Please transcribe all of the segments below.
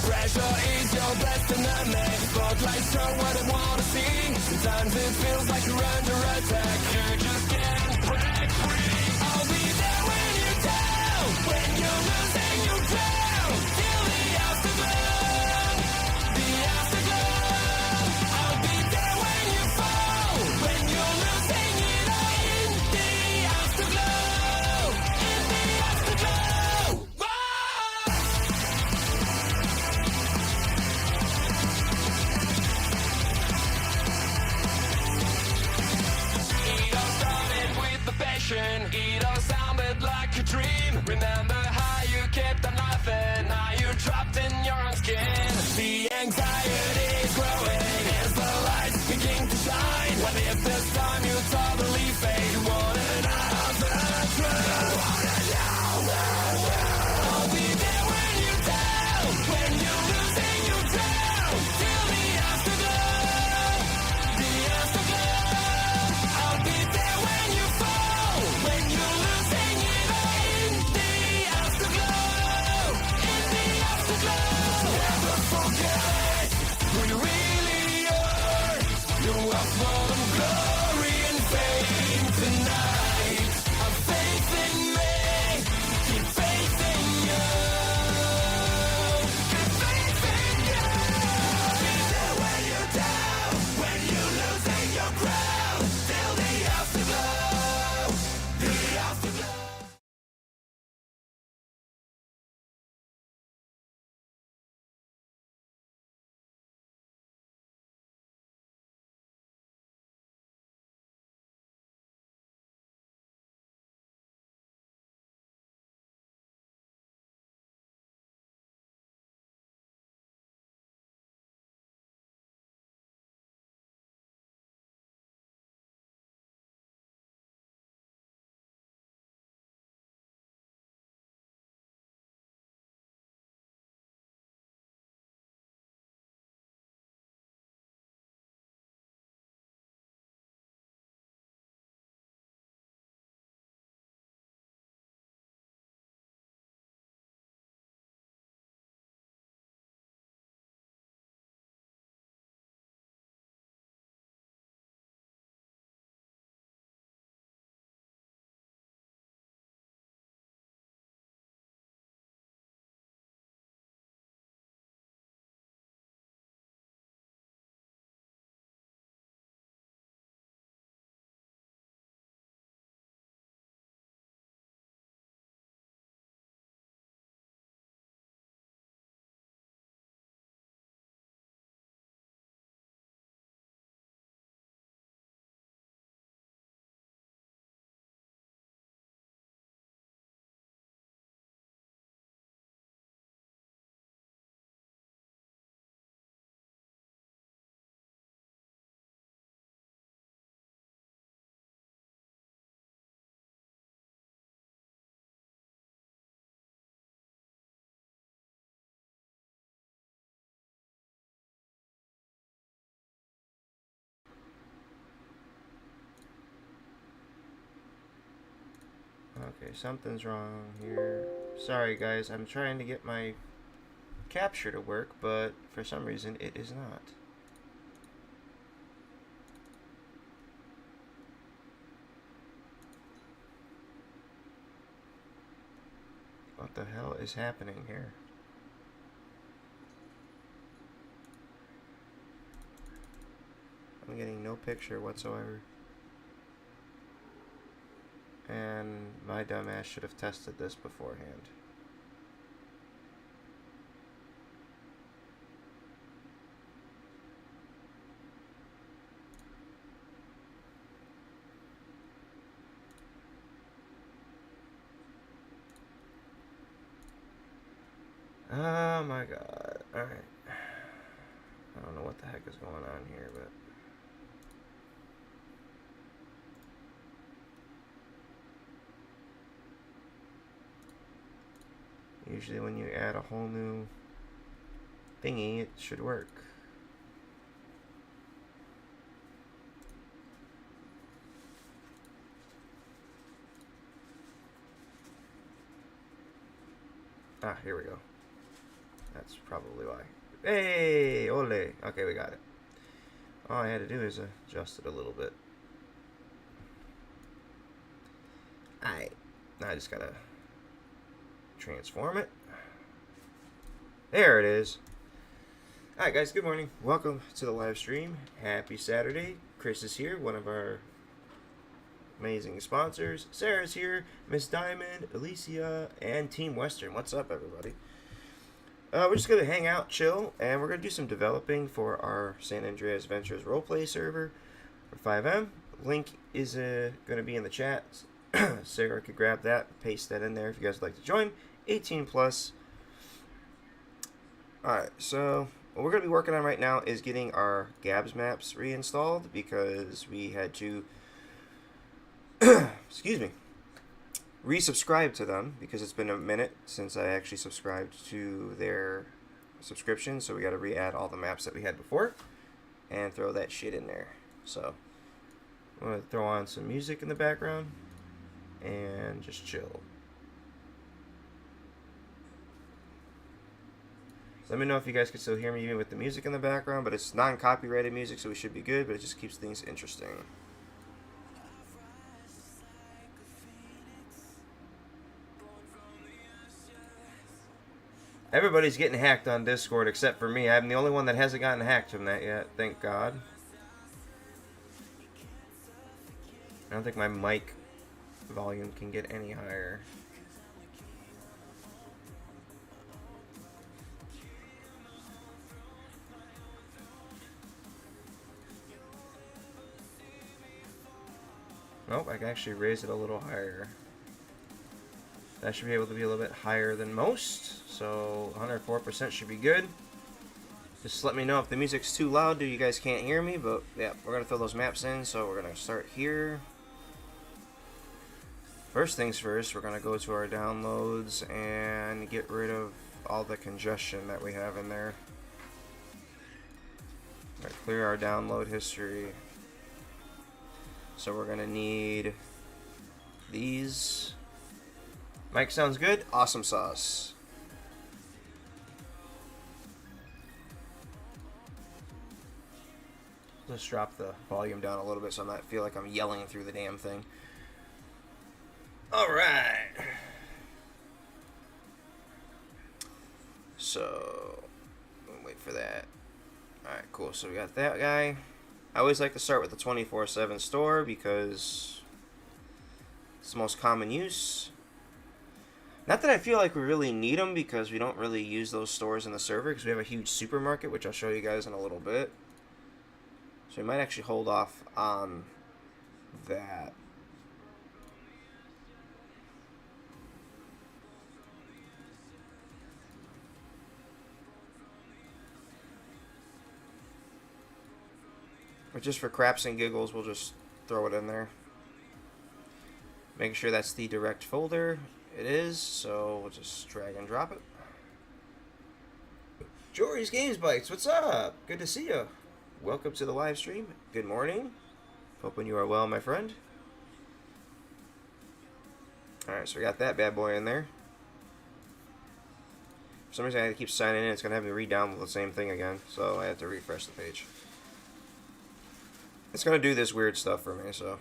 Pressure is your best enemy. Spotlights show what I wanna see. Sometimes it feels like you're under attack. You just can't break free. I'll be there when you're down, when you're losing your ground. Till the afterglow, the afterglow. I'll be there when you fall, when you're losing it all. In the afterglow, in the afterglow. Whoa! It all started with the passion. It all sounded like a dream. Remember how you kept on laughing? Now you're trapped in your own skin. The anxiety is growing as the lights begin to shine. What if this time you totally fade? What another truth? I'll be there when you're down, when you're losing your ground. Till the afterglow, the afterglow. I'll be there when you fall, when you're losing it all. In the afterglow, in the afterglow. Never forget who you really are. You are full of glory and fame tonight. Have faith in me, keep faith in you. Keep faith in you. Be there when you're down, when you're losing your ground. Till the afterglow, the afterglow. Okay, something's wrong here. Sorry guys, I'm trying to get my capture to work, but for some reason it is not. What the hell is happening here? I'm getting no picture whatsoever. And my dumbass should have tested this beforehand. Oh my god. Alright. I don't know what the heck is going on here, but usually when you add a whole new thingy, it should work. Ah, here we go. That's probably why. Hey, ole. Okay, we got it. All I had to do is adjust it a little bit. Alright. Now I just gotta transform it. There it is. Alright guys, good morning. Welcome to the live stream. Happy Saturday. Chris is here, one of our amazing sponsors. Sarah's here, Miss Diamond, Alicia, and Team Western. What's up, everybody? We're just going to hang out, chill, and we're going to do some developing for our San Andreas Ventures Roleplay server for Fivem. Link is going to be in the chat. Sarah could grab that, paste that in there if you guys would like to join. 18 plus. Alright, so what we're going to be working on right now is getting our Gabs maps reinstalled because we had to excuse me, resubscribe to them because it's been a minute since I actually subscribed to their subscription, so we got to re-add all the maps that we had before and throw that shit in there. So I'm going to throw on some music in the background and just chill. So let me know if you guys can still hear me even with the music in the background, but it's non-copyrighted music, so we should be good, but it just keeps things interesting. Everybody's getting hacked on Discord except for me. I'm the only one that hasn't gotten hacked from that yet, thank God. I don't think my mic volume can get any higher. Nope, I can actually raise it a little higher. That should be able to be a little bit higher than most, so 104% should be good. Just let me know if the music's too loud, you guys can't hear me, but yeah, we're going to throw those maps in, so we're going to start here. First things first, we're going to go to our downloads and get rid of all the congestion that we have in there. Clear our download history. So we're going to need these. Mic sounds good? Awesome sauce. Let's drop the volume down a little bit so I don't feel like I'm yelling through the damn thing. Alright. So, we'll wait for that. Alright, cool. So we got that guy. I always like to start with the 24/7 store because it's the most common use. Not that I feel like we really need them because we don't really use those stores in the server because we have a huge supermarket, which I'll show you guys in a little bit. So we might actually hold off on that. But just for craps and giggles, we'll just throw it in there. Making sure that's the direct folder. It is, so we'll just drag and drop it. Jory's Games Bites, what's up? Good to see you. Welcome to the live stream. Good morning. Hoping you are well, my friend. Alright, so we got that bad boy in there. For some reason I had to keep signing in. It's going to have me re-download the same thing again, so I have to refresh the page. It's going to do this weird stuff for me, so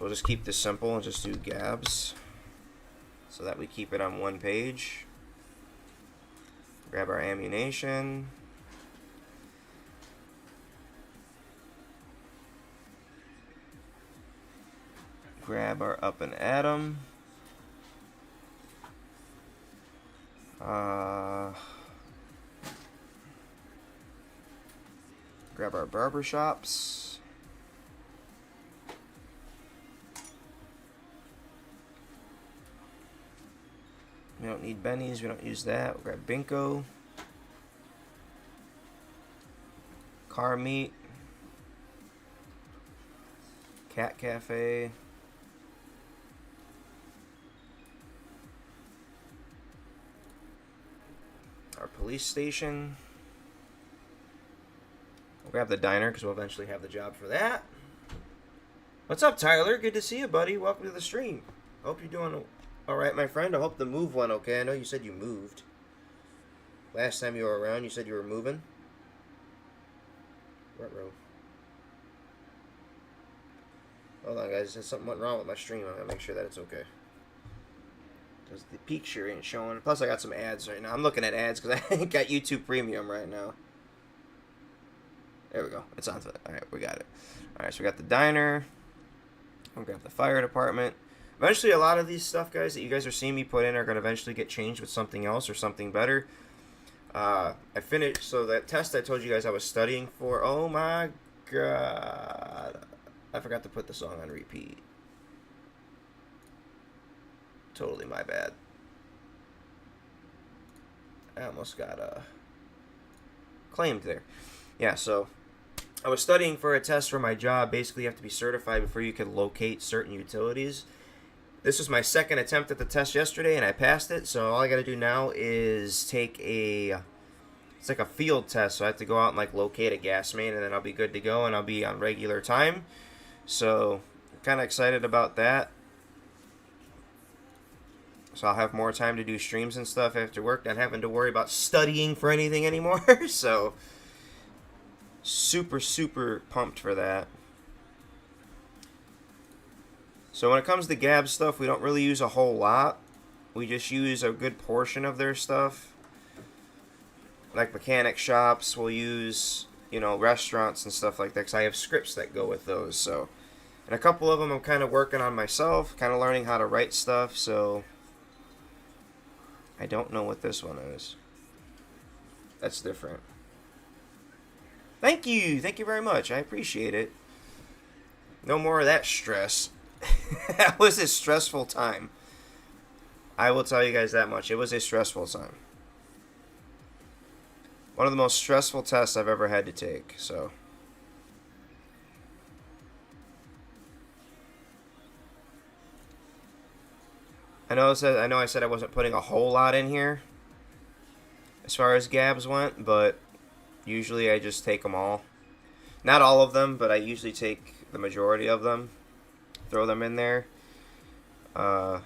we'll just keep this simple and just do Gabs so that we keep it on one page. Grab our ammunition. Grab our up and atom. Grab our barbershops. We don't need Benny's, we don't use that. We'll grab Binko. Car Meat. Cat Cafe. Our police station. We'll grab the diner because we'll eventually have the job for that. What's up, Tyler? Good to see you, buddy. Welcome to the stream. Hope you're doing alright, my friend. I hope the move went okay. I know you said you moved. Last time you were around, you said you were moving. Ruh-roh. Hold on, guys. Something went wrong with my stream. I'm going to make sure that it's okay. Because the picture ain't showing. Plus, I got some ads right now. I'm looking at ads because I ain't got YouTube Premium right now. There we go. It's on to it. Alright, we got it. Alright, so we got the diner. I'm going to grab the fire department. Eventually, a lot of these stuff, guys, that you guys are seeing me put in are going to eventually get changed with something else or something better. I finished, so that test I told you guys I was studying for, oh my god. I forgot to put the song on repeat. Totally my bad. I almost got claimed there. Yeah, so I was studying for a test for my job. Basically, you have to be certified before you can locate certain utilities. This was my second attempt at the test yesterday, and I passed it. So all I got to do now is take it's like a field test. So I have to go out and like locate a gas main, and then I'll be good to go, and I'll be on regular time. So I'm kind of excited about that. So I'll have more time to do streams and stuff after work, not having to worry about studying for anything anymore. So super, super pumped for that. So when it comes to Gab stuff, we don't really use a whole lot. We just use a good portion of their stuff. Like mechanic shops, we'll use, you know, restaurants and stuff like that, because I have scripts that go with those. So, and a couple of them I'm kind of working on myself, kind of learning how to write stuff. So I don't know what this one is. That's different. Thank you very much. I appreciate it. No more of that stress. That was a stressful time. I will tell you guys that much. It was a stressful time. One of the most stressful tests I've ever had to take. So I know I said I wasn't putting a whole lot in here as far as Gabs went, but usually I just take them all. Not all of them, but I usually take the majority of them. Throw them in there. For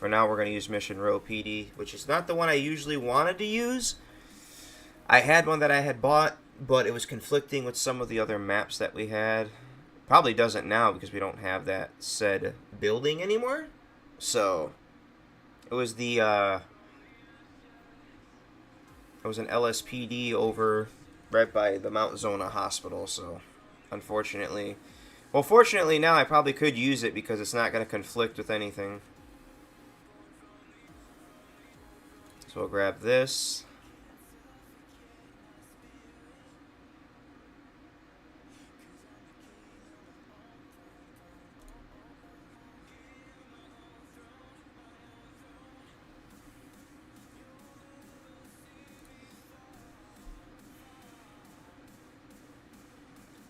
now, we're going to use Mission Row PD, which is not the one I usually wanted to use. I had one that I had bought, but it was conflicting with some of the other maps that we had. Probably doesn't now because we don't have that said building anymore. So it was the it was an LSPD over right by the Mount Zona Hospital. So unfortunately. Well, fortunately now I probably could use it because it's not going to conflict with anything. So we'll grab this.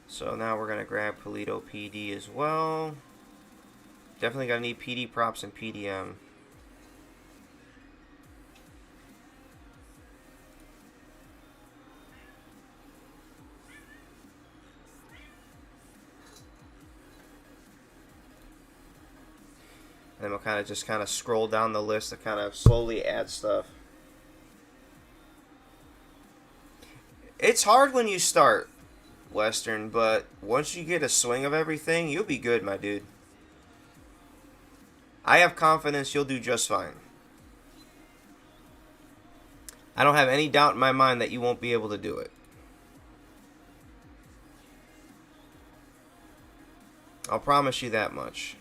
So now we're going to grab Polito PD as well. Definitely going to need PD props and PDM. And then we'll kind of scroll down the list to kind of slowly add stuff. It's hard when you start, Western, but once you get a swing of everything, you'll be good, my dude. I have confidence you'll do just fine. I don't have any doubt in my mind that you won't be able to do it. I'll promise you that much.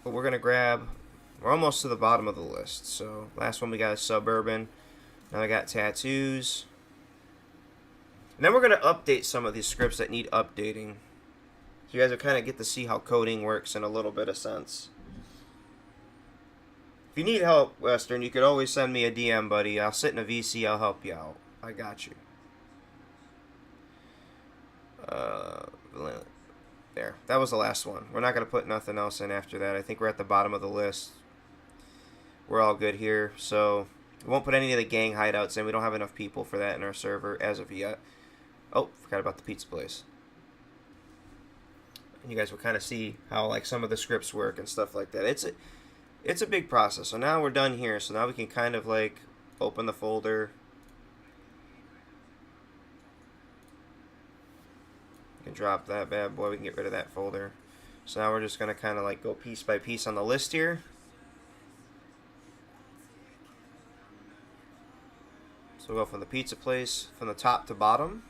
But we're going to grab... We're almost to the bottom of the list. So, last one we got is Suburban. Now I got Tattoos. And then we're going to update some of these scripts that need updating. So you guys will kind of get to see how coding works in a little bit of sense. If you need help, Western, you could always send me a DM, buddy. I'll sit in a VC. I'll help you out. I got you. There. That was the last one. We're not going to put nothing else in after that. I think we're at the bottom of the list. We're all good here. So, we won't put any of the gang hideouts in. We don't have enough people for that in our server as of yet. Oh, forgot about the pizza place. and you guys will kind of see how like some of the scripts work and stuff like that. It's a big process. So now we're done here. So now we can kind of like open the folder. We can drop that bad boy. We can get rid of that folder. So now we're just going to kind of like go piece by piece on the list here. So we'll go from the pizza place from the top to bottom.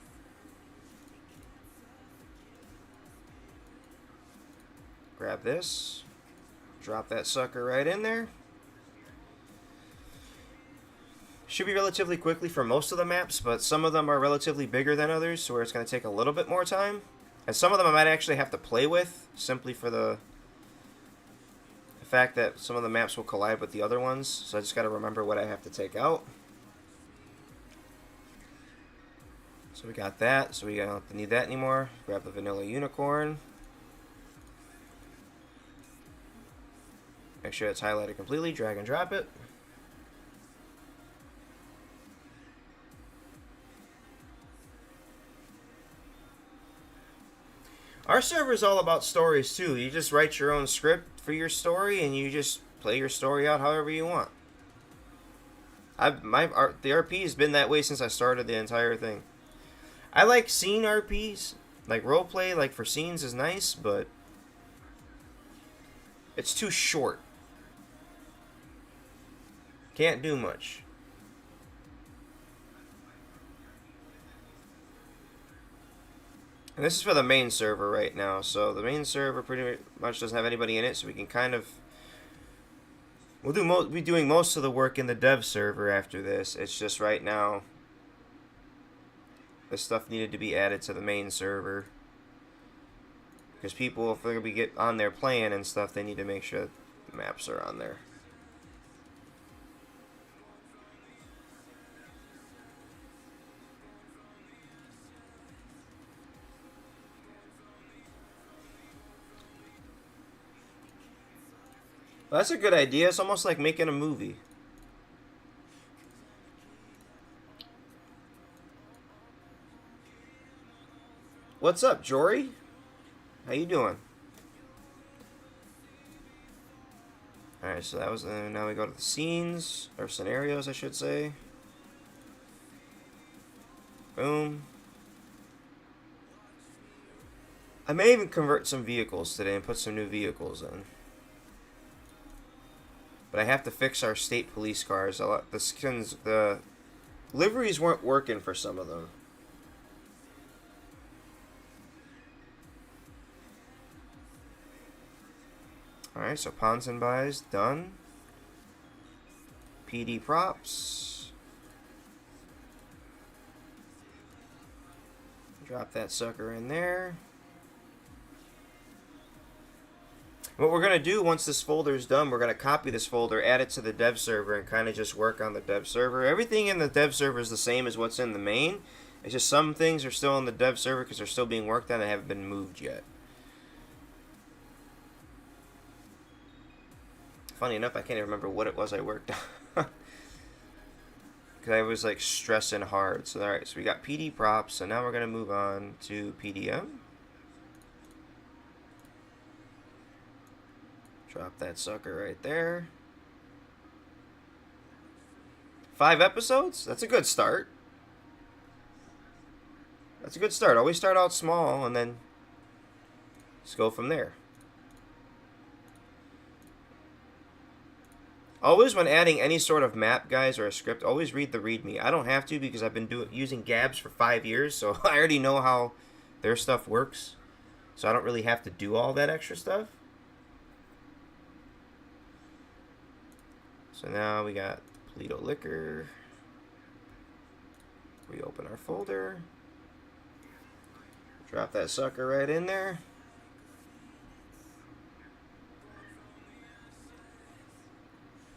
Grab this. Drop that sucker right in there. Should be relatively quickly for most of the maps, but some of them are relatively bigger than others, so where it's going to take a little bit more time. And some of them I might actually have to play with, simply for the fact that some of the maps will collide with the other ones. So I just got to remember what I have to take out. So we got that, so we don't need that anymore. Grab the vanilla unicorn. Make sure it's highlighted completely, drag and drop it. Our server is all about stories too. You just write your own script for your story and you just play your story out however you want. The RP has been that way since I started the entire thing. I like scene RPs, like roleplay, like for scenes is nice, but it's too short. Can't do much. And this is for the main server right now, so the main server pretty much doesn't have anybody in it, so we can kind of we'll be doing most of the work in the dev server after this. It's just right now this stuff needed to be added to the main server because people, if they're gonna get on there playing and stuff, they need to make sure the maps are on there. Well, that's a good idea. It's almost like making a movie. What's up, Jory? How you doing? Alright, so that was now we go to the scenes, or scenarios I should say. Boom. I may even convert some vehicles today and put some new vehicles in. But I have to fix our state police cars. The liveries weren't working for some of them. Alright, so Pawns and Buys, done. PD Props. Drop that sucker in there. What we're going to do once this folder is done, we're going to copy this folder, add it to the dev server, and kind of just work on the dev server. Everything in the dev server is the same as what's in the main. It's just some things are still in the dev server because they're still being worked on and haven't been moved yet. Funny enough, I can't even remember what it was I worked on. Because I was like stressing hard. So alright, so we got PD Props, so now we're going to move on to PDM. Drop that sucker right there. 5 episodes? That's a good start. That's a good start. Always start out small and then just go from there. Always when adding any sort of map, guys, or a script, always read the README. I don't have to because I've been using Gabs for 5 years, so I already know how their stuff works. So I don't really have to do all that extra stuff. So now we got Polito Liquor. Reopen our folder. Drop that sucker right in there.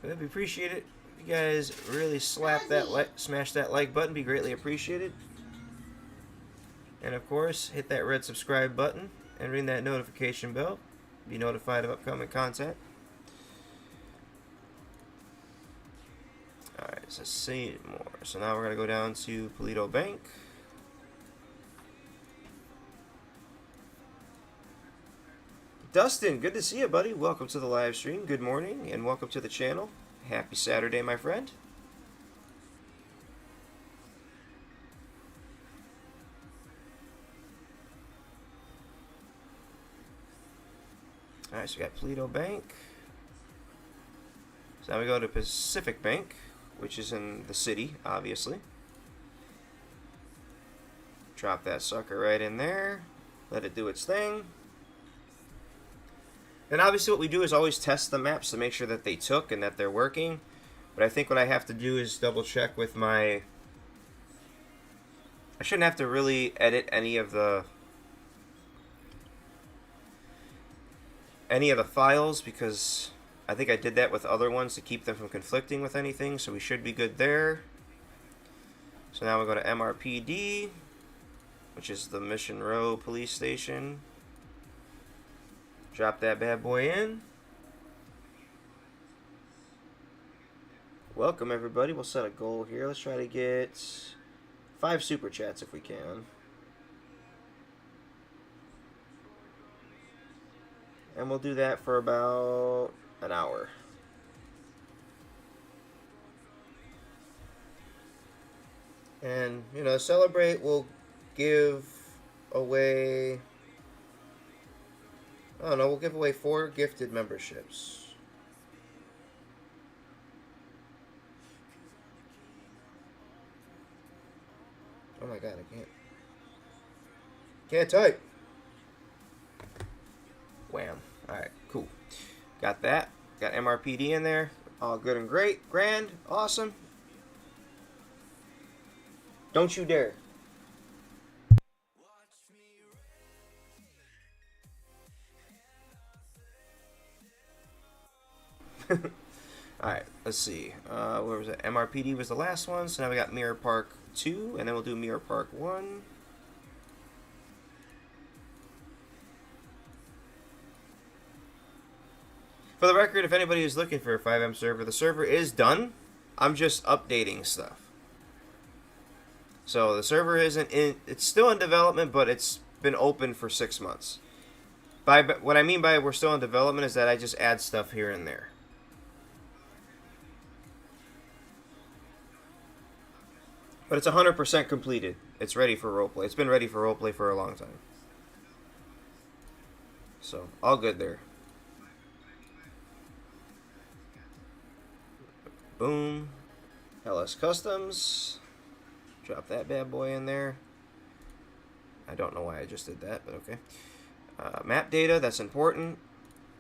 I'd appreciate it if you guys really smash that like button. Be greatly appreciated. And of course, hit that red subscribe button and ring that notification bell. Be notified of upcoming content. Alright, so let's see more. So now we're going to go down to Polito Bank. Dustin, good to see you, buddy. Welcome to the live stream. Good morning, and welcome to the channel. Happy Saturday, my friend. Alright, so we got Paleto Bank. So now we go to Pacific Bank, which is in the city, obviously. Drop that sucker right in there. Let it do its thing. And obviously what we do is always test the maps to make sure that they took and that they're working. But I think what I have to do is double check with my... I shouldn't have to really edit any of the files, because I think I did that with other ones to keep them from conflicting with anything, so we should be good there. So now we go to MRPD, which is the Mission Row Police Station. Drop that bad boy in. Welcome everybody. We'll set a goal here. Let's try to get 5 super chats if we can. And we'll do that for about an hour. And, you know, celebrate, we'll give away... I don't know, we'll give away 4 gifted memberships. Oh my god, I can't type. Wham. Alright, cool. Got that. Got MRPD in there. All good and great. Grand. Awesome. Don't you dare. Alright, let's see. Where was it? MRPD was the last one, so now we got Mirror Park 2, and then we'll do Mirror Park 1. For the record, if anybody is looking for a Fivem server, the server is done. I'm just updating stuff. So the server isn't in, it's still in development, but it's been open for 6 months. What I mean by we're still in development is that I just add stuff here and there. But it's 100% completed. It's ready for roleplay. It's been ready for roleplay for a long time. So, all good there. Boom. LS Customs. Drop that bad boy in there. I don't know why I just did that, but okay. Map data, that's important.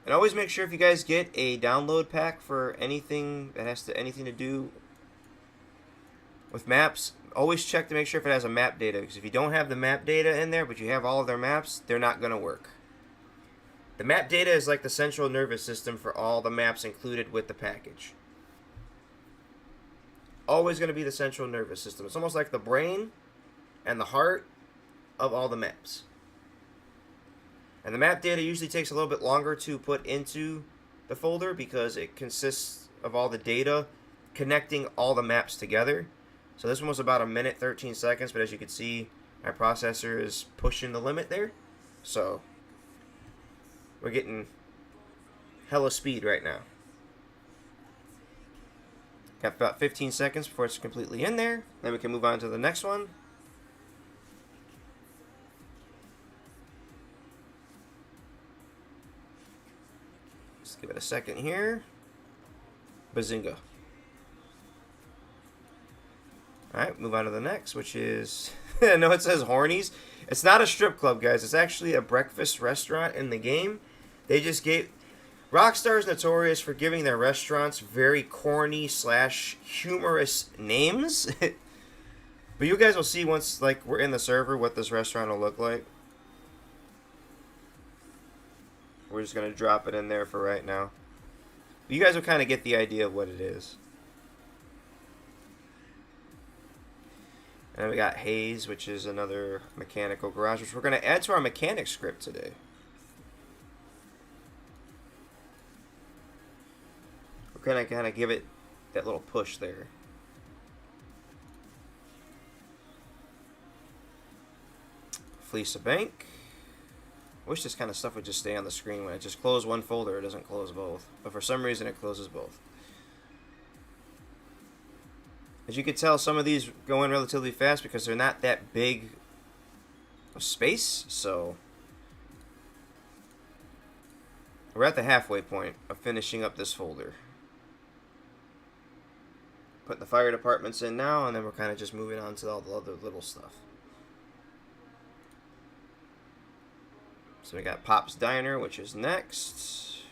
And always make sure if you guys get a download pack for anything that has anything to do with maps, always check to make sure if it has a map data, because if you don't have the map data in there, but you have all of their maps, they're not going to work. The map data is like the central nervous system for all the maps included with the package. Always going to be the central nervous system. It's almost like the brain and the heart of all the maps. And the map data usually takes a little bit longer to put into the folder because it consists of all the data connecting all the maps together. So this one was about 1 minute 13 seconds, but as you can see, my processor is pushing the limit there. So we're getting hella speed right now. Got about 15 seconds before it's completely in there. Then we can move on to the next one. Just give it a second here. Bazinga. Alright, move on to the next, which is... I know it says Hornies. It's not a strip club, guys. It's actually a breakfast restaurant in the game. They just gave... Rockstar is notorious for giving their restaurants very corny / humorous names. But you guys will see once like we're in the server what this restaurant will look like. We're just going to drop it in there for right now. You guys will kind of get the idea of what it is. And then we got Hayes, which is another mechanical garage, which we're going to add to our mechanic script today. We're going to kind of give it that little push there. Fleece a bank. I wish this kind of stuff would just stay on the screen. When it just closes one folder, it doesn't close both. But for some reason, it closes both. As you can tell, some of these go in relatively fast because they're not that big of space. So we're at the halfway point of finishing up this folder. Putting the fire departments in now, and then we're kind of just moving on to all the other little stuff. So we got Pop's Diner, which is next.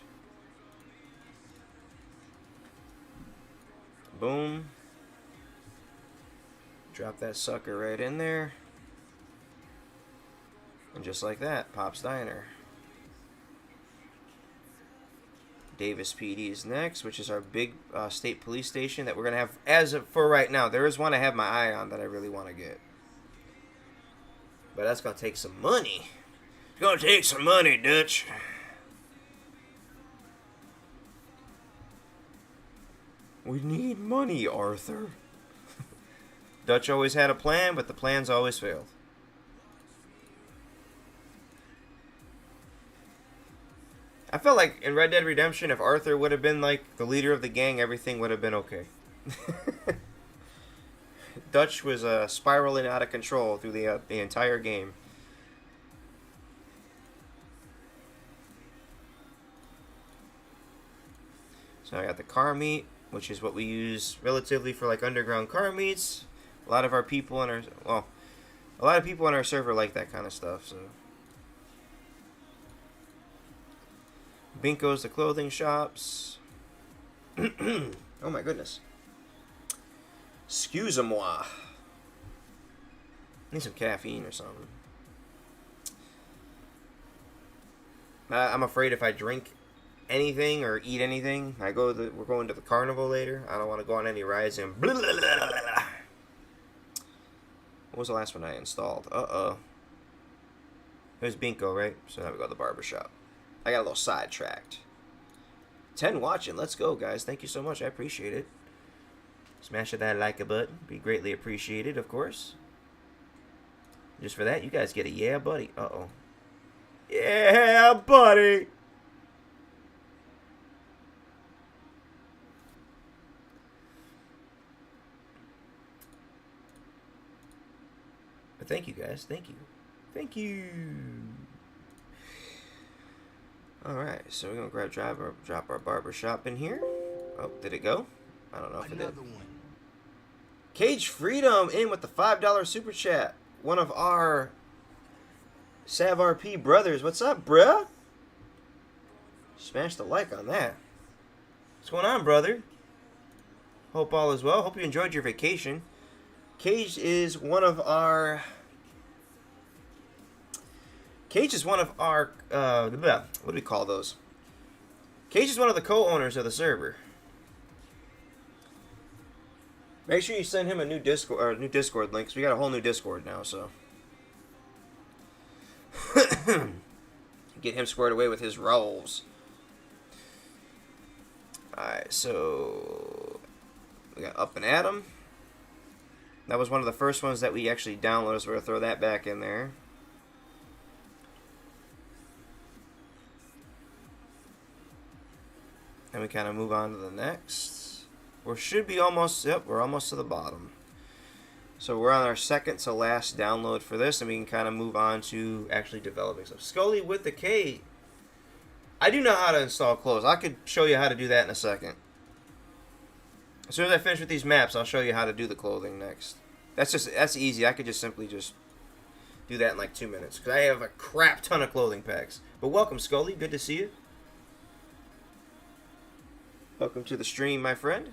Boom. Drop that sucker right in there. And just like that, Pop's Diner. Davis PD is next, which is our big state police station that we're going to have as of for right now. There is one I have my eye on that I really want to get. But that's going to take some money. It's going to take some money, Dutch. We need money, Arthur. Dutch always had a plan, but the plans always failed. I felt like in Red Dead Redemption, if Arthur would have been like the leader of the gang, everything would have been okay. Dutch was spiraling out of control through the entire game. So I got the car meet, which is what we use relatively for like underground car meets. A lot of our people on our a lot of people on our server like that kind of stuff. So Binko's the clothing shops. Oh my goodness. Excuse-moi. Need some caffeine or something. I'm afraid if I drink anything or eat anything, we're going to the carnival later. I don't want to go on any rides and blah, blah, blah, blah, blah. What was the last one I installed? It was Binko, right? So now we go to the barbershop. I got a little sidetracked. 10 watching. Let's go, guys. Thank you so much. I appreciate it. Smash that like button. Be greatly appreciated, of course. Just for that, you guys get a yeah, buddy. Uh-oh. Yeah, buddy. But thank you, guys. Thank you. Thank you. Alright, so we're going to drop our barber shop in here. Oh, did it go? I don't know if it did. Cage Freedom in with the $5 super chat. One of our SAVRP brothers. What's up, bruh? Smash the like on that. What's going on, brother? Hope all is well. Hope you enjoyed your vacation. Cage is one of our... what do we call those? Cage is one of the co-owners of the server. Make sure you send him a new Discord link, because we got a whole new Discord now, so get him squared away with his roles. Alright, so we got Up and Atom. That was one of the first ones that we actually downloaded, so we're going to throw that back in there. And we kind of move on to the next. We should be almost, yep, we're almost to the bottom. So we're on our second to last download for this, and we can kind of move on to actually developing stuff. Scully with the K. I do know how to install clothes. I could show you how to do that in a second. As soon as I finish with these maps, I'll show you how to do the clothing next. That's easy. I could just simply do that in like 2 minutes, because I have a crap ton of clothing packs. But welcome, Scully. Good to see you. Welcome to the stream, my friend.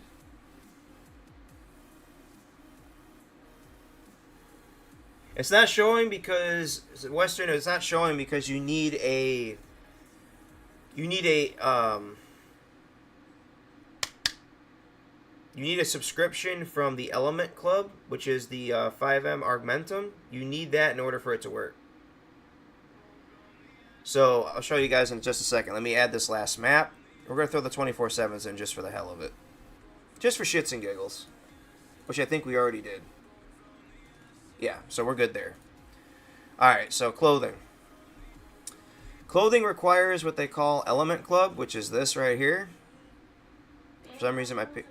It's not showing because Western. It's not showing because you need a subscription from the Element Club, which is the Fivem Augmentum. You need that in order for it to work. So I'll show you guys in just a second. Let me add this last map. We're going to throw the 24/7s in just for the hell of it. Just for shits and giggles. Which I think we already did. Yeah, so we're good there. Alright, so clothing. Clothing requires what they call Element Club, which is this right here. For some reason, my pick.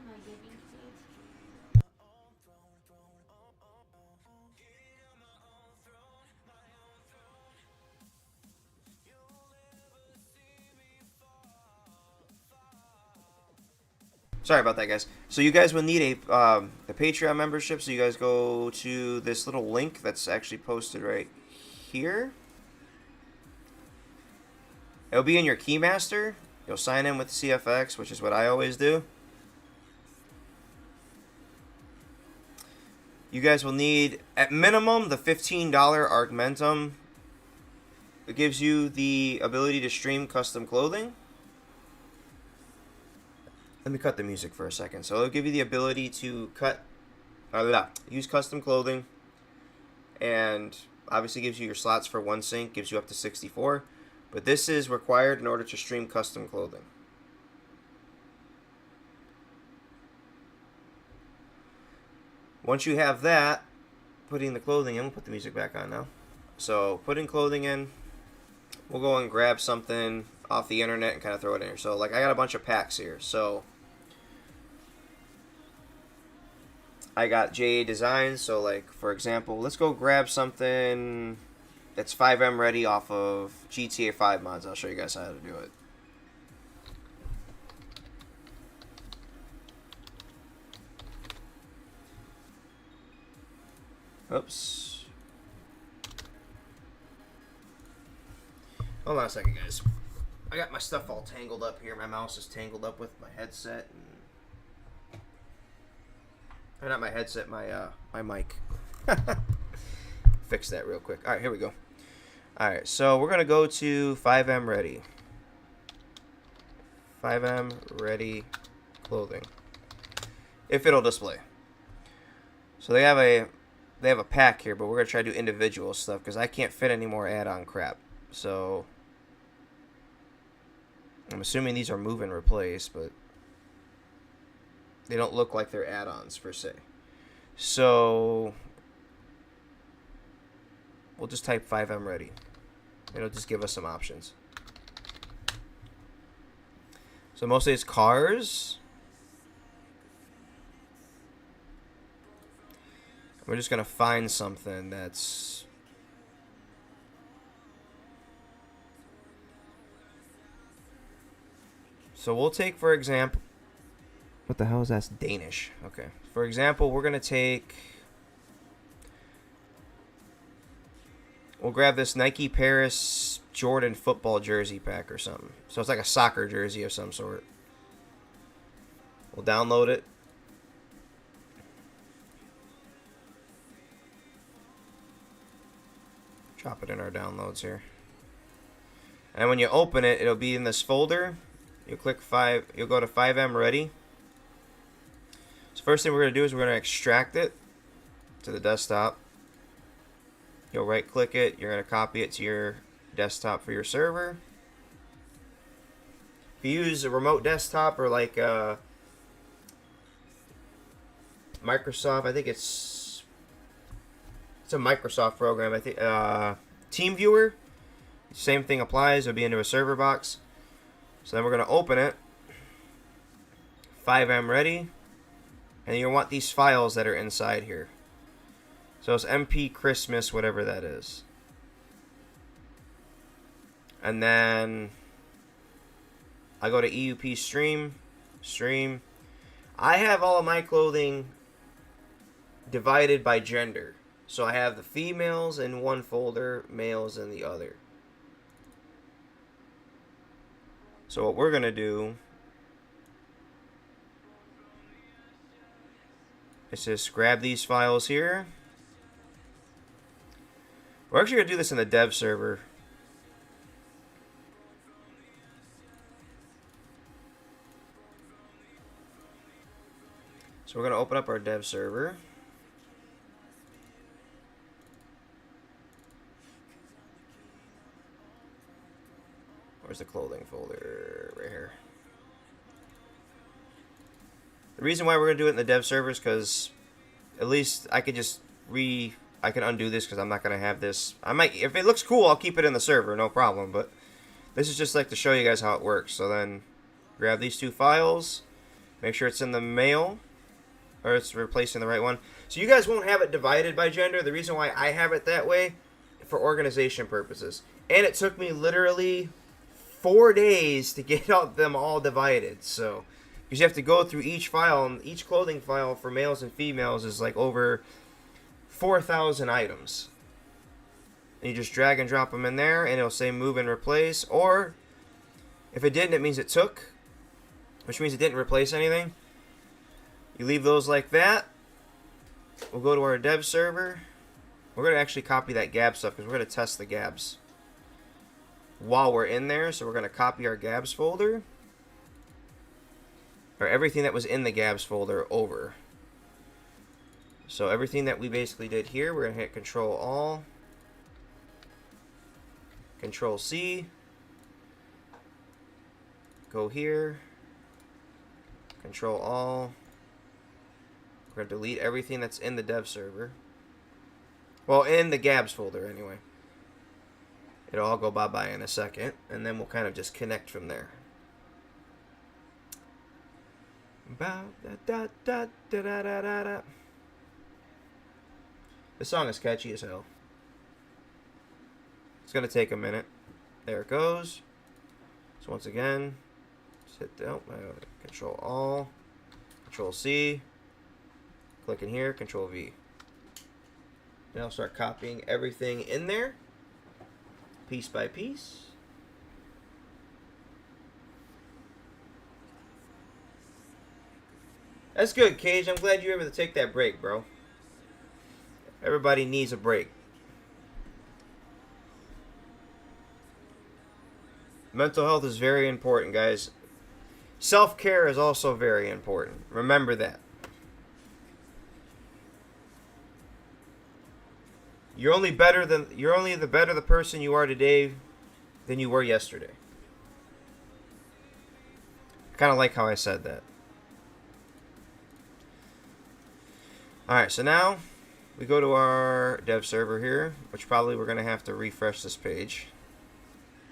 Sorry about that, guys. So you guys will need a Patreon membership. So you guys go to this little link that's actually posted right here. It'll be in your Keymaster. You'll sign in with CFX, which is what I always do. You guys will need, at minimum, the $15 Augmentum. It gives you the ability to stream custom clothing. Let me cut the music for a second. So it'll give you the ability to use custom clothing, and obviously gives you your slots for one sync, gives you up to 64. But this is required in order to stream custom clothing. Once you have that, putting the clothing in, we'll put the music back on now. So putting clothing in, we'll go and grab something off the internet and kind of throw it in here. So like I got a bunch of packs here. So I got JA Designs. So like for example, let's go grab something that's Fivem ready off of GTA 5 mods. I'll show you guys how to do it. Oops. Hold on a second, guys. I got my stuff all tangled up here. My mouse is tangled up with my headset. Or not my headset, my mic. Fix that real quick. All right, here we go. All right, so we're gonna go to Fivem Ready. Fivem Ready clothing. If it'll display. So they have a pack here, but we're gonna try to do individual stuff because I can't fit any more add-on crap. So I'm assuming these are move and replace, but they don't look like they're add-ons per se. So we'll just type Fivem Ready. It'll just give us some options. So mostly it's cars. We're just gonna find something that's so we'll take, for example, what the hell is that? Danish. Okay. For example, we're gonna take, we'll grab this Nike Paris Jordan football jersey pack or something. So it's like a soccer jersey of some sort. We'll download it. Drop it in our downloads here. And when you open it, it'll be in this folder. You'll click you'll go to Fivem Ready. So first thing we're going to do is we're going to extract it to the desktop. You'll right click it. You're going to copy it to your desktop for your server. If you use a remote desktop or like Microsoft, I think it's a Microsoft program. I think TeamViewer, same thing applies. It'll be into a server box. So then we're going to open it. Fivem Ready. And you'll want these files that are inside here. So it's MP Christmas, whatever that is. And then I go to EUP Stream. I have all of my clothing divided by gender. So I have the females in one folder, males in the other. So what we're going to do is just grab these files here. We're actually going to do this in the dev server. So we're going to open up our dev server. Where's the clothing folder? Right here. The reason why we're going to do it in the dev server is because at least I could just I can undo this because I'm not going to have this. I might, if it looks cool, I'll keep it in the server, no problem. But This is just like to show you guys how it works. So then grab these two files, make sure it's in the mail, or it's replacing the right one. So you guys won't have it divided by gender. The reason why I have it that way, for organization purposes. And it took me literally 4 days to get them all divided. So because you have to go through each file, and each clothing file for males and females is like over 4,000 items. And you just drag and drop them in there, and it'll say move and replace. Or if it didn't, it means it took, which means it didn't replace anything. You leave those like that. We'll go to our dev server. We're going to actually copy that Gab stuff because we're going to test the Gabs while we're in there. So we're going to copy our Gabs folder, or everything that was in the Gabs folder over. So everything that we basically did here, we're going to hit Control All, Control C, go here, Control All. We're going to delete everything that's in the dev server. Well, in the Gabs folder, anyway. It'll all go bye-bye in a second, and then we'll kind of just connect from there. This song is catchy as hell. It's going to take a minute. There it goes. So once again, just hit the Control All, Control C, click in here, Control V. Now I'll start copying everything in there, piece by piece. That's good, Cage. I'm glad you were able to take that break, bro. Everybody needs a break. Mental health is very important, guys. Self-care is also very important. Remember that. You're only the better the person you are today than you were yesterday. I kind of like how I said that. Alright, so now we go to our dev server here, which probably we're going to have to refresh this page.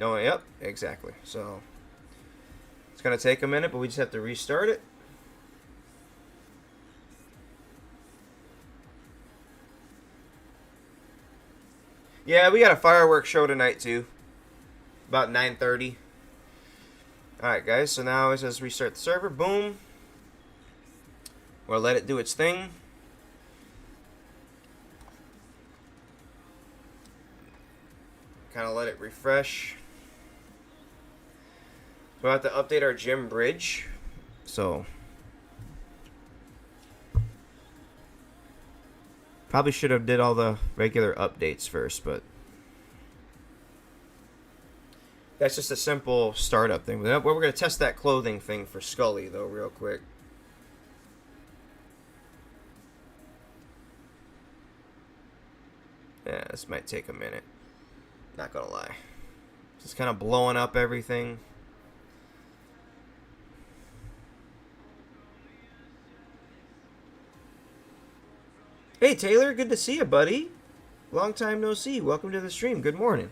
No, yep, exactly. So it's going to take a minute, but we just have to restart it. Yeah, we got a fireworks show tonight too. About 9:30. Alright guys, so now it says restart the server. Boom. We'll let it do its thing. Kind of let it refresh. We'll have to update our gym bridge. So probably should have did all the regular updates first, but that's just a simple startup thing. We're going to test that clothing thing for Scully, though, real quick. Yeah, this might take a minute. Not going to lie. Just kind of blowing up everything. Hey Taylor, good to see you, buddy. Long time no see. Welcome to the stream. Good morning.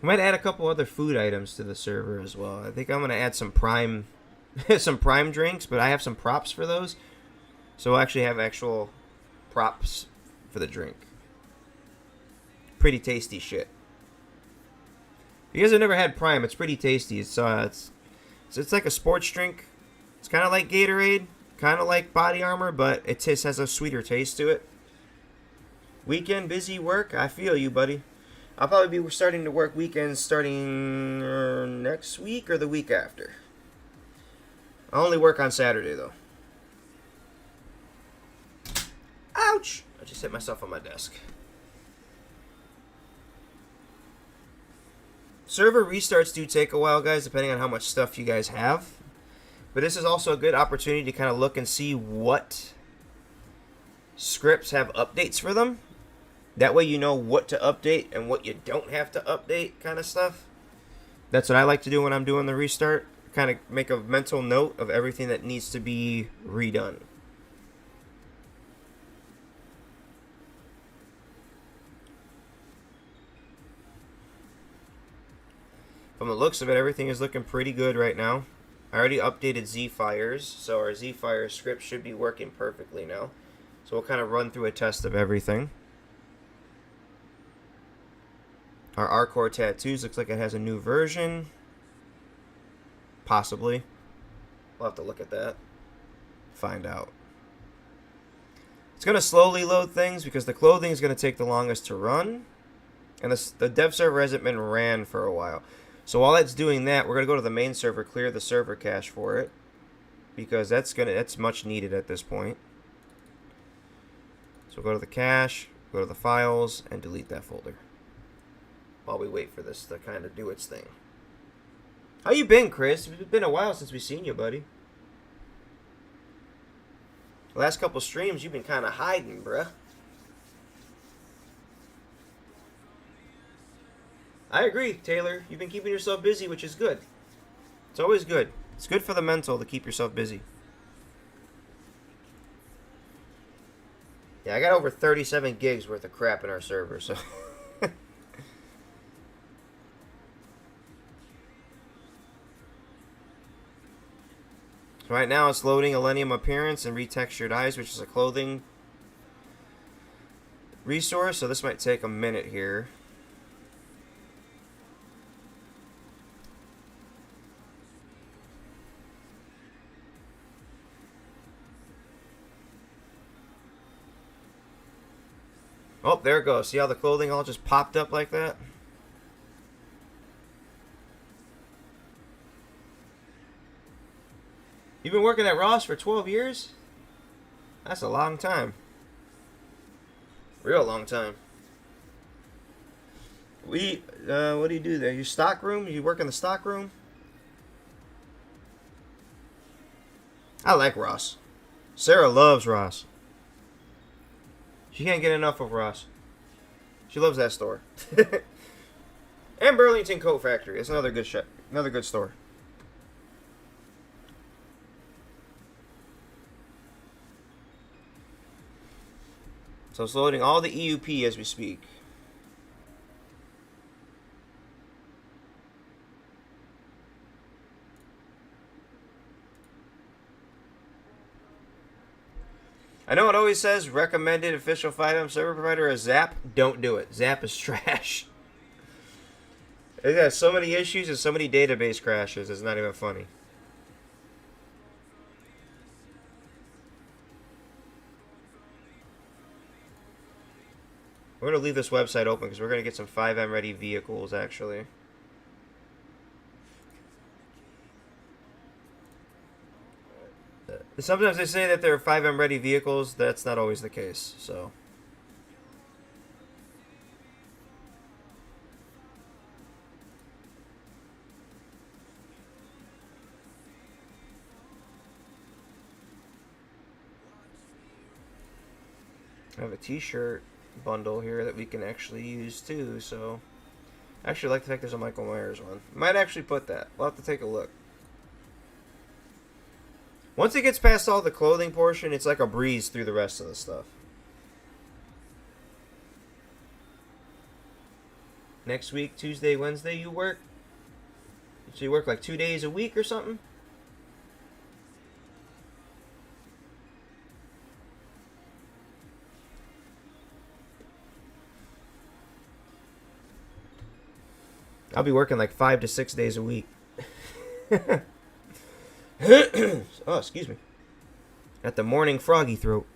I might add a couple other food items to the server as well. I think I'm gonna add some prime some prime drinks, but I have some props for those. So we'll actually have actual props for the drink. Pretty tasty shit. If you guys have never had Prime, it's pretty tasty. It's like a sports drink. It's kind of like Gatorade, kind of like Body Armor, but it has a sweeter taste to it. Weekend, busy work? I feel you, buddy. I'll probably be starting to work weekends starting next week or the week after. I only work on Saturday, though. Ouch! I just hit myself on my desk. Server restarts do take a while, guys, depending on how much stuff you guys have. But this is also a good opportunity to kind of look and see what scripts have updates for them. That way you know what to update and what you don't have to update kind of stuff. That's what I like to do when I'm doing the restart. kind of make a mental note of everything that needs to be redone. From the looks of it, everything is looking pretty good right now. I already updated Z-Fires, so our Z-Fire script should be working perfectly now. So we'll kind of run through a test of everything. Our R-Core Tattoos looks like it has a new version. Possibly. We'll have to look at that. Find out. It's going to slowly load things because the clothing is going to take the longest to run. And the dev server hasn't been ran for a while. So while it's doing that, we're going to go to the main server, clear the server cache for it. Because that's much needed at this point. So go to the cache, go to the files, and delete that folder. While we wait for this to kind of do its thing. How you been, Chris? It's been a while since we've seen you, buddy. The last couple streams, you've been kind of hiding, bruh. I agree, Taylor. You've been keeping yourself busy, which is good. It's always good. It's good for the mental to keep yourself busy. Yeah, I got over 37 gigs worth of crap in our server, so... Right now it's loading Millennium Appearance and Retextured Eyes, which is a clothing resource, so this might take a minute here. Oh, there it goes. See how the clothing all just popped up like that? You've been working at Ross for 12 years? That's a long time. Real long time. What do you do there? You stock room? You work in the stock room? I like Ross. Sarah loves Ross. She can't get enough of Ross. She loves that store. And Burlington Coat Factory. It's another good another good store. So it's loading all the EUP as we speak. I know it always says recommended official Fivem server provider is Zap. Don't do it. Zap is trash. It has so many issues and so many database crashes. It's not even funny. We're going to leave this website open because we're going to get some Fivem ready vehicles actually. Sometimes they say that they're Fivem ready vehicles. That's not always the case. So. I have a t-shirt bundle here that we can actually use too. So. I actually like the fact there's a Michael Myers one. Might actually put that. We'll have to take a look. Once it gets past all the clothing portion, it's like a breeze through the rest of the stuff. Next week, Tuesday, Wednesday, you work? So you work like 2 days a week or something? I'll be working like 5 to 6 days a week. Oh, excuse me. Got the morning froggy throat.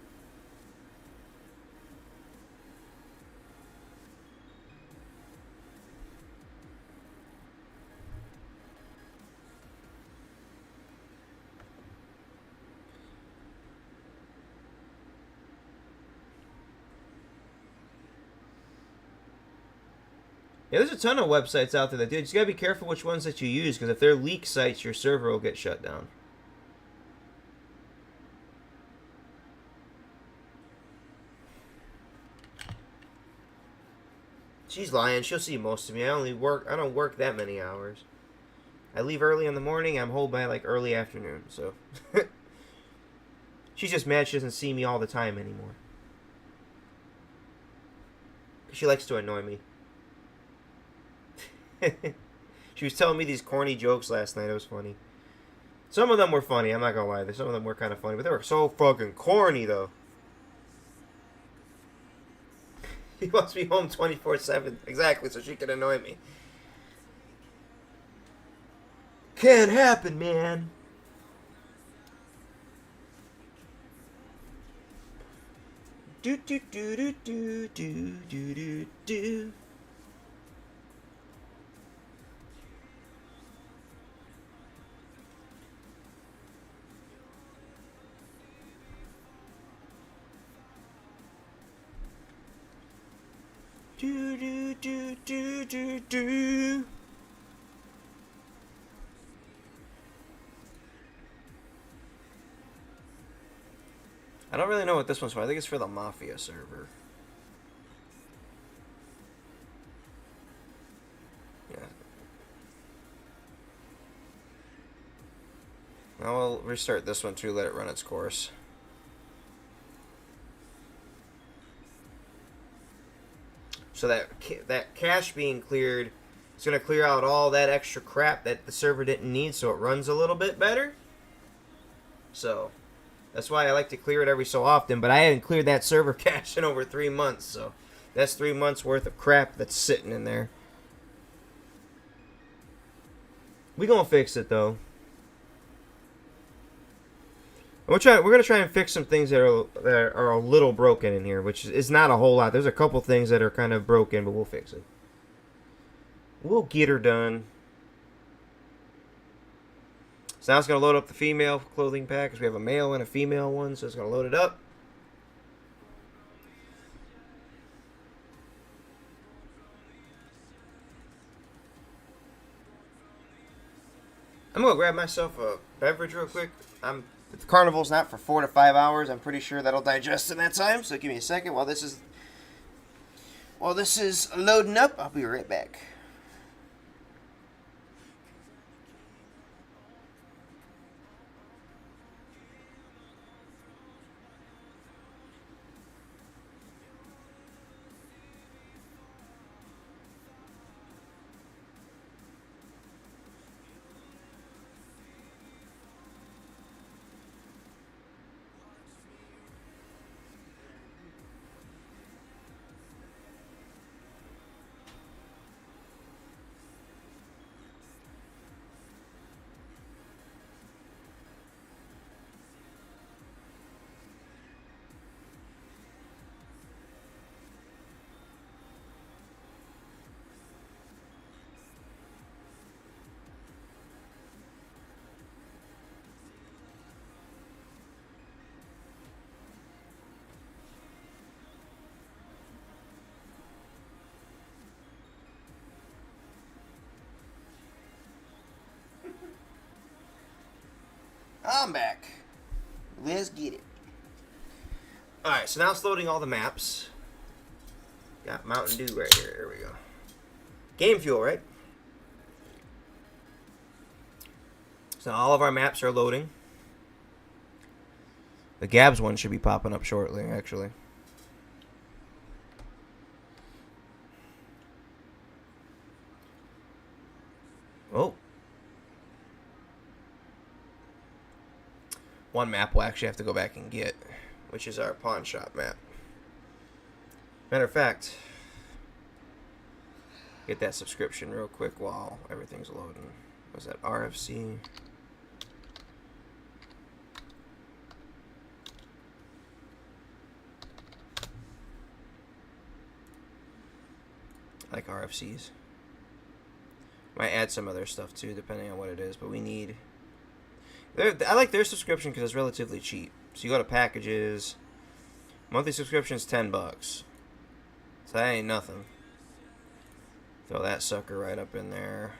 Yeah, there's a ton of websites out there that do it. You just gotta be careful which ones that you use, because if they're leak sites, your server will get shut down. She's lying. She'll see most of me. I don't work that many hours. I leave early in the morning. I'm home by like early afternoon. So she's just mad she doesn't see me all the time anymore. She likes to annoy me. She was telling me these corny jokes last night. It was funny. Some of them were funny. I'm not gonna lie. Some of them were kind of funny, but they were so fucking corny though. He wants me home 24/7. Exactly, so she can annoy me. Can't happen, man. Do do do do do do do do do. Do do do do do do. I don't really know what this one's for. I think it's for the Mafia server. Yeah. Now we'll restart this one too, let it run its course. So that cache being cleared, it's going to clear out all that extra crap that the server didn't need, so it runs a little bit better. So that's why I like to clear it every so often, but I haven't cleared that server cache in over 3 months, so that's 3 months worth of crap that's sitting in there. We gonna fix it though. We're gonna try and fix some things that are a little broken in here, which is not a whole lot. There's a couple things that are kind of broken, but we'll fix it. We'll get her done. So now it's gonna load up the female clothing pack because we have a male and a female one, so it's gonna load it up. I'm gonna grab myself a beverage real quick. The carnival's not for 4 to 5 hours. I'm pretty sure that'll digest in that time. So give me a second while this is loading up. I'll be right back. I'm back. Let's get it. Alright, so now it's loading all the maps. Got Mountain Dew right here. There we go. Game Fuel, right? So all of our maps are loading. The Gabs one should be popping up shortly, actually. Oh. One map we'll actually have to go back and get, which is our pawn shop map. Matter of fact, get that subscription real quick while everything's loading. Was that RFC? I like RFCs. Might add some other stuff too, depending on what it is, but we need... I like their subscription because it's relatively cheap. So you go to packages, monthly subscription is $10. So that ain't nothing. Throw that sucker right up in there.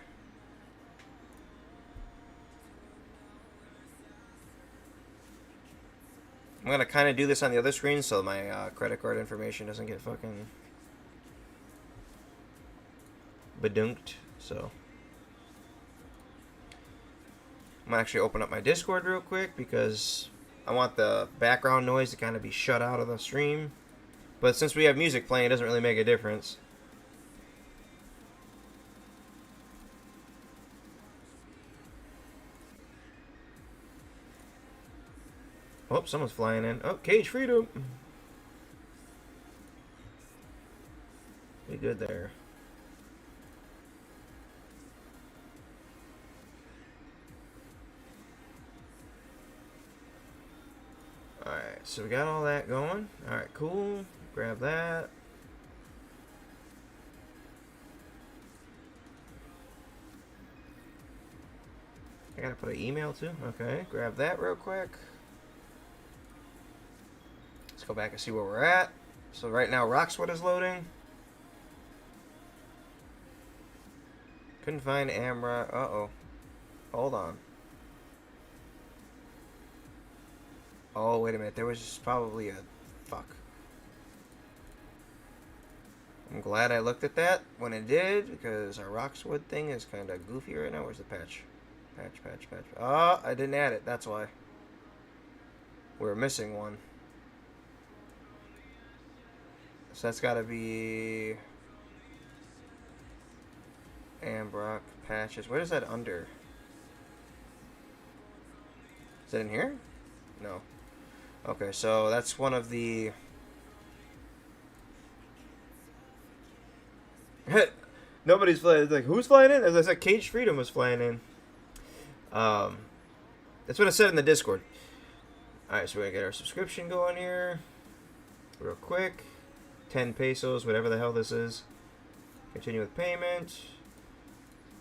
I'm gonna kind of do this on the other screen so my credit card information doesn't get fucking badunked. So I'm gonna actually open up my Discord real quick because I want the background noise to kind of be shut out of the stream. But since we have music playing, it doesn't really make a difference. Oh, someone's flying in. Oh, cage freedom. Be good there. Alright, so we got all that going. Alright, cool. Grab that. I gotta put an email too. Okay, grab that real quick. Let's go back and see where we're at. So right now Roxwood is loading. Couldn't find Amra. Uh-oh. Hold on. Oh, wait a minute. There was just probably a... Fuck. I'm glad I looked at that when it did, because our Roxwood thing is kind of goofy right now. Where's the patch? Patch. Oh, I didn't add it. That's why. We're missing one. So that's got to be... Ambrock patches. Where is that under? Is it in here? No. Okay, so that's one of the... Nobody's flying. It's like, who's flying in? As I said, Cage Freedom was flying in. That's what it said in the Discord. Alright, so we're going to get our subscription going here. Real quick. 10 pesos, whatever the hell this is. Continue with payment.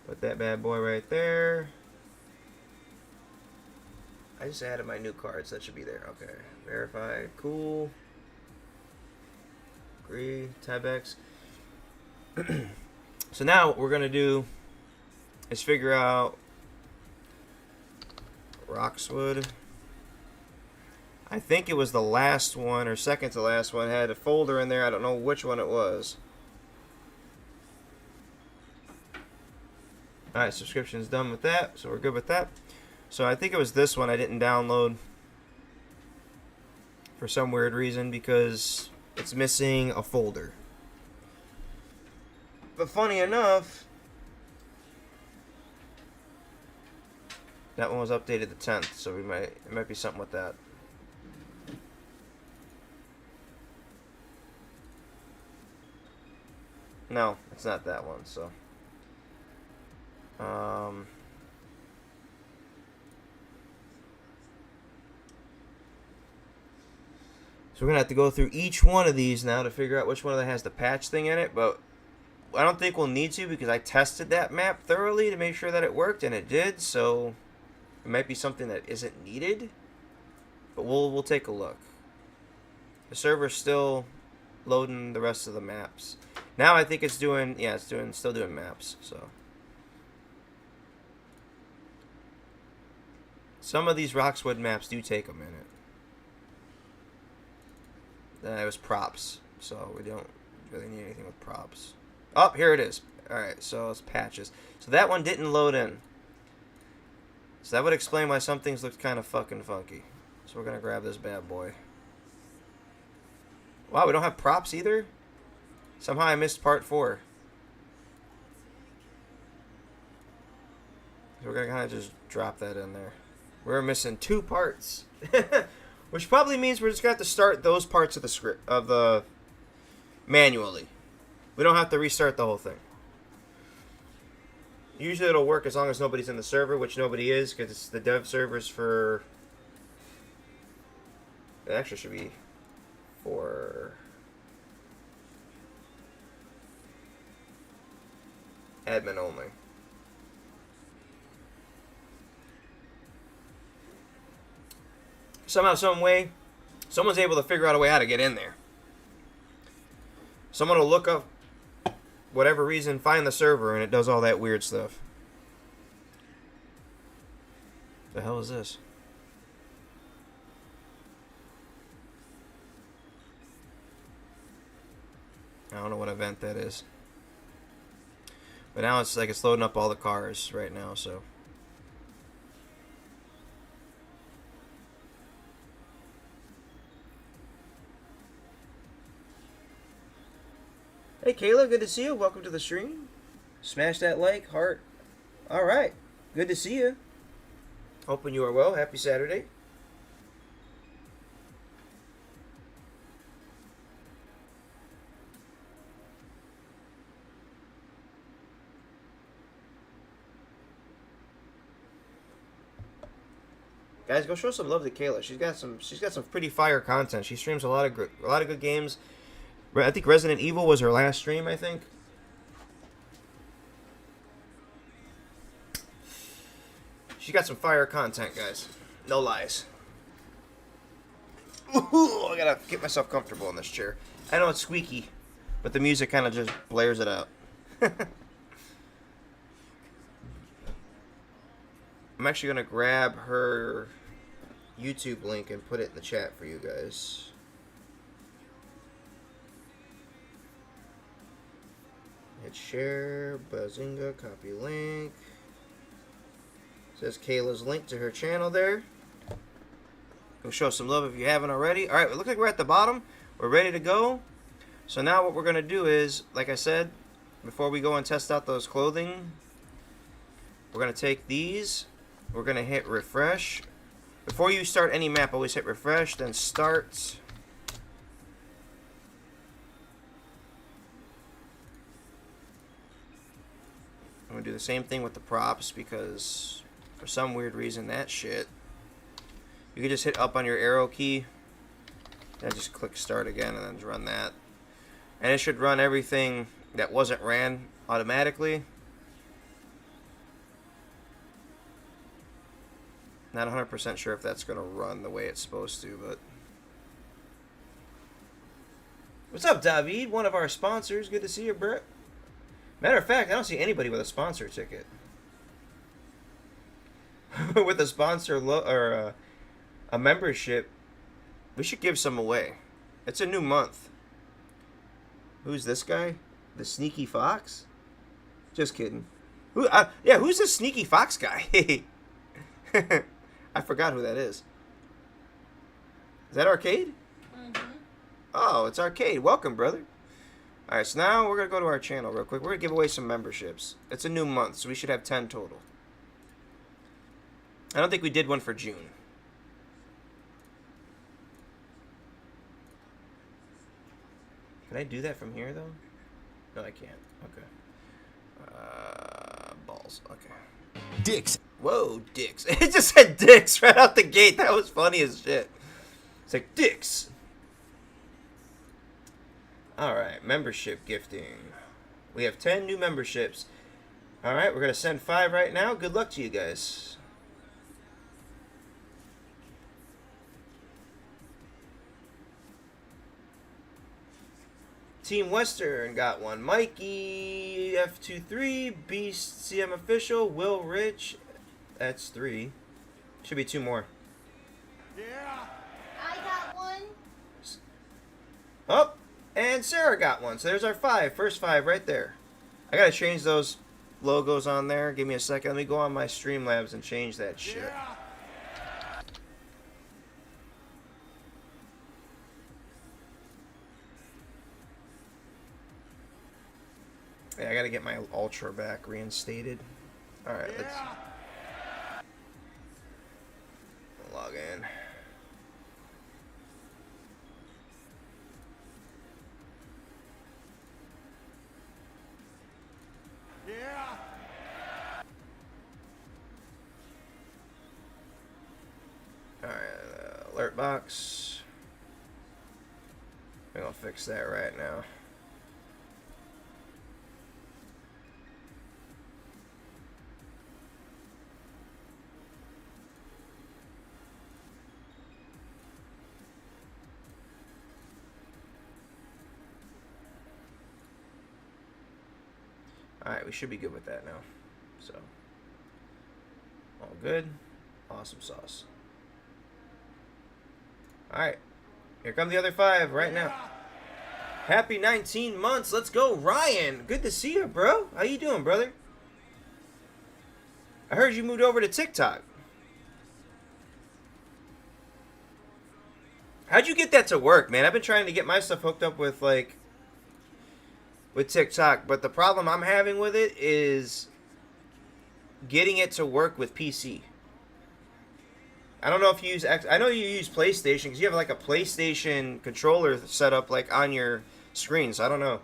Put that bad boy right there. I just added my new cards. That should be there. Okay. Verified. Cool. Agree. Tabex. So now what we're going to do is figure out Roxwood. I think it was the last one or second to last one. It had a folder in there. I don't know which one it was. Alright, subscription is done with that, so we're good with that. So I think it was this one I didn't download for some weird reason because it's missing a folder. But funny enough, that one was updated the 10th, so it might be something with that. No, it's not that one, so. So we're going to have to go through each one of these now to figure out which one of them has the patch thing in it. But I don't think we'll need to because I tested that map thoroughly to make sure that it worked, and it did. So it might be something that isn't needed. But we'll take a look. The server's still loading the rest of the maps. Now I think it's doing, yeah, it's still doing maps, so. Some of these Roxwood maps do take a minute. It was props, so we don't really need anything with props. Oh, here it is. Alright, so it's patches. So that one didn't load in. So that would explain why some things looked kind of fucking funky. So we're going to grab this bad boy. Wow, we don't have props either? Somehow I missed part 4. So we're going to kind of just drop that in there. We're missing 2 parts. Which probably means we're just going to have to start those parts of the script, manually. We don't have to restart the whole thing. Usually it'll work as long as nobody's in the server, which nobody is, because it's the dev servers for... It actually should be for... admin only. Somehow, some way, someone's able to figure out a way how to get in there. Someone will look up, whatever reason, find the server, and it does all that weird stuff. The hell is this? I don't know what event that is. But now it's like it's loading up all the cars right now, so. Hey Kayla, good to see you. Welcome to the stream. Smash that like, heart. All right, good to see you. Hoping you are well. Happy Saturday. Guys, go show some love to Kayla. She's got some pretty fire content. She streams a lot of good games. I think Resident Evil was her last stream, I think. She got some fire content, guys. No lies. Ooh, I gotta get myself comfortable in this chair. I know it's squeaky, but the music kind of just blares it out. I'm actually gonna grab her YouTube link and put it in the chat for you guys. Hit share, Bazinga, copy link. Says Kayla's link to her channel there. Go show some love if you haven't already. Alright, it looks like we're at the bottom. We're ready to go. So now what we're going to do is, like I said, before we go and test out those clothing, we're going to take these. We're going to hit refresh. Before you start any map, always hit refresh, then start. I'm going to do the same thing with the props because for some weird reason that shit. You can just hit up on your arrow key and just click start again and then run that. And it should run everything that wasn't ran automatically. Not 100% sure if that's going to run the way it's supposed to, but... What's up, David? One of our sponsors. Good to see you, Brett. Matter of fact, I don't see anybody with a sponsor ticket. With a sponsor or a membership, we should give some away. It's a new month. Who's this guy? The Sneaky Fox? Just kidding. Yeah, who's the Sneaky Fox guy? I forgot who that is. Is that Arcade? Mm-hmm. Oh, it's Arcade. Welcome, brother. Alright, so now we're going to go to our channel real quick. We're going to give away some memberships. It's a new month, so we should have 10 total. I don't think we did one for June. Can I do that from here, though? No, I can't. Okay. Balls. Okay. Dicks. Whoa, dicks. It just said dicks right out the gate. That was funny as shit. It's like, dicks. Alright, membership gifting. We have 10 new memberships. Alright, we're going to send 5 right now. Good luck to you guys. Team Western got one. Mikey, F23, Beast, CM Official, Will Rich. That's 3. Should be 2 more. Yeah. I got one. Oh, and Sarah got one. So there's our 5. First 5 right there. I got to change those logos on there. Give me a second. Let me go on my Streamlabs and change that shit. Yeah. Yeah, I gotta get my Ultra back reinstated. Alright, let's log in. Yeah. Alright, alert box. We're gonna fix that right now. Alright, we should be good with that now. So, all good. Awesome sauce. Alright, here come the other 5 right now. Happy 19 months. Let's go, Ryan. Good to see you, bro. How you doing, brother? I heard you moved over to TikTok. How'd you get that to work, man? I've been trying to get my stuff hooked up with, like, with TikTok, but the problem I'm having with it is getting it to work with PC. I don't know if you use I know you use PlayStation because you have like a PlayStation controller set up like on your screen, so I don't know.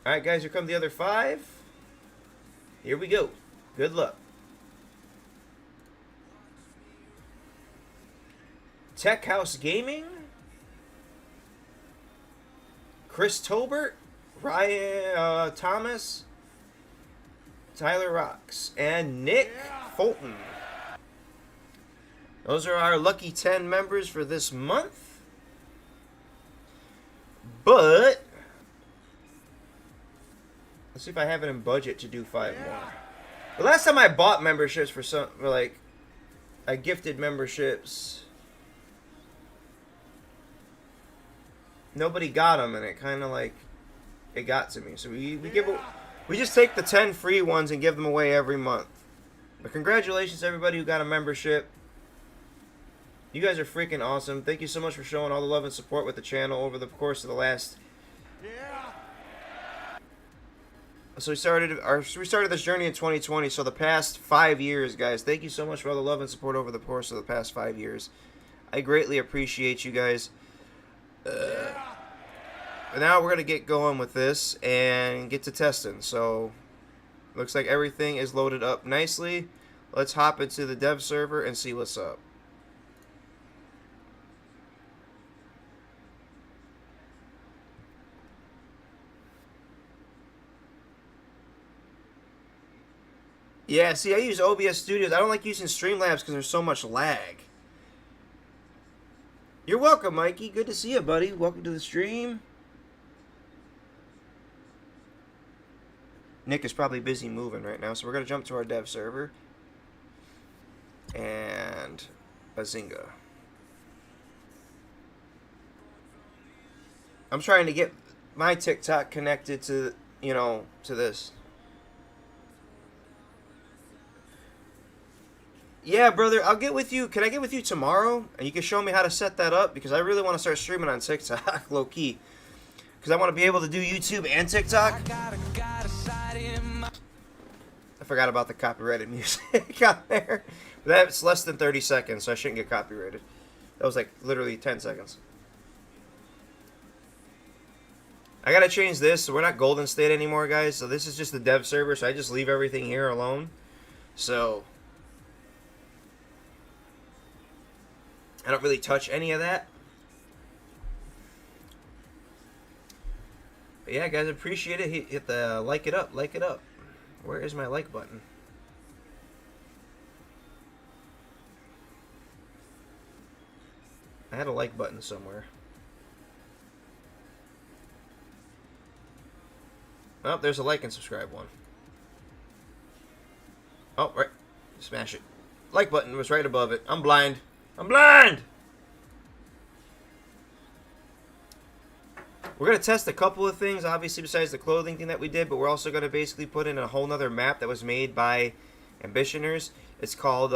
Alright guys, here come the other 5. Here we go. Good luck. Tech House Gaming, Chris Tolbert, Ryan Thomas, Tyler Rocks, and Nick Fulton. Those are our lucky 10 members for this month. But let's see if I have it in budget to do 5 more. The last time I bought memberships I gifted memberships. Nobody got them, and it kind of it got to me. So we just take the 10 free ones and give them away every month. But congratulations to everybody who got a membership. You guys are freaking awesome. Thank you so much for showing all the love and support with the channel over the course of the last. So we started this journey in 2020. So the past 5 years, guys. Thank you so much for all the love and support over the course of the past 5 years. I greatly appreciate you guys. Now we're going to get going with this and get to testing. So, looks like everything is loaded up nicely. Let's hop into the dev server and see what's up. Yeah, see, I use OBS Studios. I don't like using Streamlabs because there's so much lag. You're welcome, Mikey. Good to see you, buddy. Welcome to the stream. Nick is probably busy moving right now, so we're going to jump to our dev server. And Bazinga. I'm trying to get my TikTok connected to, to this. Yeah, brother, I'll get with you. Can I get with you tomorrow? And you can show me how to set that up? Because I really want to start streaming on TikTok, low-key. Because I want to be able to do YouTube and TikTok. I forgot about the copyrighted music on there. But that's less than 30 seconds, so I shouldn't get copyrighted. That was like literally 10 seconds. I got to change this, so we're not Golden State anymore, guys. So this is just the dev server, so I just leave everything here alone. So I don't really touch any of that. But yeah, guys, appreciate it. Hit the like it up. Where is my like button? I had a like button somewhere. Oh, there's a like and subscribe one. Oh, right. Smash it. Like button was right above it. I'm blind. I'm blind! We're going to test a couple of things, obviously, besides the clothing thing that we did, but we're also going to basically put in a whole nother map that was made by Ambitioners. It's called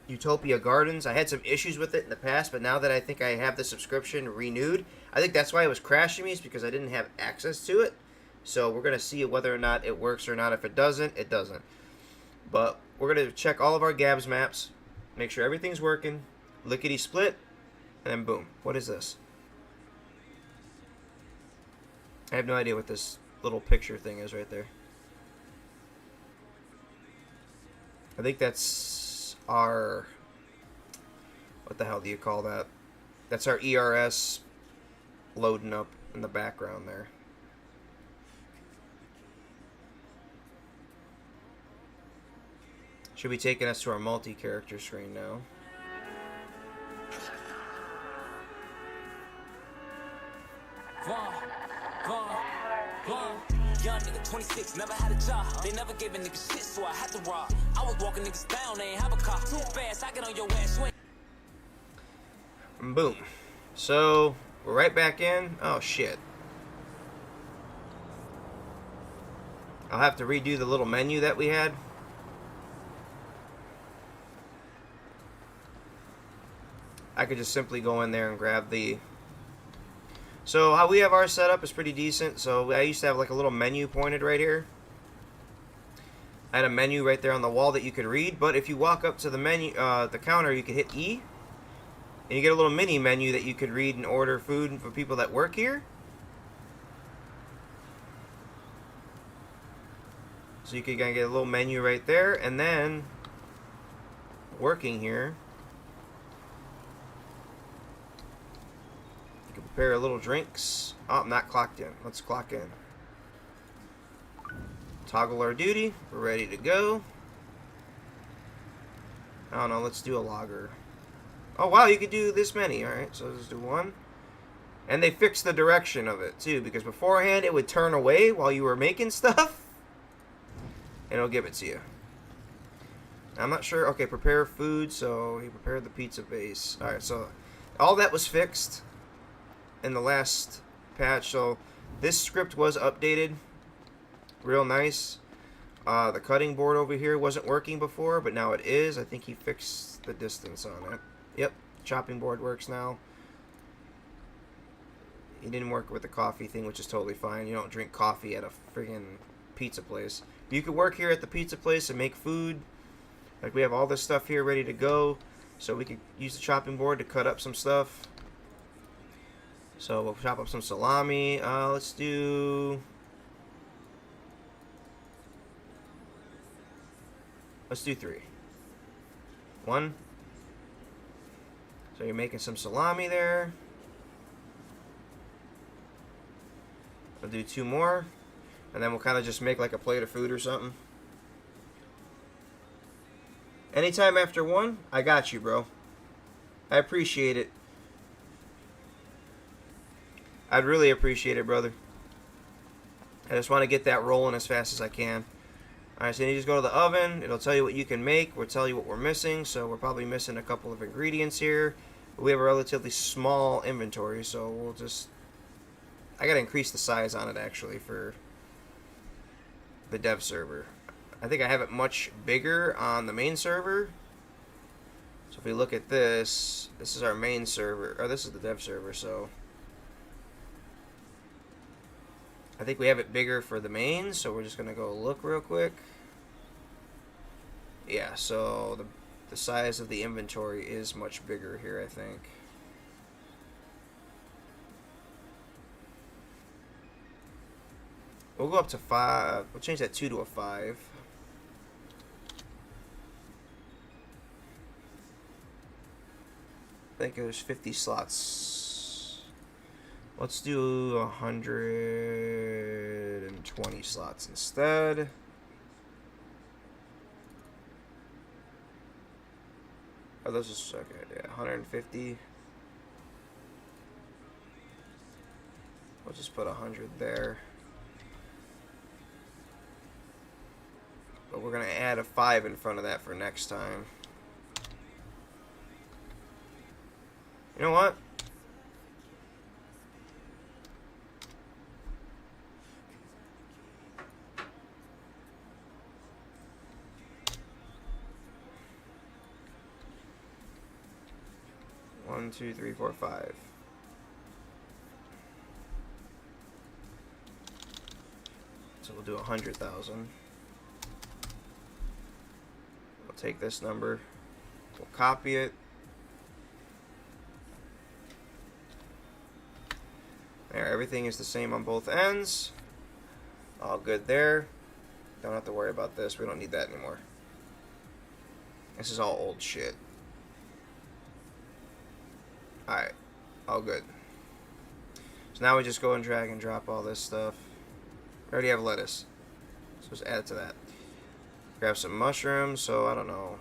Utopia Gardens. I had some issues with it in the past, but now that I think I have the subscription renewed, I think that's why it was crashing me, is because I didn't have access to it. So we're going to see whether or not it works or not. If it doesn't, it doesn't. But we're going to check all of our Gabs maps, make sure everything's working, lickety split, and then boom. What is this? I have no idea what this little picture thing is right there. I think that's our... What the hell do you call that? That's our ERS loading up in the background there. Should be taking us to our multi-character screen now. Young nigga, 26, never had a job. They never gave a nigga shit, so I had to rob. I was walking niggas down, they ain't have a car. Too fast, I get on your ass. Boom. So, we're right back in. Oh, shit. I'll have to redo the little menu that we had. I could just simply go in there and grab the... So how we have our setup is pretty decent. So I used to have like a little menu pointed right here. I had a menu right there on the wall that you could read, but if you walk up to the menu, the counter, you could hit E, and you get a little mini menu that you could read and order food for people that work here. So you could get a little menu right there, and then working here, you can prepare a little drinks. Oh, I'm not clocked in. Let's clock in. Toggle our duty. We're ready to go. I don't know. Let's do a lager. Oh, wow. You could do this many. Alright, so let's do one. And they fixed the direction of it, too, because beforehand it would turn away while you were making stuff. And it'll give it to you. I'm not sure. Okay, prepare food. So he prepared the pizza base. Alright, so all that was fixed in the last patch. So this script was updated. Real nice. The cutting board over here wasn't working before, but now it is. I think he fixed the distance on it. Yep, chopping board works now. He didn't work with the coffee thing, which is totally fine. You don't drink coffee at a friggin' pizza place. You could work here at the pizza place and make food. Like, we have all this stuff here ready to go. So we could use the chopping board to cut up some stuff. So we'll chop up some salami. Let's do 3. 1. So you're making some salami there. I'll do 2 more. And then we'll kind of just make like a plate of food or something. Anytime after 1, I got you, bro. I appreciate it. I'd really appreciate it, brother. I just want to get that rolling as fast as I can. Alright, so you just go to the oven. It'll tell you what you can make. We'll tell you what we're missing. So we're probably missing a couple of ingredients here. But we have a relatively small inventory, so we'll just... I gotta increase the size on it, actually, for the dev server. I think I have it much bigger on the main server. So if we look at this, this is our main server, or this is the dev server, so I think we have it bigger for the main, so we're just gonna go look real quick. Yeah, so the size of the inventory is much bigger here, I think. We'll go up to 5. We'll change that 2 to a 5. I think it was 50 slots. Let's do 120 slots instead. Oh, this is okay. Yeah, 150. We'll just put 100 there. But we're going to add a 5 in front of that for next time. You know what? One, two, three, four, 5. So we'll do 100,000. We'll take this number. We'll copy it. There, everything is the same on both ends. All good there. Don't have to worry about this. We don't need that anymore. This is all old shit. Alright. All good. So now we just go and drag and drop all this stuff. We already have lettuce. So just add it to that. Grab some mushrooms. So, I don't know.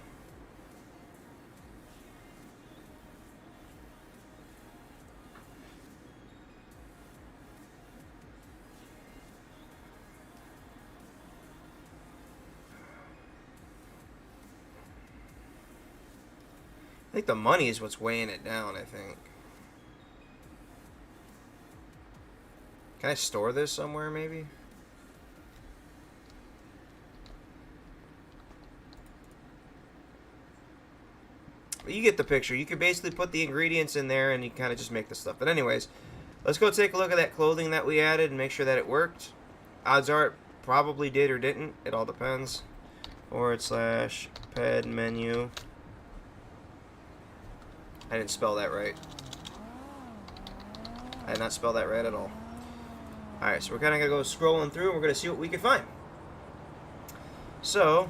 I think the money is what's weighing it down, I think. Can I store this somewhere, maybe? You get the picture. You could basically put the ingredients in there and you kind of just make the stuff. But anyways, Let's go take a look at that clothing that we added and make sure that it worked. Odds are it probably did or didn't. It all depends. /ped menu. I didn't spell that right. I did not spell that right at all. Alright, so we're kind of going to go scrolling through and we're going to see what we can find. So,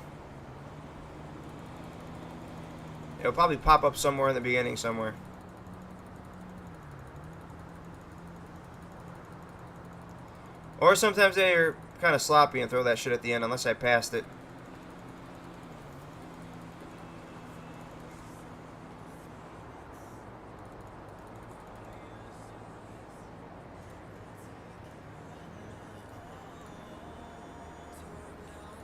it'll probably pop up somewhere in the beginning somewhere. Or sometimes they're kind of sloppy and throw that shit at the end unless I passed it.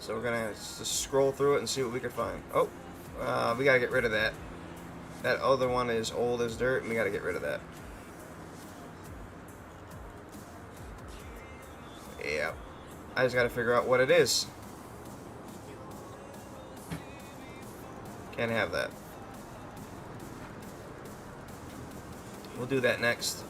So we're gonna just scroll through it and see what we can find. Oh, we gotta get rid of that. That other one is old as dirt, and we gotta get rid of that. Yeah, I just gotta figure out what it is. Can't have that. We'll do that next.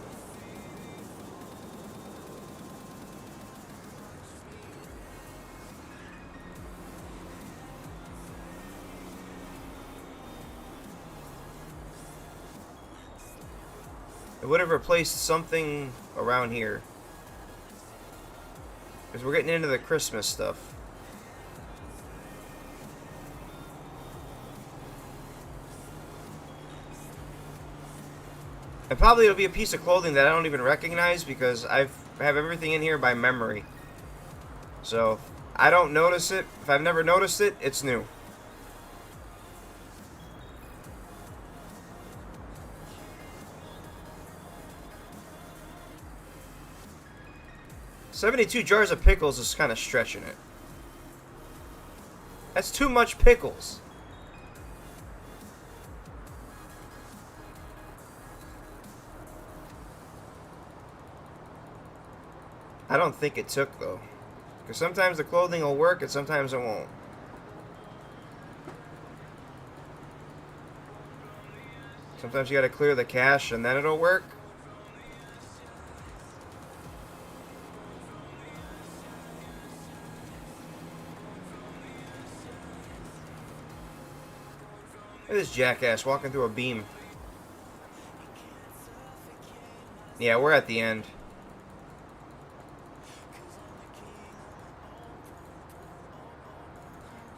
It would have replaced something around here. Because we're getting into the Christmas stuff. And probably it'll be a piece of clothing that I don't even recognize because I have everything in here by memory. So, I don't notice it. If I've never noticed it, it's new. $72 jars of pickles is kind of stretching it. That's too much pickles. I don't think it took though. Because sometimes the clothing will work and sometimes it won't. Sometimes you gotta clear the cache and then it'll work. Look at this jackass walking through a beam. Yeah, we're at the end.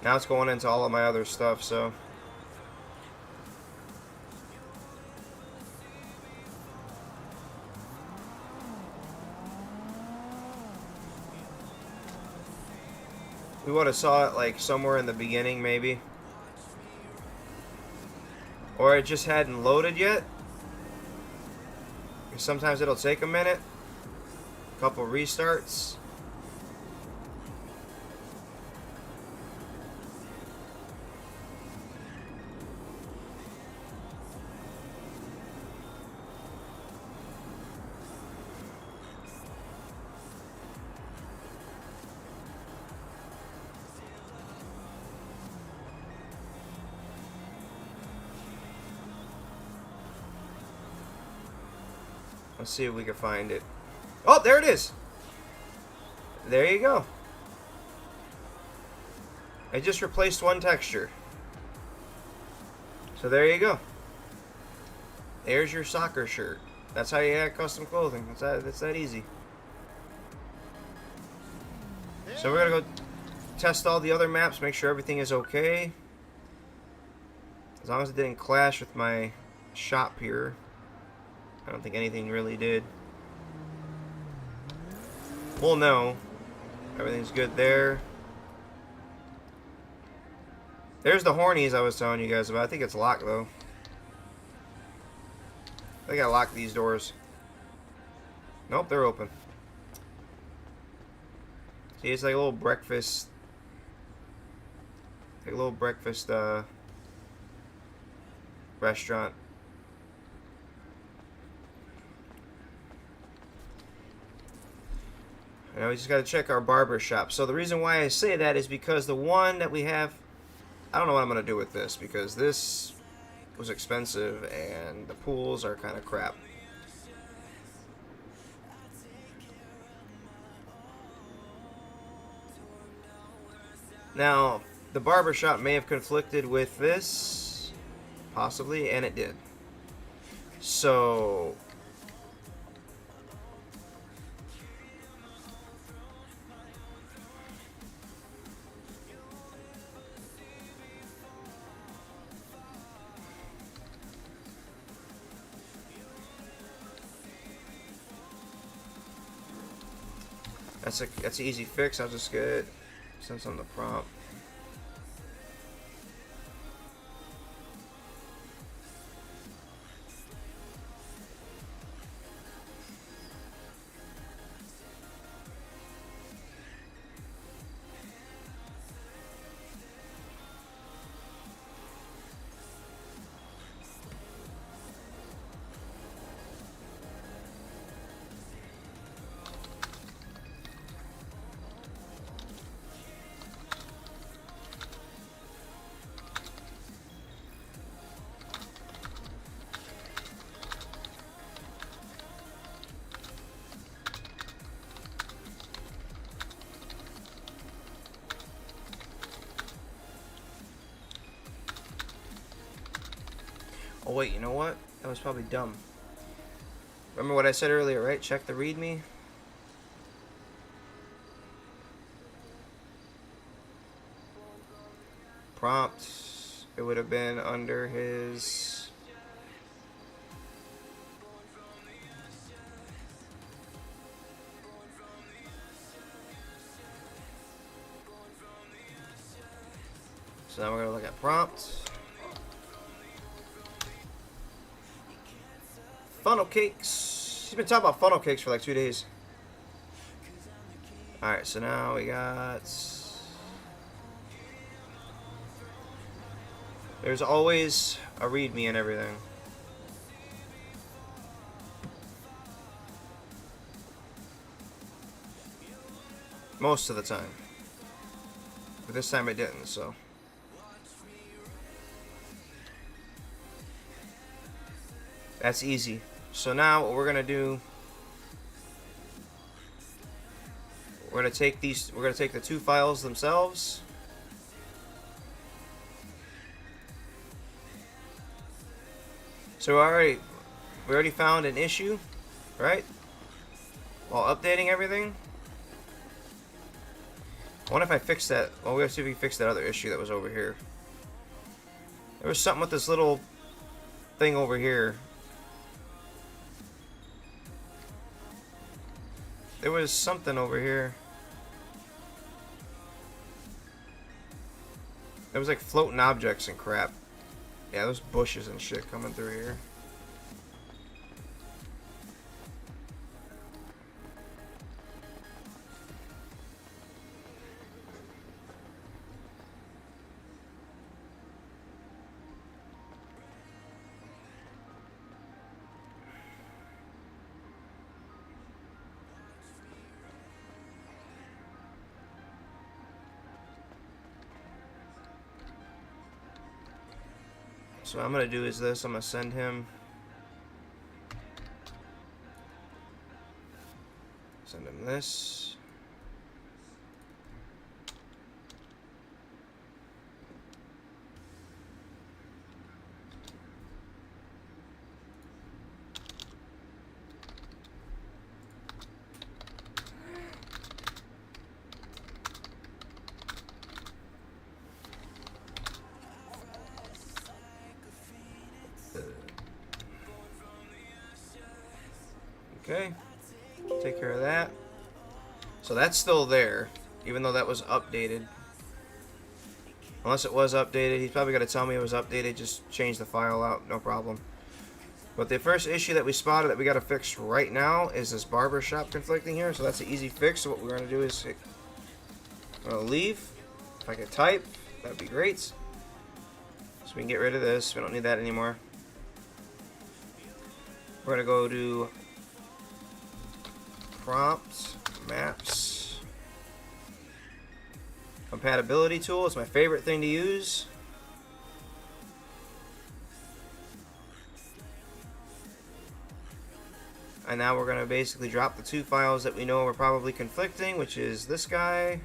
Now it's going into all of my other stuff, so. We would have saw it like somewhere in the beginning, maybe. Or it just hadn't loaded yet. Sometimes it'll take a minute. A couple restarts. Let's see if we can find it. Oh, there it is. There you go. I just replaced one texture. So there you go. There's your soccer shirt. That's how you add custom clothing. It's that easy. So we're gonna go test all the other maps, make sure everything is okay. As long as it didn't clash with my shop here. I don't think anything really did. We'll know. Everything's good there. There's the hornies I was telling you guys about. I think it's locked though. I think I locked these doors. Nope, they're open. See, it's like a little breakfast. Like a little breakfast restaurant. Now we just got to check our barber shop. So the reason why I say that is because the one that we have, I don't know what I'm going to do with this because this was expensive and the pools are kind of crap. Now, the barbershop may have conflicted with this, possibly, and it did. So, that's an easy fix. I'll just get since on the prompt. Oh wait, you know what? That was probably dumb. Remember what I said earlier, right? Check the README. Prompt. It would have been under his... So now we're going to look at prompt. Funnel cakes. He's been talking about funnel cakes for like 2 days. Alright, so now we got... There's always a README and everything. Most of the time. But this time it didn't, so... That's easy. So now what we're gonna do, we're gonna take the two files themselves. So we already found an issue, right? While updating everything. I wonder if I fixed that. Well, we have to see if we fixed that other issue that was over here. There was something with this little thing over here. There was something over here. There was like floating objects and crap. Yeah, there's bushes and shit coming through here. So what I'm gonna do is this. I'm gonna send him. Send him this. Okay, take care of that. So that's still there, even though that was updated. Unless it was updated, he's probably going to tell me it was updated, just change the file out, no problem. But the first issue that we spotted that we got to fix right now is this barbershop conflicting here, so that's an easy fix. So what we're going to do is, I'm going to leave. If I could type, that would be great. So we can get rid of this, we don't need that anymore. We're going to go to prompt, maps, compatibility tool. It's my favorite thing to use. And now we're going to basically drop the two files that we know are probably conflicting, which is this guy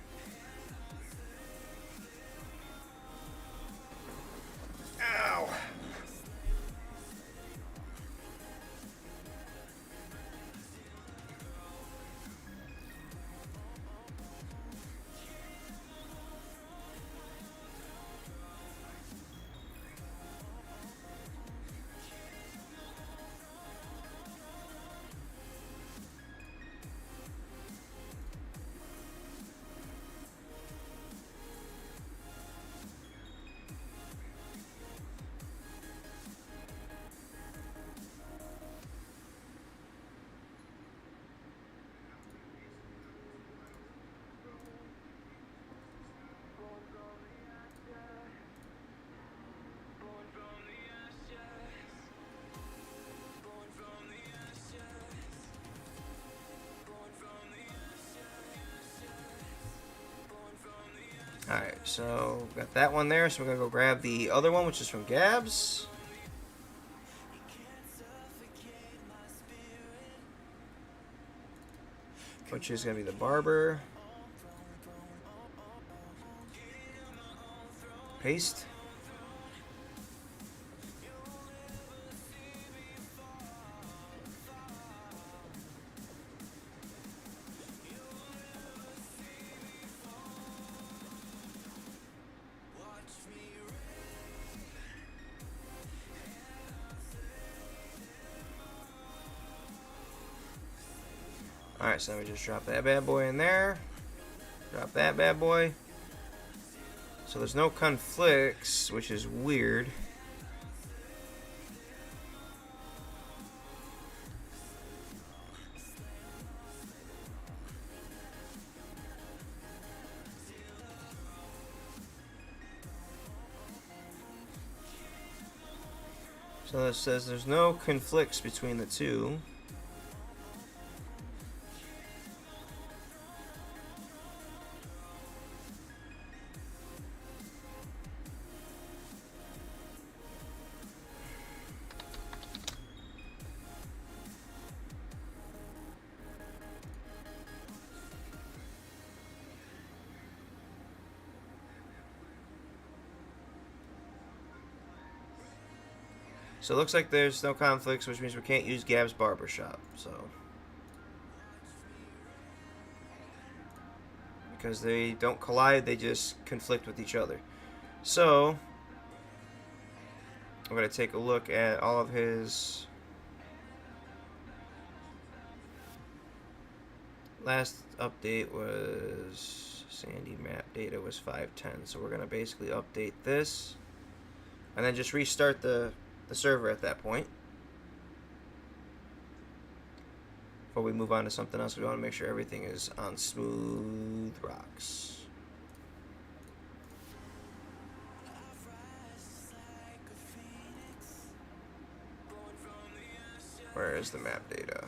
Alright, so got that one there, so we're gonna go grab the other one, which is from Gabs. Which is gonna be the barber. Paste. Alright, so we just drop that bad boy in there. Drop that bad boy. So there's no conflicts, which is weird. So it says there's no conflicts between the two. So it looks like there's no conflicts, which means we can't use Gab's barbershop. So because they don't collide, they just conflict with each other. So I'm going to take a look at all of his last update was Sandy map data was 510. So we're going to basically update this and then just restart the server at that point. Before we move on to something else, we want to make sure everything is on smooth rocks. Where is the map data?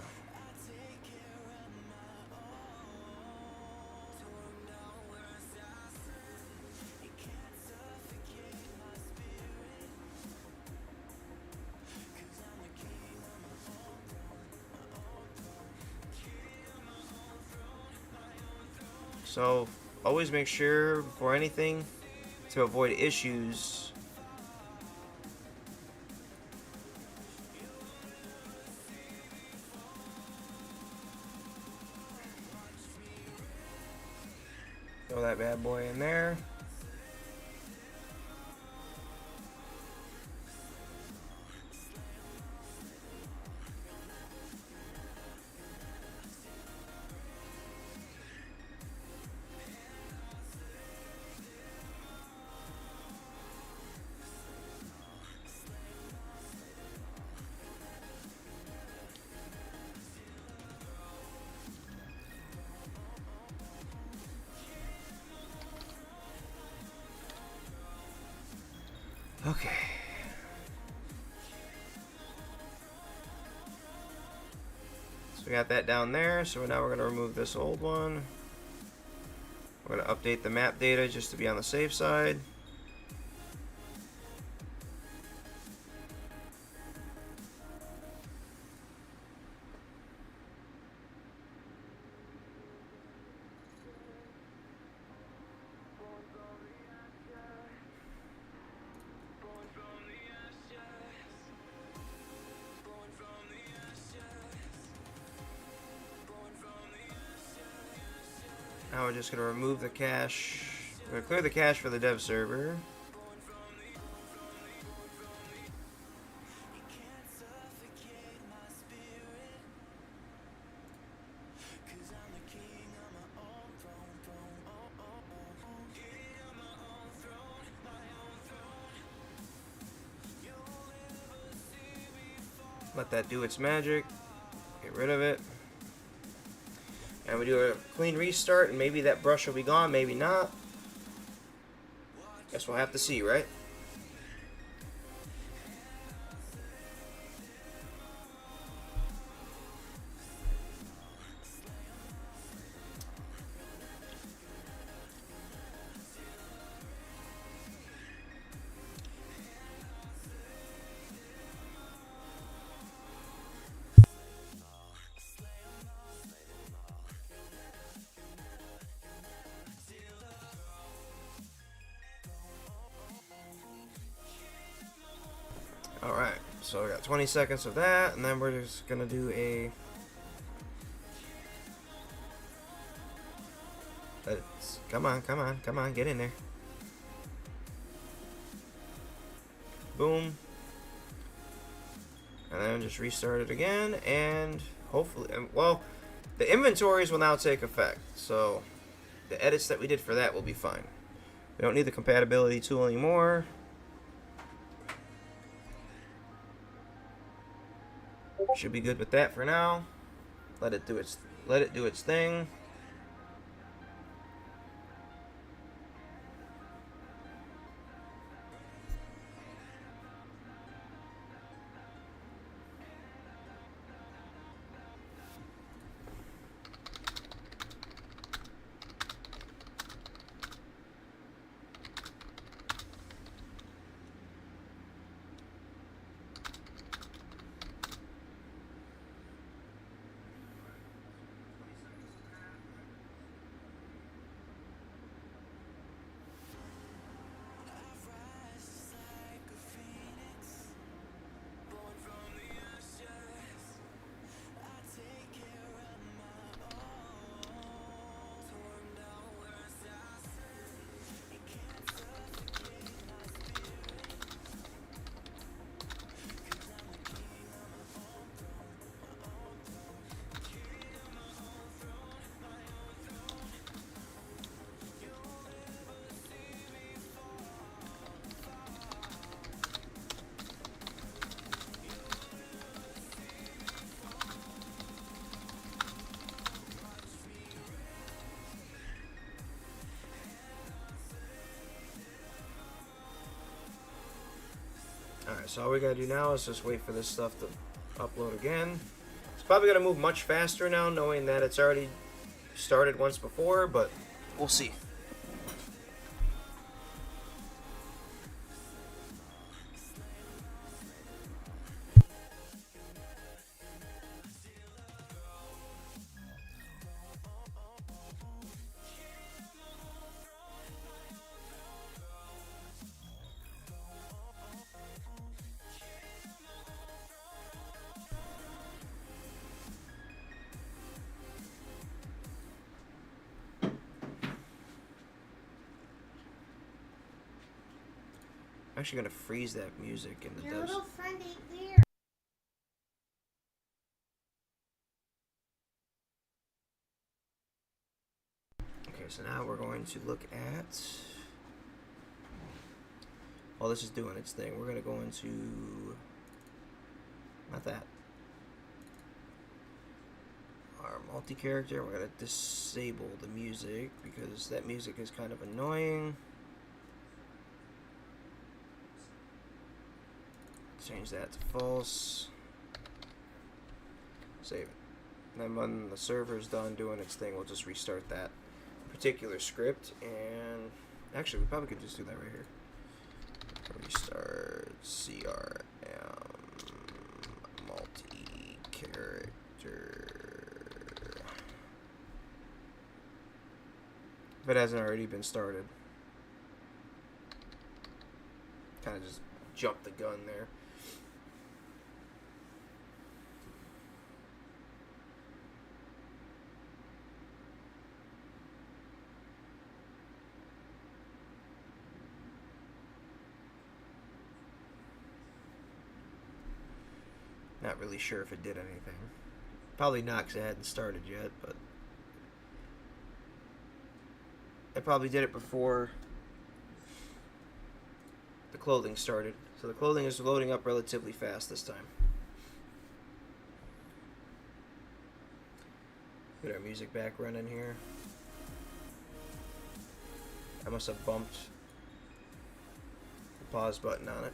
So always make sure before anything to avoid issues. Throw that bad boy in there. Okay. So we got that down there. So now we're going to remove this old one. We're going to update the map data just to be on the safe side. Now we're just going to remove the cache. We're going to clear the cache for the dev server. Let that do its magic. Get rid of it. And we do a clean restart, and maybe that brush will be gone, maybe not. Guess we'll have to see, right? So we got 20 seconds of that, and then we're just gonna do a. Come on, come on, come on, get in there. Boom. And then just restart it again, and hopefully, well, the inventories will now take effect, so the edits that we did for that will be fine. We don't need the compatibility tool anymore. Should be good with that for now. Let it do its thing. Alright, so all we gotta do now is just wait for this stuff to upload again. It's probably gonna move much faster now, knowing that it's already started once before, but we'll see. I'm actually gonna freeze that music in the Your devs. little friend ain't there. Okay, so now we're going to look at. While this is doing its thing, we're gonna go into. Not that. Our multi-character. We're gonna disable the music because that music is kind of annoying. Change that to false. Save it. And then when the server's done doing its thing, we'll just restart that particular script. And actually, we probably could just do that right here. Restart CRM multi-character. If it hasn't already been started. Kind of just jumped the gun there. Not really sure if it did anything. Probably not because it hadn't started yet, but it probably did it before the clothing started. So the clothing is loading up relatively fast this time. Get our music back running here. I must have bumped the pause button on it.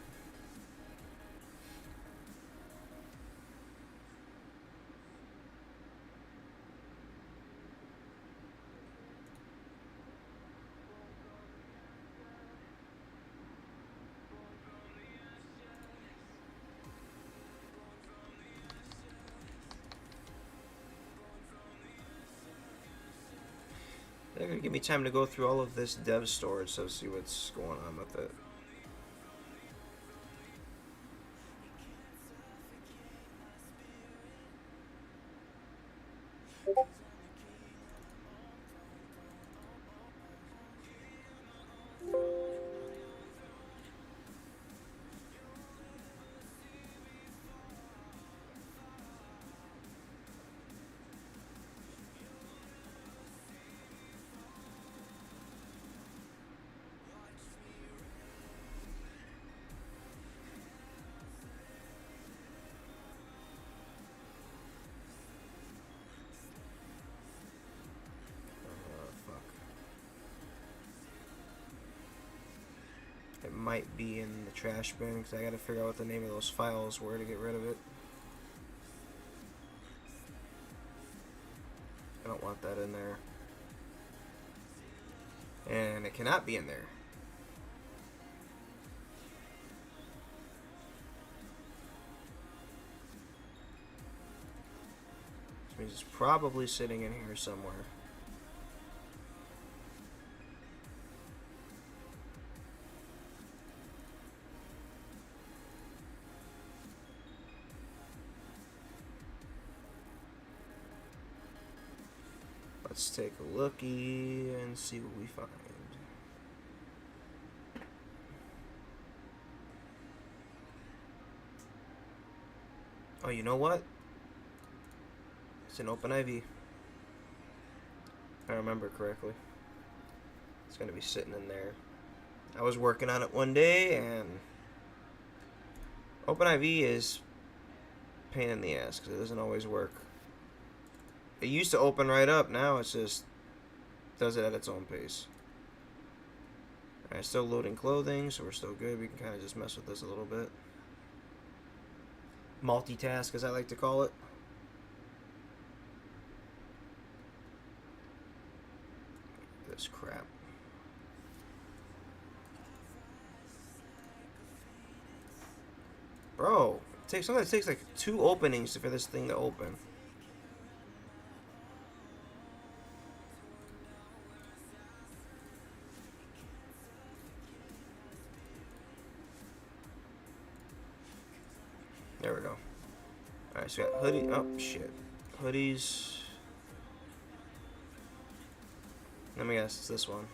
They're gonna give me time to go through all of this dev storage, so see what's going on with it. might be in the trash bin because I got to figure out what the name of those files were to get rid of it. I don't want that in there. And it cannot be in there. Which means it's probably sitting in here somewhere. Let's take a looky and see what we find. Oh, you know what? It's an OpenIV. If I remember correctly. It's going to be sitting in there. I was working on it one day, and OpenIV is a pain in the ass because it doesn't always work. It used to open right up. Now it's just does it at its own pace. Alright, still loading clothing, so we're still good. We can kind of just mess with this a little bit. Multitask, as I like to call it. This crap. Bro, sometimes it takes like 2 openings for this thing to open. There we go. Alright, so we got hoodie. Oh, shit. Hoodies. Let me guess, it's this one.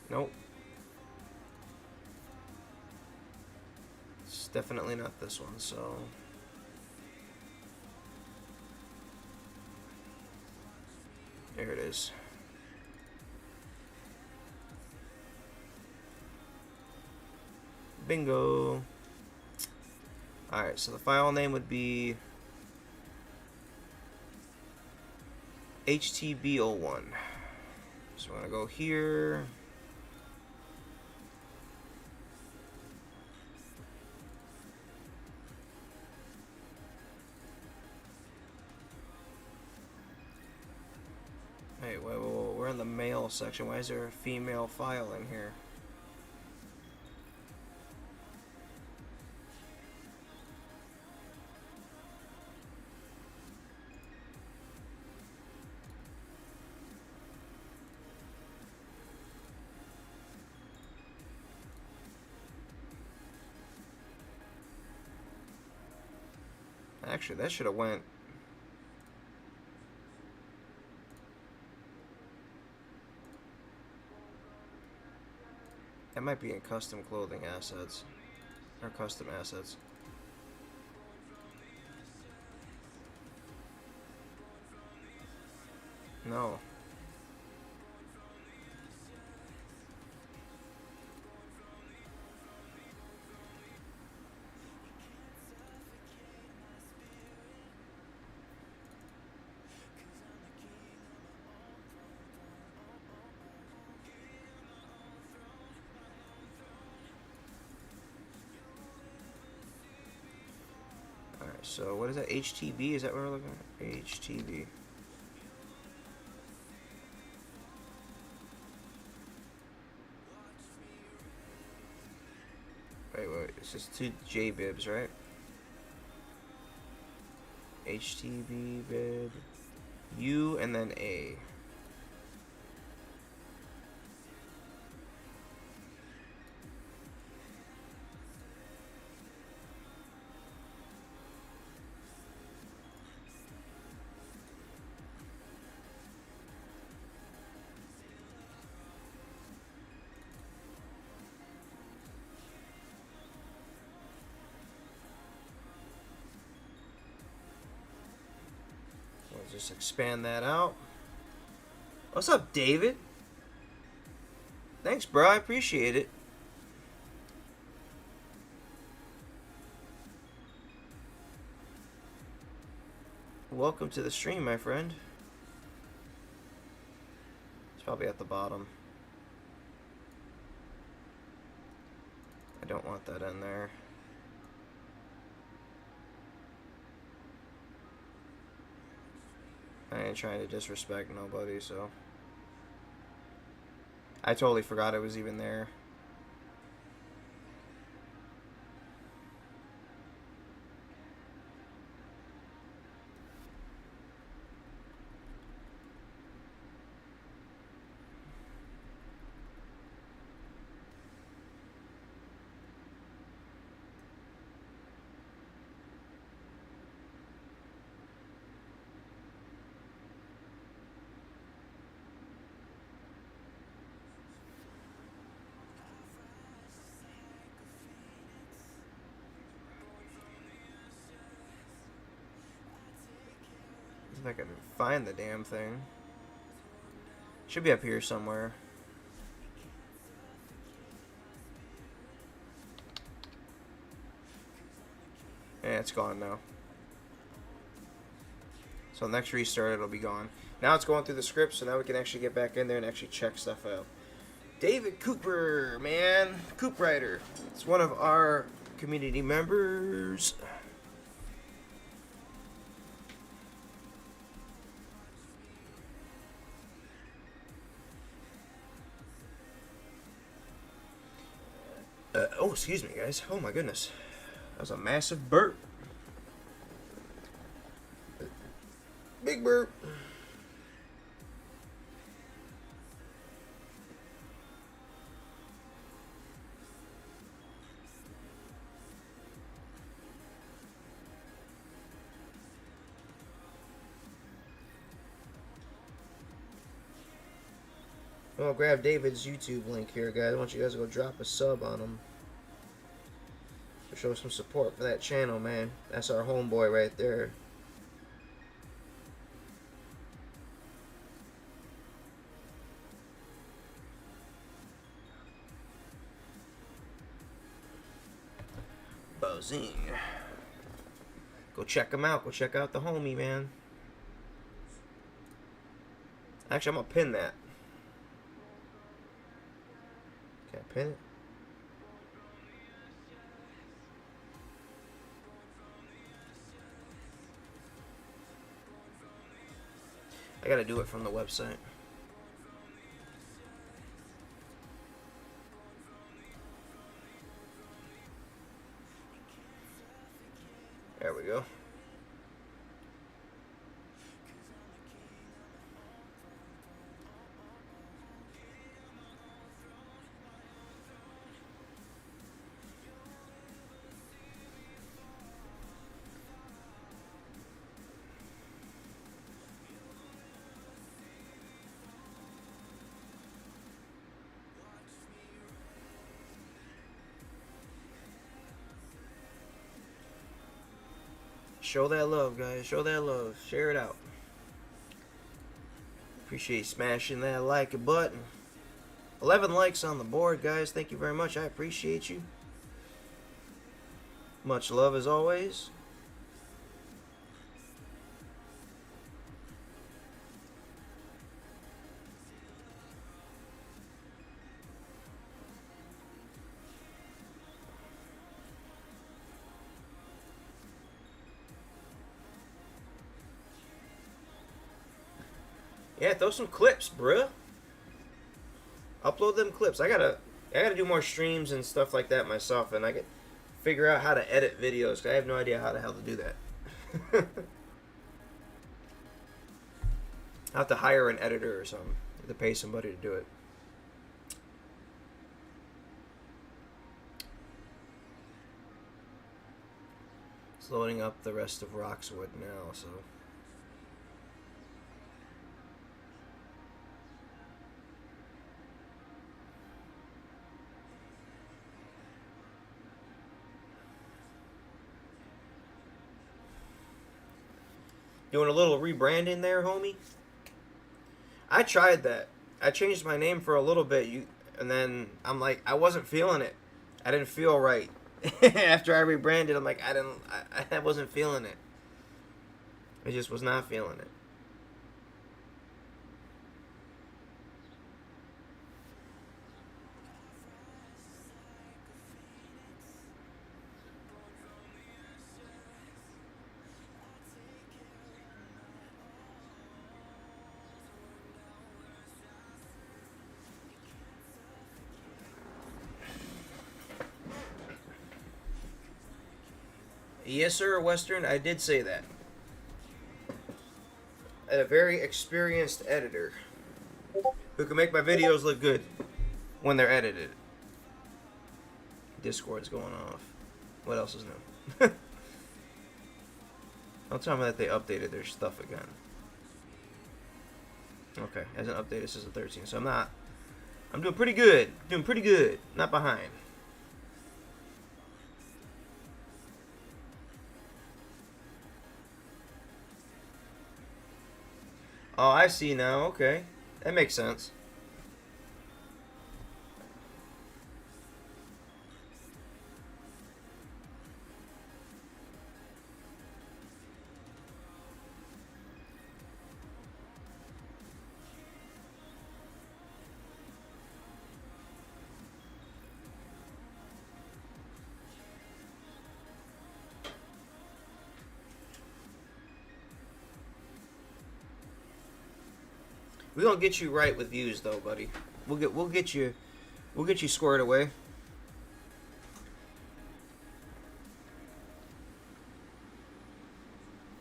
Nope. It's definitely not this one, so. There it is. Bingo. Alright, so the file name would be HTB01. So we're going to go here. Hey, wait, we're in the male section. Why is there a female file in here? Actually, that should have went. That might be in custom clothing assets. Or custom assets. No. So what is that? HTB? Is that what we're looking at? HTB. Wait. It's just 2 JBibs, right? HTB bib U and then A. Just expand that out. What's up, David? Thanks, bro. I appreciate it. Welcome to the stream, my friend. It's probably at the bottom. don't want that in there. I ain't trying to disrespect nobody, so. I totally forgot it was even there. If I can find the damn thing. Should be up here somewhere. Yeah, it's gone now. So next restart it'll be gone. Now it's going through the script, so now we can actually get back in there and actually check stuff out. David Cooper, man. Coop Writer. It's one of our community members. Oh, excuse me, guys. Oh, my goodness. That was a massive burp. Big burp. Well, grab David's YouTube link here, guys. I want you guys to go drop a sub on him. Show some support for that channel, man. That's our homeboy right there. Buzzing. Go check him out. Go check out the homie, man. Actually, I'm gonna pin that. Can I pin it? I gotta do it from the website. There we go. Show that love, guys. Show that love. Share it out. Appreciate smashing that like button. 11 likes on the board, guys. Thank you very much. I appreciate you. Much love as always. Yeah, throw some clips, bruh. Upload them clips. I gotta do more streams and stuff like that myself, and I could figure out how to edit videos, 'cause I have no idea how the hell to do that. I have to hire an editor or something. I have to pay somebody to do it. It's loading up the rest of Roxwood now, so. Doing a little rebranding there, homie. I tried that. I changed my name for a little bit, and then I'm like, I wasn't feeling it. I didn't feel right. After I rebranded, I'm like, I wasn't feeling it. I just was not feeling it. Yes, sir, Western. I did say that. A very experienced editor who can make my videos look good when they're edited. Discord's going off. What else is new? Don't tell me that they updated their stuff again. Okay, hasn't updated since the 13th, so I'm doing pretty good. Doing pretty good. Not behind. Oh, I see now. Okay. That makes sense. We're gonna get you right with views, though, buddy. We'll get you squared away.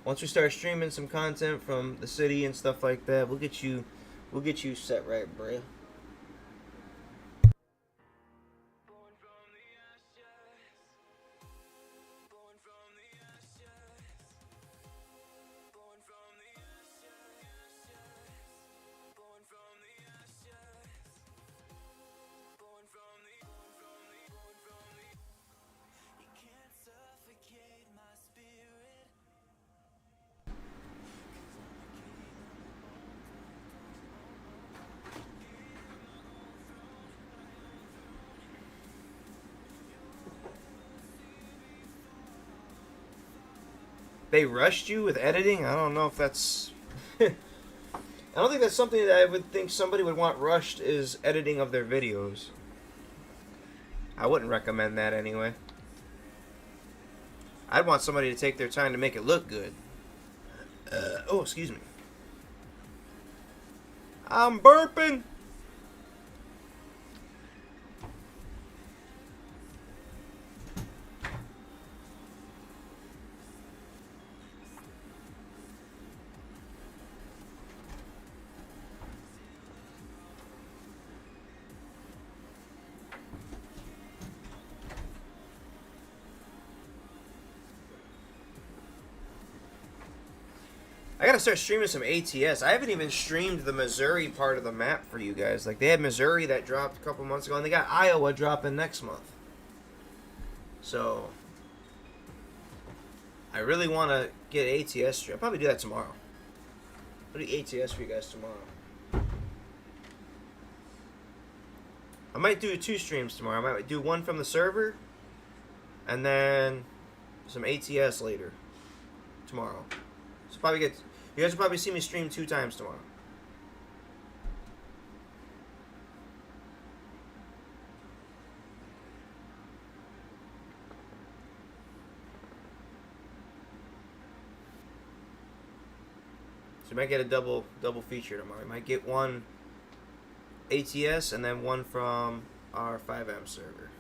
Once we start streaming some content from the city and stuff like that, we'll get you set right, bro. They rushed you with editing? I don't know if that's... I don't think that's something that I would think somebody would want rushed, is editing of their videos. I wouldn't recommend that anyway. I'd want somebody to take their time to make it look good. Oh, excuse me. I'm burping! I gotta start streaming some ATS. I haven't even streamed the Missouri part of the map for you guys. Like, they had Missouri that dropped a couple months ago, and they got Iowa dropping next month. So, I really want to get ATS stream. I'll probably do that tomorrow. I'll do ATS for you guys tomorrow. I might do 2 streams tomorrow. I might do one from the server, and then some ATS later tomorrow. So probably you guys will probably see me stream 2 times tomorrow. So you might get a double feature tomorrow. You might get one ATS and then one from our Fivem server.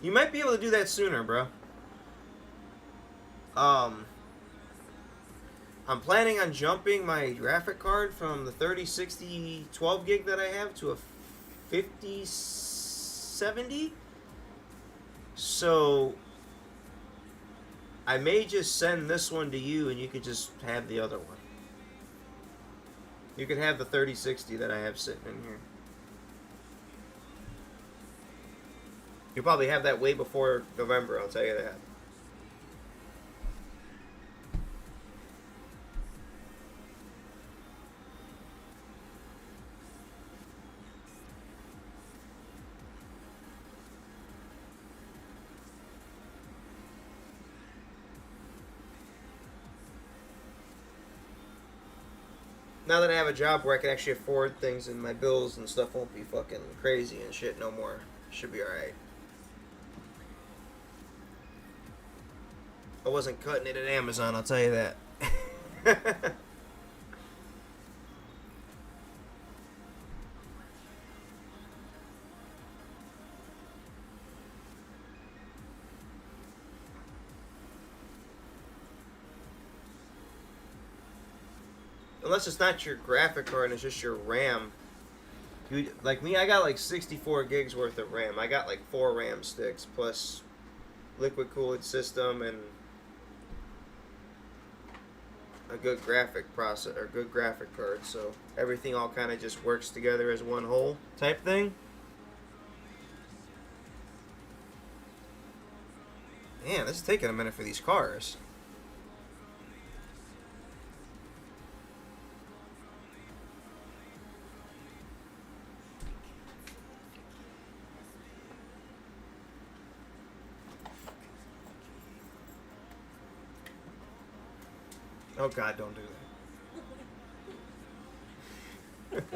You might be able to do that sooner, bro. I'm planning on jumping my graphic card from the 3060 12 gig that I have to a 5070. So I may just send this one to you and you could just have the other one. You could have the 3060 that I have sitting in here. You'll probably have that way before November, I'll tell you that. Now that I have a job where I can actually afford things and my bills and stuff won't be fucking crazy and shit no more. Should be alright. I wasn't cutting it at Amazon, I'll tell you that. Unless it's not your graphic card and it's just your RAM. You, like me, I got like 64 gigs worth of RAM. I got like 4 RAM sticks plus liquid cooled system and a good graphic process or good graphic card. So everything all kind of just works together as one whole type thing. Man, this is taking a minute for these cars. Oh God, don't do that.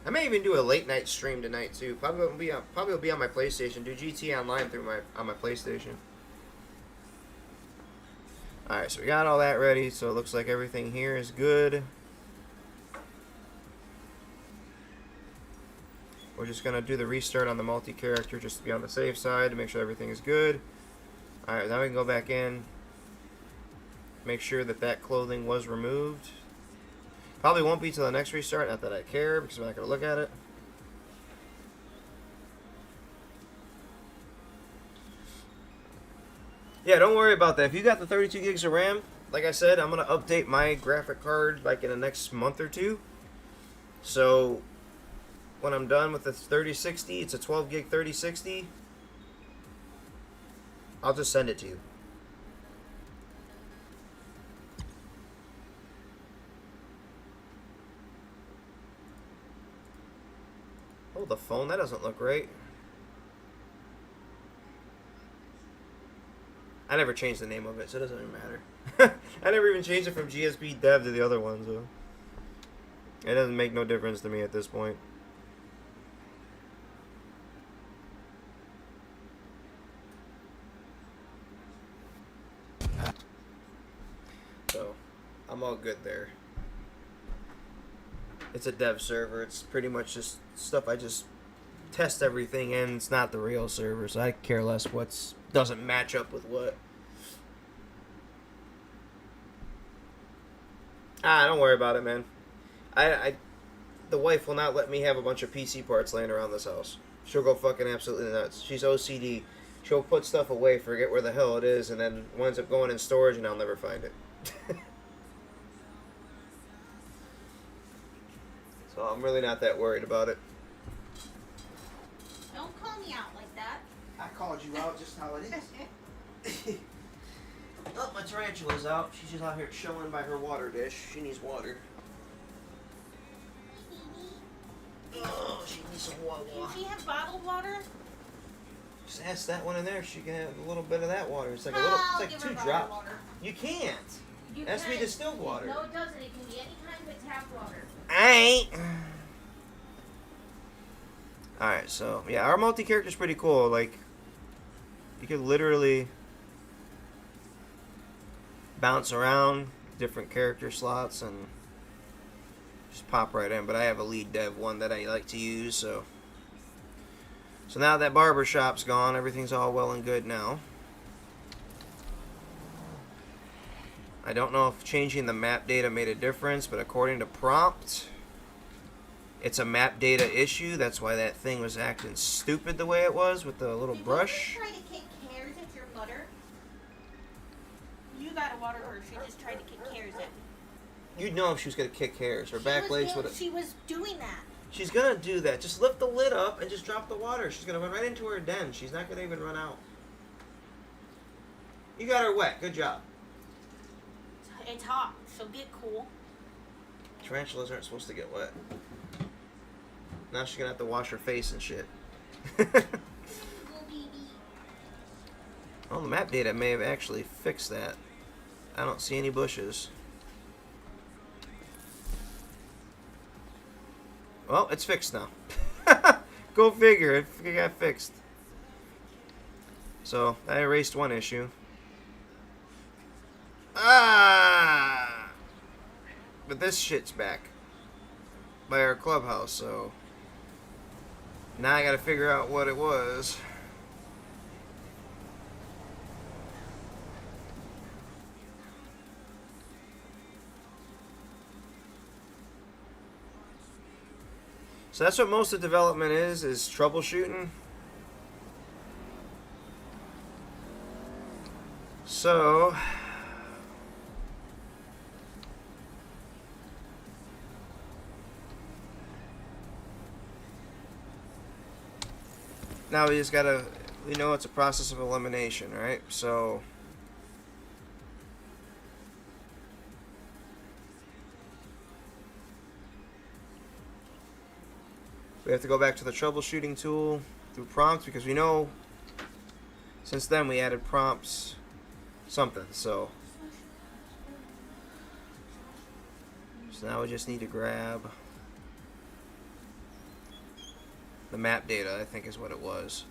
I may even do a late night stream tonight too. Probably will be on my PlayStation. Do GT Online through my PlayStation. All right, so we got all that ready. So it looks like everything here is good. We're just gonna do the restart on the multi-character just to be on the safe side to make sure everything is good. All right, now we can go back in. Make sure that that clothing was removed. Probably won't be till the next restart. Not that I care because I'm not gonna look at it. Yeah, don't worry about that. If you got the 32 gigs of RAM, like I said, I'm gonna update my graphic card like in the next month or two. So when I'm done with the 3060, it's a 12 gig 3060. I'll just send it to you. Oh, the phone, that doesn't look right. I never changed the name of it, so it doesn't even matter. I never even changed it from GSP Dev to the other one, so it doesn't make no difference to me at this point. So, I'm all good there. It's a dev server. It's pretty much just stuff I just test everything in. It's not the real server, so I care less what's doesn't match up with what. Don't worry about it, man. The wife will not let me have a bunch of PC parts laying around this house. She'll go fucking absolutely nuts. She's OCD. She'll put stuff away, forget where the hell it is, and then winds up going in storage, and I'll never find it. So I'm really not that worried about it. Don't call me out like that. I called you out just how it is. Oh, my tarantula's out. She's just out here chilling by her water dish. She needs water. Oh, she needs some water. Can she have bottled water? Just ask that one in there. She can have a little bit of that water. It's like I'll it's give like her 2 bottled drops. water. You can't. You It has to be can. distilled water. No, it doesn't. It can be any kind but tap water. I ain't. Alright, so yeah, our multi-character is pretty cool. Like, you could literally bounce around different character slots and just pop right in. But I have a lead dev one that I like to use, so now that barber shop's gone, everything's all well and good now. I don't know if changing the map data made a difference, but according to prompt, it's a map data issue. That's why that thing was acting stupid the way it was with the little brush. Did you try to kick hairs at your mother? You gotta water her. She just tried to kick hairs at me. You'd know if she was going to kick hairs. Her back legs would have... She was doing that. She's going to do that. Just lift the lid up and just drop the water. She's going to run right into her den. She's not going to even run out. You got her wet. Good job. It's hot. She'll get cool. Tarantulas aren't supposed to get wet. Now she's going to have to wash her face and shit. Little baby. Well, the map data may have actually fixed that. I don't see any bushes. Well, it's fixed now. Go figure, it got fixed. So, I erased one issue. Ah! But this shit's back. By our clubhouse, so... Now I gotta figure out what it was. So that's what most of development is troubleshooting. So now we just gotta, we know it's a process of elimination, right? So we have to go back to the troubleshooting tool through prompts, because we know since then we added prompts something. So now we just need to grab the map data, I think is what it was.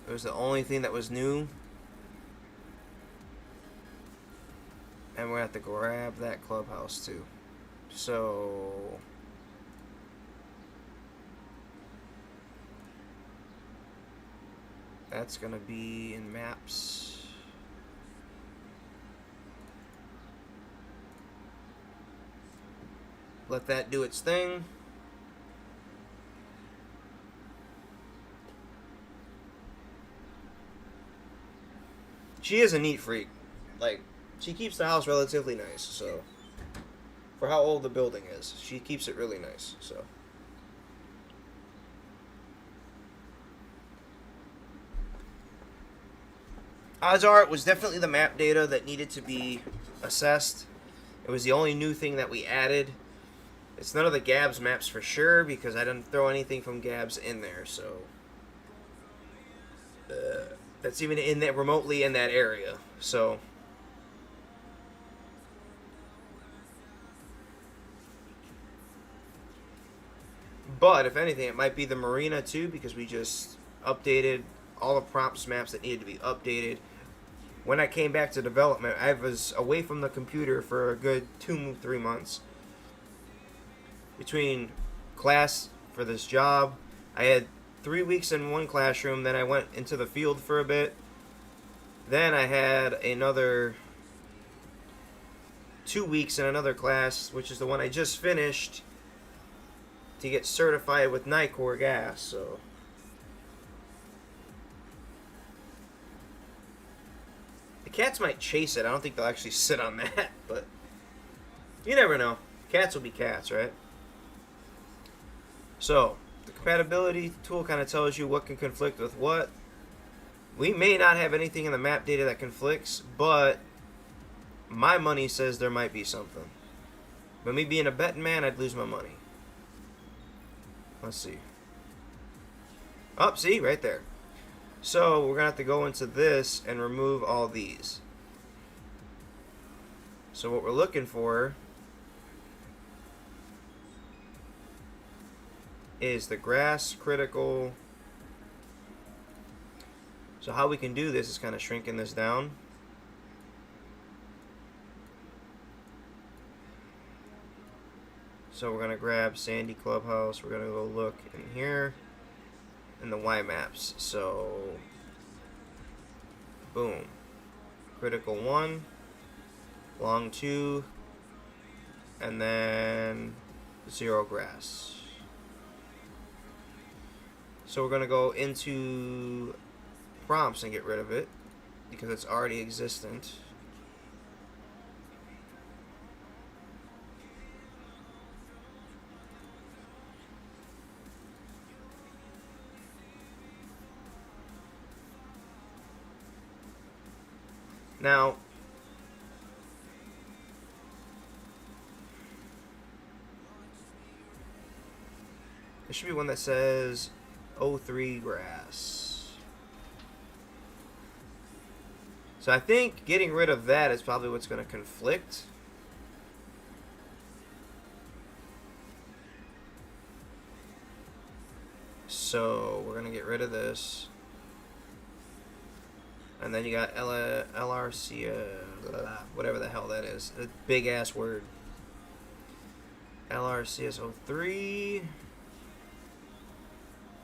It was the only thing that was new. And we're going to have to grab that clubhouse too. So that's going to be in maps. Let that do its thing. She is a neat freak. Like, she keeps the house relatively nice, so for how old the building is, she keeps it really nice, so. Odds are it was definitely the map data that needed to be assessed. It was the only new thing that we added. It's none of the Gabs maps for sure, because I didn't throw anything from Gabs in there, so that's even in that remotely in that area. So but if anything, it might be the marina too, because we just updated all the prompts maps that needed to be updated. When I came back to development, I was away from the computer for a good 2-3 months. Between class for this job, I had 3 weeks in one classroom, then I went into the field for a bit. Then I had another 2 weeks in another class, which is the one I just finished, to get certified with Nicor gas, so. The cats might chase it. I don't think they'll actually sit on that, but you never know. Cats will be cats, right? So, the compatibility tool kind of tells you what can conflict with what. We may not have anything in the map data that conflicts, but my money says there might be something. But me being a betting man, I'd lose my money. Let's see. Oh, see? Right there. So, we're going to have to go into this and remove all these. So, what we're looking for is the grass critical. So how we can do this is kind of shrinking this down. So we're going to grab Sandy Clubhouse. We're going to go look in here in the Y maps. So boom. Critical 1, long 2, and then 0 grass. So we're going to go into prompts and get rid of it because it's already existent. Now, there should be one that says O3 grass. So I think getting rid of that is probably what's going to conflict. So we're going to get rid of this. And then you got LRC, whatever the hell that is. A big ass word. LRCS03.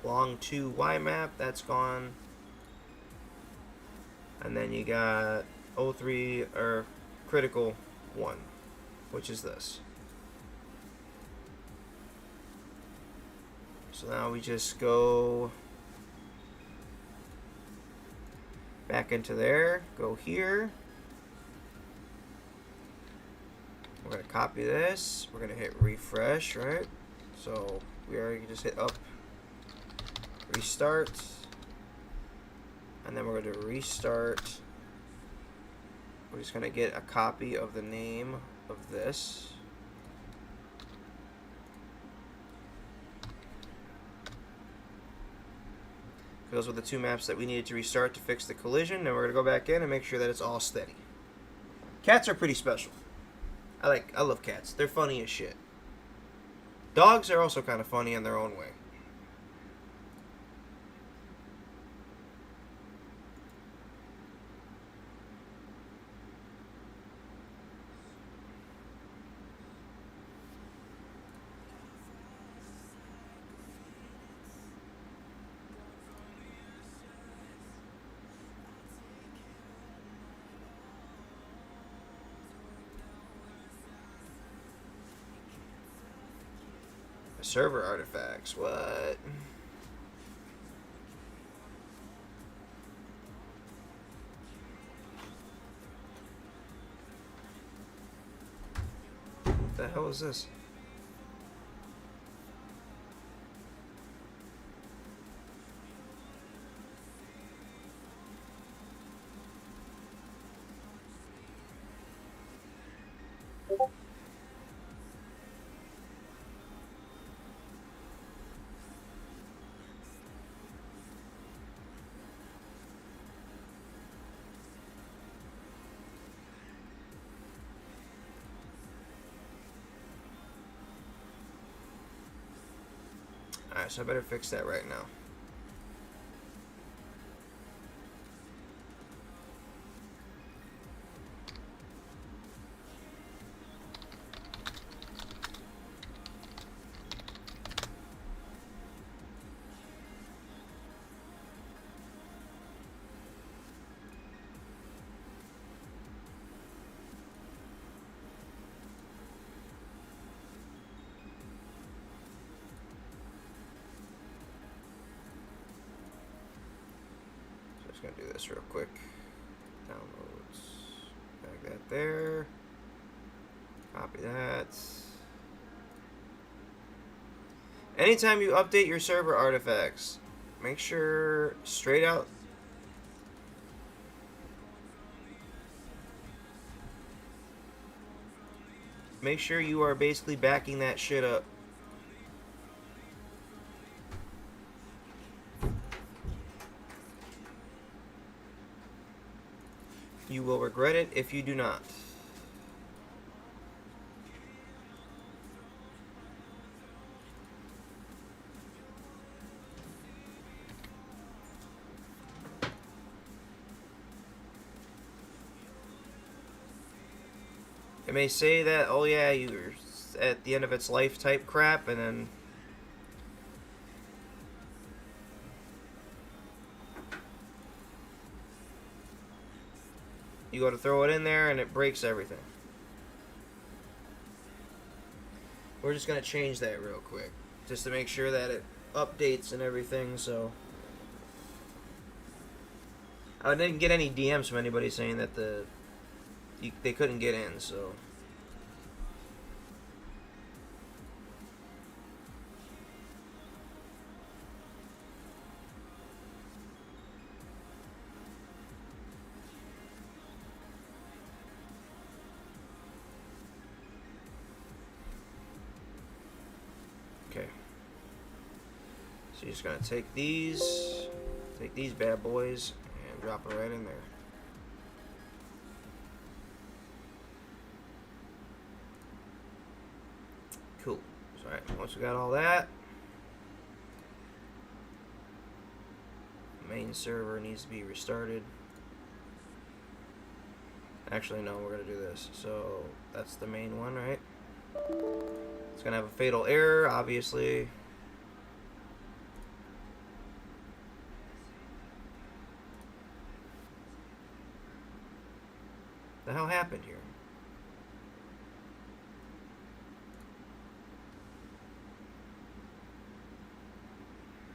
Long 2 Y map, that's gone. And then you got 03 or critical 1, which is this. So now we just go back into there, go here. We're going to copy this. We're going to hit refresh, right? So we already just hit up, restart. And then we're going to restart. We're just going to get a copy of the name of this. Those were the 2 maps that we needed to restart to fix the collision. And we're going to go back in and make sure that it's all steady. Cats are pretty special. I love cats. They're funny as shit. Dogs are also kind of funny in their own way. Server artifacts, what? What the hell is this? Alright, so I better fix that right now. Gonna do this real quick. Downloads. Drag that there. Copy that. Anytime you update your server artifacts, make sure straight out. Make sure you are basically backing that shit up. You will regret it if you do not. It may say that, oh yeah, you're at the end of its life type crap, and then you go to throw it in there and it breaks everything. We're just going to change that real quick, just to make sure that it updates and everything, so I didn't get any DMs from anybody saying that they couldn't get in, so okay. So you're just gonna take these bad boys and drop them right in there. Alright, once we got all that, main server needs to be restarted. Actually, no, we're going to do this. So, that's the main one, right? It's going to have a fatal error, obviously. The hell happened here?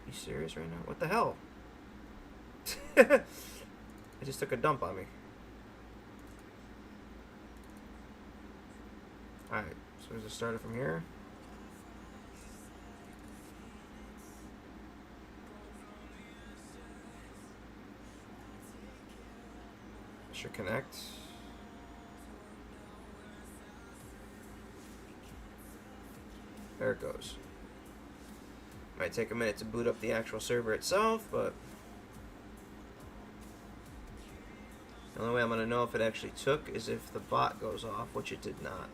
You serious right now? What the hell? It just took a dump on me. Alright, so does it start it from here? Should connect. There it goes. Might take a minute to boot up the actual server itself, but the only way I'm going to know if it actually took is if the bot goes off, which it did not.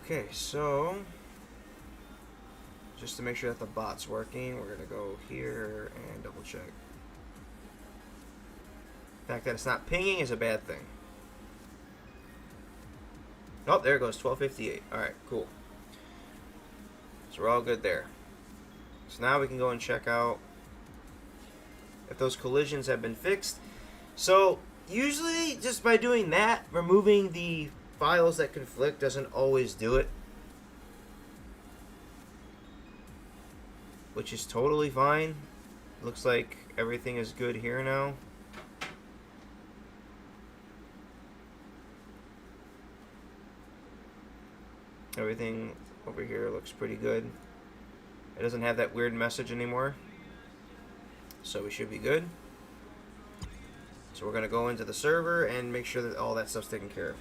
Okay, so just to make sure that the bot's working, we're going to go here and double check. The fact that it's not pinging is a bad thing. Oh, there it goes, 12:58. Alright, cool. So we're all good there. So now we can go and check out if those collisions have been fixed. So usually just by doing that, removing the files that conflict doesn't always do it, which is totally fine. Looks like everything is good here now. Everything over here looks pretty good. It doesn't have that weird message anymore, so we should be good. So we're going to go into the server and make sure that all that stuff's taken care of.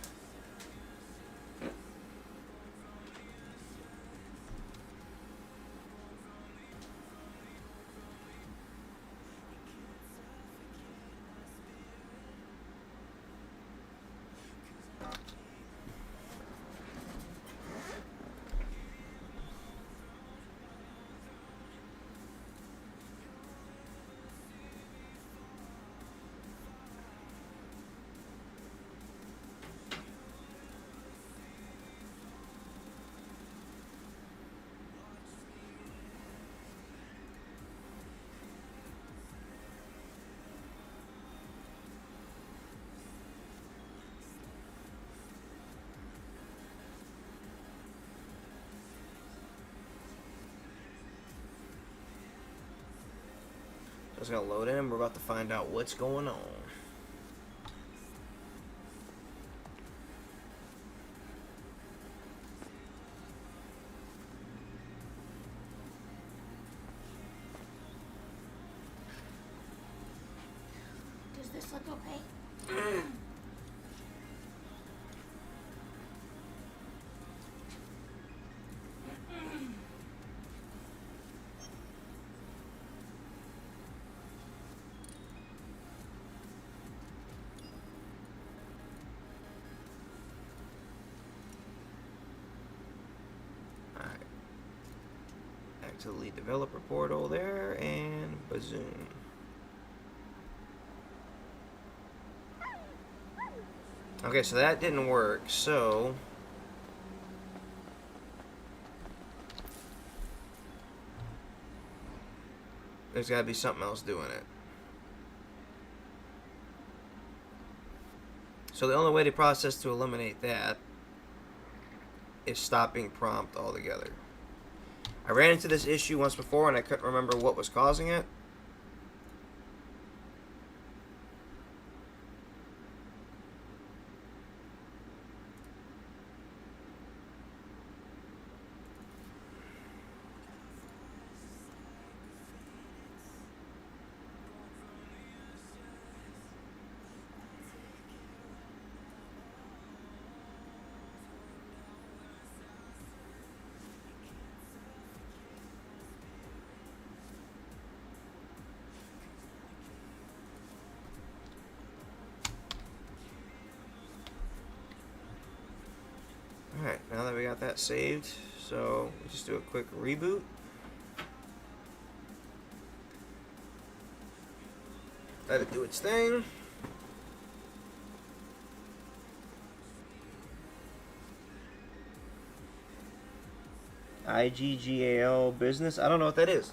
It's gonna load in. We're about to find out what's going on. Does this look okay? To the lead developer portal there, and bazoom. Okay, so that didn't work, so there's got to be something else doing it. So the only way to process to eliminate that is stopping prompt altogether. I ran into this issue once before and I couldn't remember what was causing it. got that saved. So we'll just do a quick reboot. Let it do its thing. IGGAL business. I don't know what that is.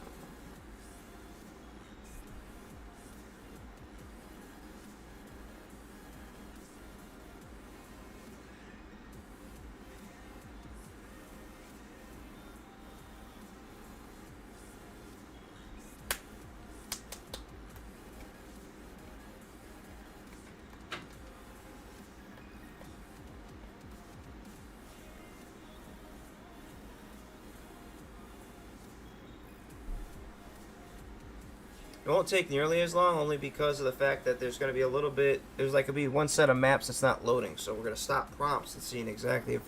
It won't take nearly as long, only because of the fact that there's going to be a little bit, there's like going to be one set of maps that's not loading, so we're going to stop prompts and seeing exactly if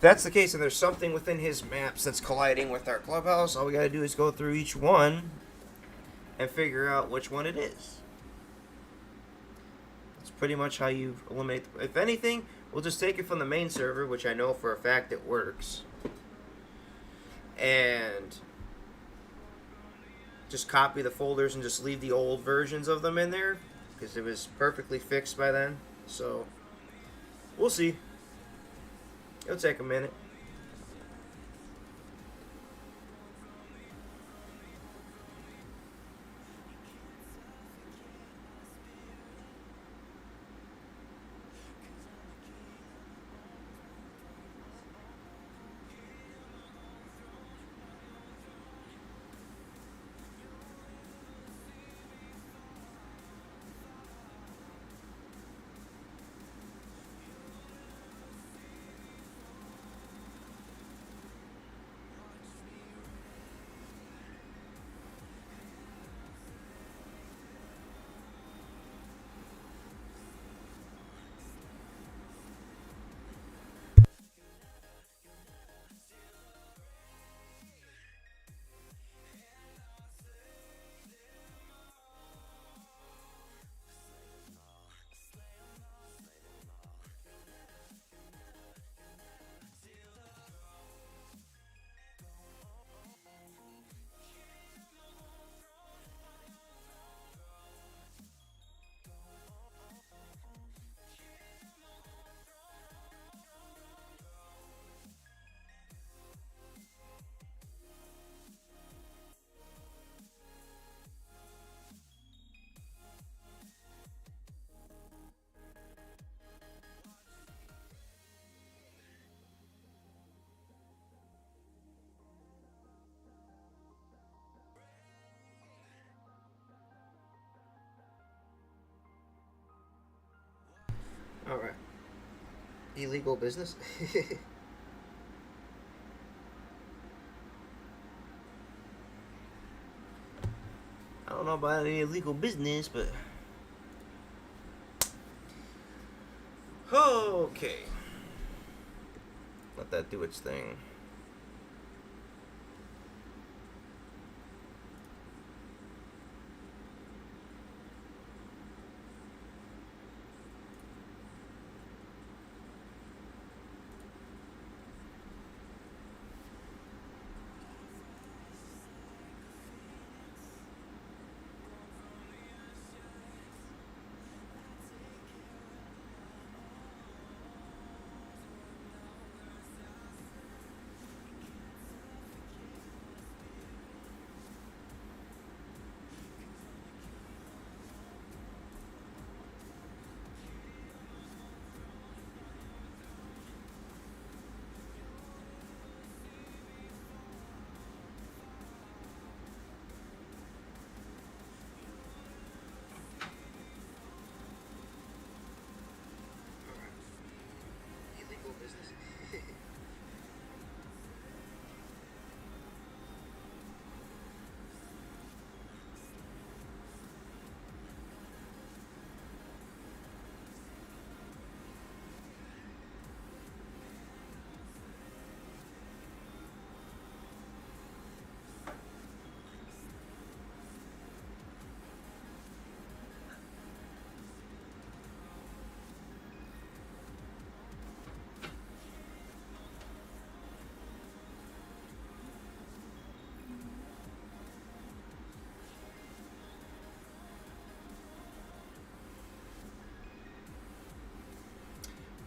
that's the case and there's something within his maps that's colliding with our clubhouse. All we got to do is go through each one and figure out which one it is. That's pretty much how you eliminate, if anything, we'll just take it from the main server, which I know for a fact it works, and just copy the folders and just leave the old versions of them in there because it was perfectly fixed by then. So we'll see. It'll take a minute. Alright. Illegal business? I don't know about any illegal business, but... Okay. Let that do its thing.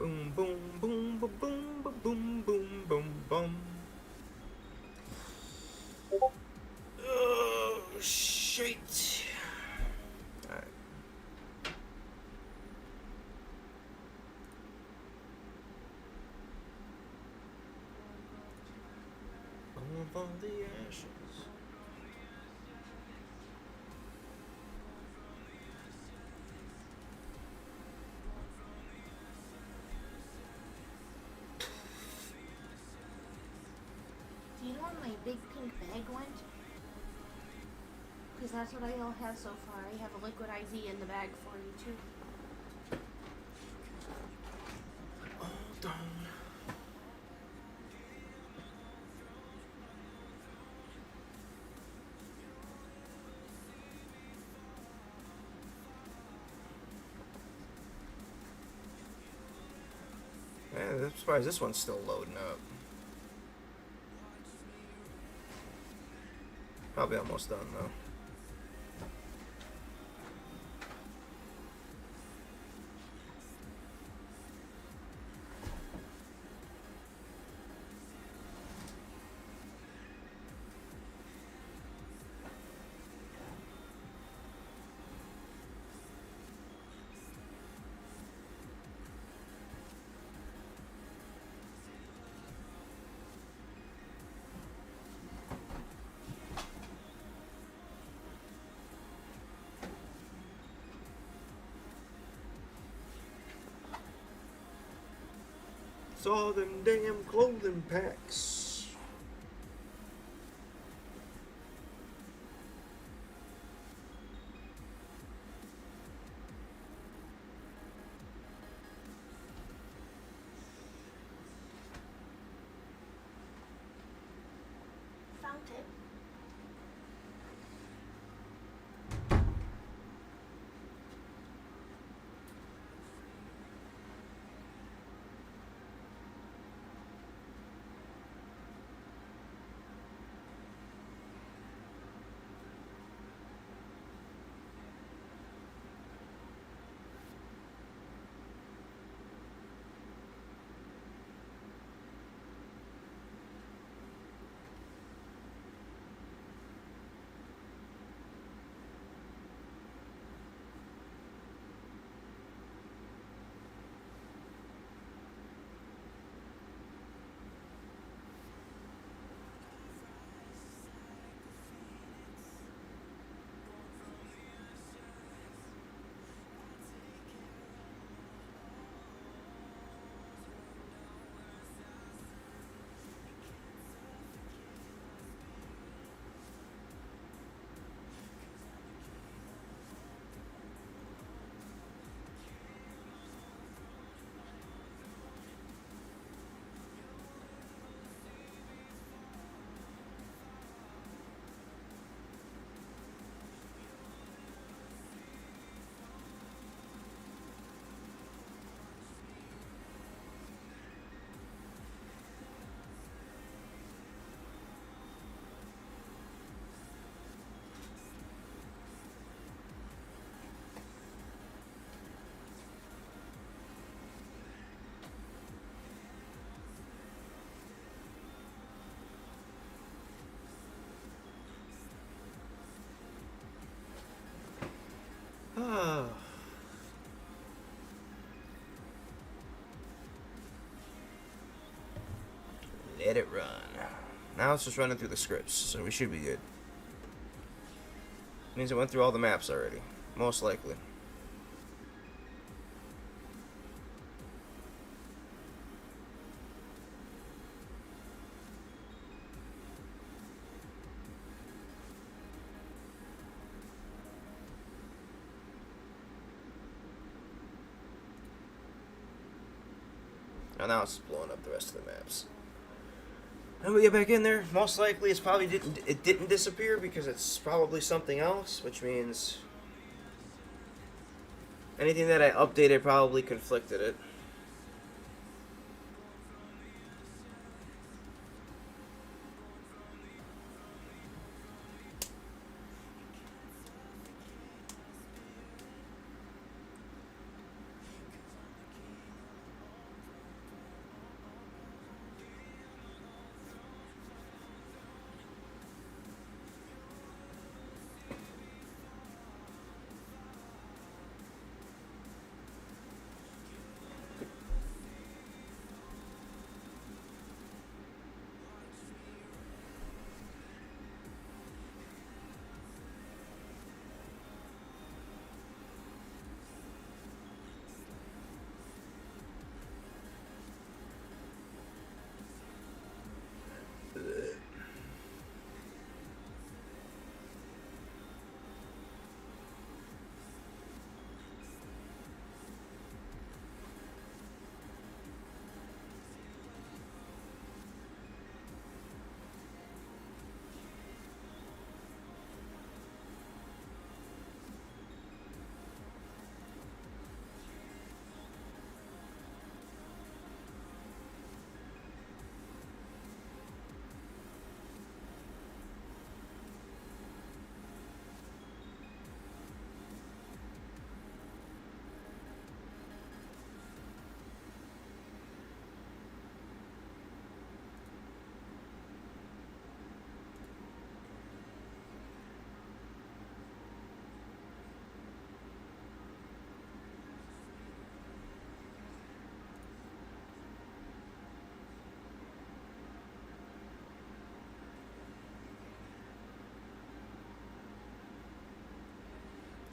Boom, boom, boom, boom, boom, boom, boom, boom, boom, boom. Oh, shit. Alright. All of the ashes. Do you know where my big pink bag went? Because that's what I all have so far. I have a liquid IV in the bag for you too. All done. Man, I'm surprised this one's still loading up. Probably almost done though. Saw them damn clothing packs. Found it. Ah. Let it run. Now it's just running through the scripts, so we should be good. Means it went through all the maps already. Most likely. And now it's blowing up the rest of the maps. And we get back in there. Most likely, it didn't disappear because it's probably something else, which means anything that I updated probably conflicted it.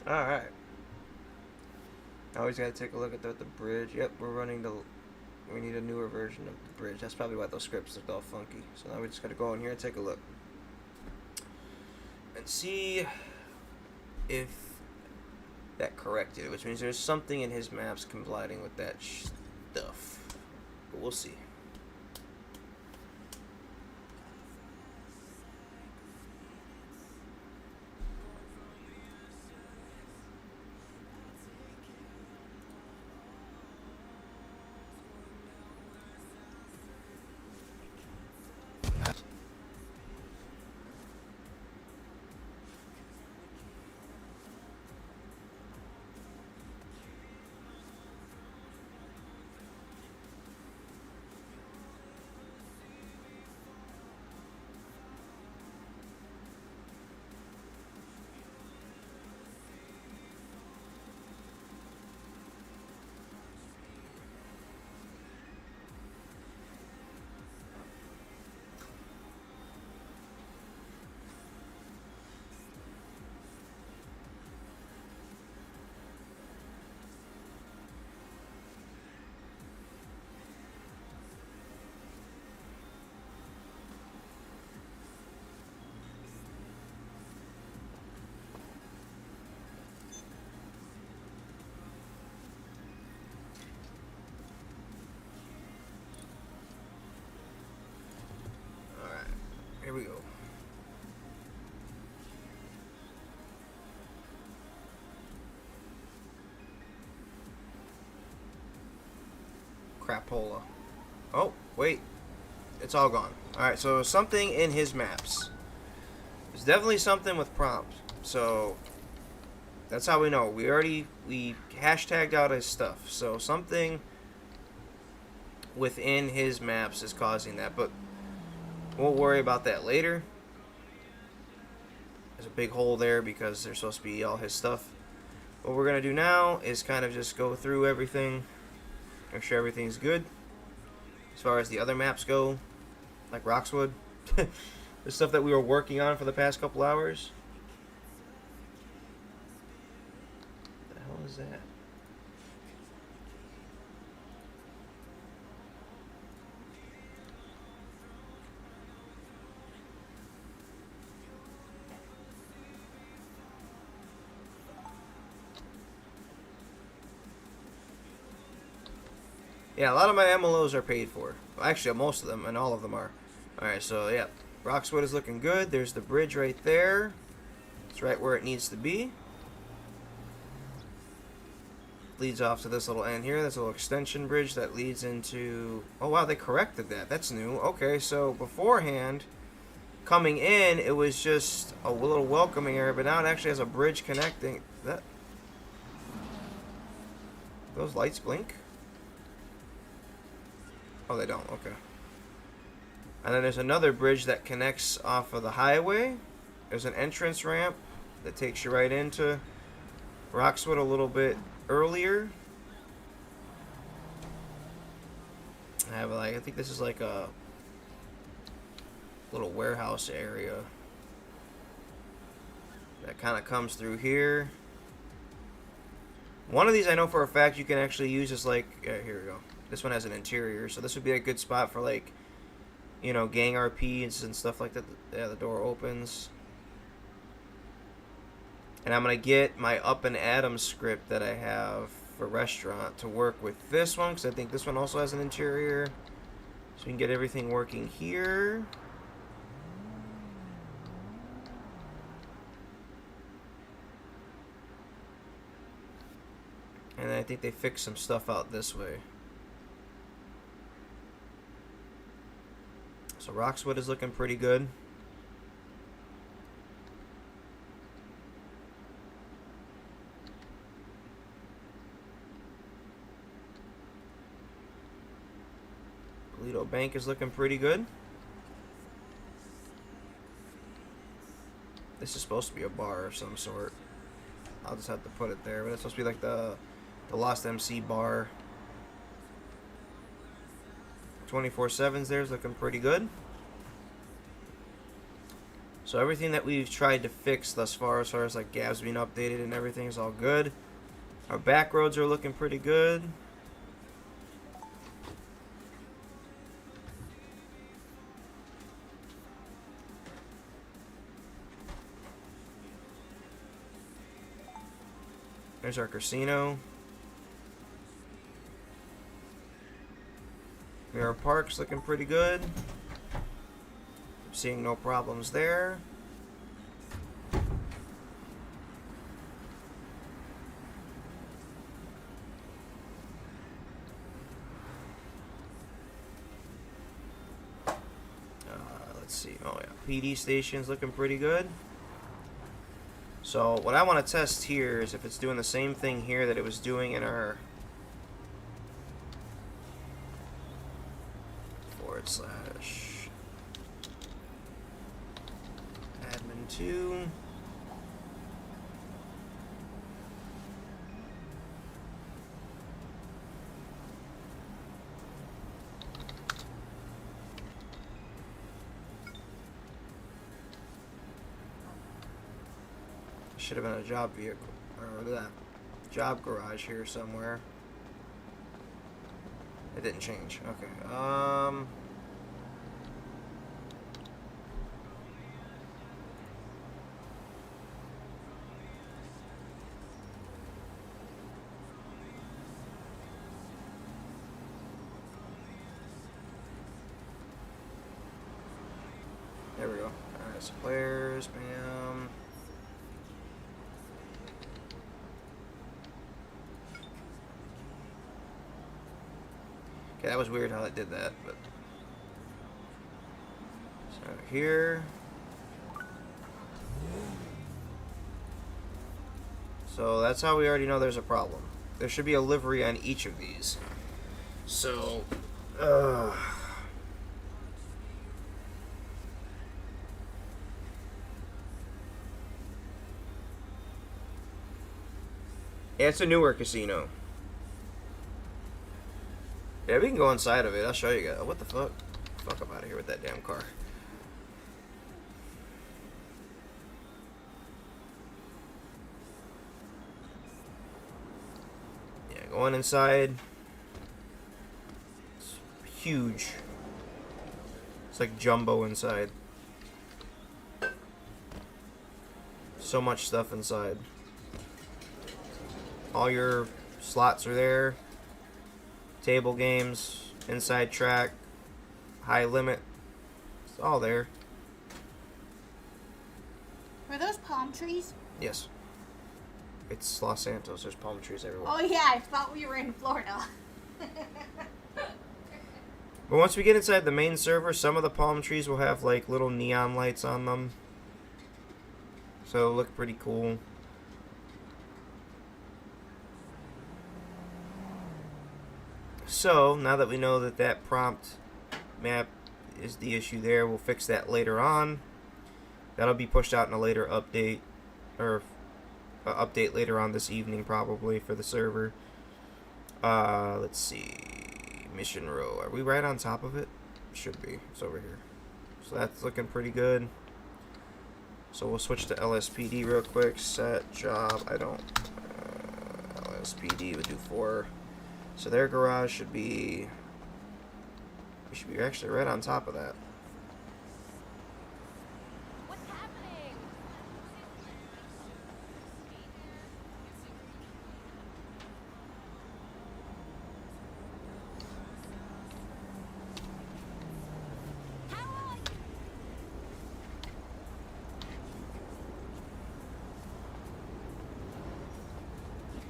Alright. Always gotta take a look at the bridge. Yep, we're running the... We need a newer version of the bridge. That's probably why those scripts looked all funky. So now we just gotta go in here and take a look. And see if that corrected it, which means there's something in his maps colliding with that stuff. But we'll see. Here we go. Crapola. Oh, wait. It's all gone. Alright, so something in his maps. There's definitely something with prompts. So, that's how we know. We hashtagged out his stuff. So, something within his maps is causing that. But we'll worry about that later. There's a big hole there because there's supposed to be all his stuff. What we're going to do now is kind of just go through everything. Make sure everything's good. As far as the other maps go, like Roxwood. The stuff that we were working on for the past couple hours. What the hell is that? Yeah, a lot of my MLOs are paid for. Well, actually, most of them, and all of them are. Alright, so yeah, Roxwood is looking good. There's the bridge right there. It's right where it needs to be. Leads off to this little end here. That's a little extension bridge that leads into... Oh, wow, they corrected that. That's new. Okay, so beforehand, coming in, it was just a little welcoming area, but now it actually has a bridge connecting. That... Those lights blink? Oh, they don't. Okay. And then there's another bridge that connects off of the highway. There's an entrance ramp that takes you right into Roxwood a little bit earlier. I think this is like a little warehouse area that kind of comes through here. One of these I know for a fact you can actually use as like, here we go. This one has an interior, so this would be a good spot for like, you know, gang RPs and stuff like that. Yeah, the door opens. And I'm going to get my Up and Atom script that I have for restaurant to work with this one, because I think this one also has an interior. So we can get everything working here. And I think they fixed some stuff out this way. So Roxwood is looking pretty good. Lido Bank is looking pretty good. This is supposed to be a bar of some sort. I'll just have to put it there, but it's supposed to be like the Lost MC bar. 24/7's there is looking pretty good. So everything that we've tried to fix thus far, as far as like Gav's being updated and everything, is all good. Our back roads are looking pretty good. There's our casino. Mirror Park's looking pretty good. Seeing no problems there. Let's see. Oh yeah, PD station's looking pretty good. So what I want to test here is if it's doing the same thing here that it was doing in our /admin2. Should have been a job vehicle or that job garage here somewhere. It didn't change. Okay. There we go. Alright, suppliers, bam. Okay, that was weird how it did that, but so here. So that's how we already know there's a problem. There should be a livery on each of these. So, yeah, it's a newer casino. Yeah, we can go inside of it. I'll show you guys. What the fuck? Fuck, I'm out of here with that damn car. Yeah, going inside. It's huge. It's like jumbo inside. So much stuff inside. All your slots are there. Table games, inside track, high limit. It's all there. Were those palm trees? Yes. It's Los Santos. There's palm trees everywhere. Oh yeah, I thought we were in Florida. But once we get inside the main server, some of the palm trees will have like little neon lights on them. So it'll look pretty cool. So, now that we know that that prompt map is the issue there, we'll fix that later on. That'll be pushed out in a later update, or update later on this evening probably for the server. Let's see. Mission row. Are we right on top of it? Should be. It's over here. So that's looking pretty good. So we'll switch to LSPD real quick. Set job. I don't. LSPD would do 4. So their garage should be. We should be actually right on top of that. What's happening?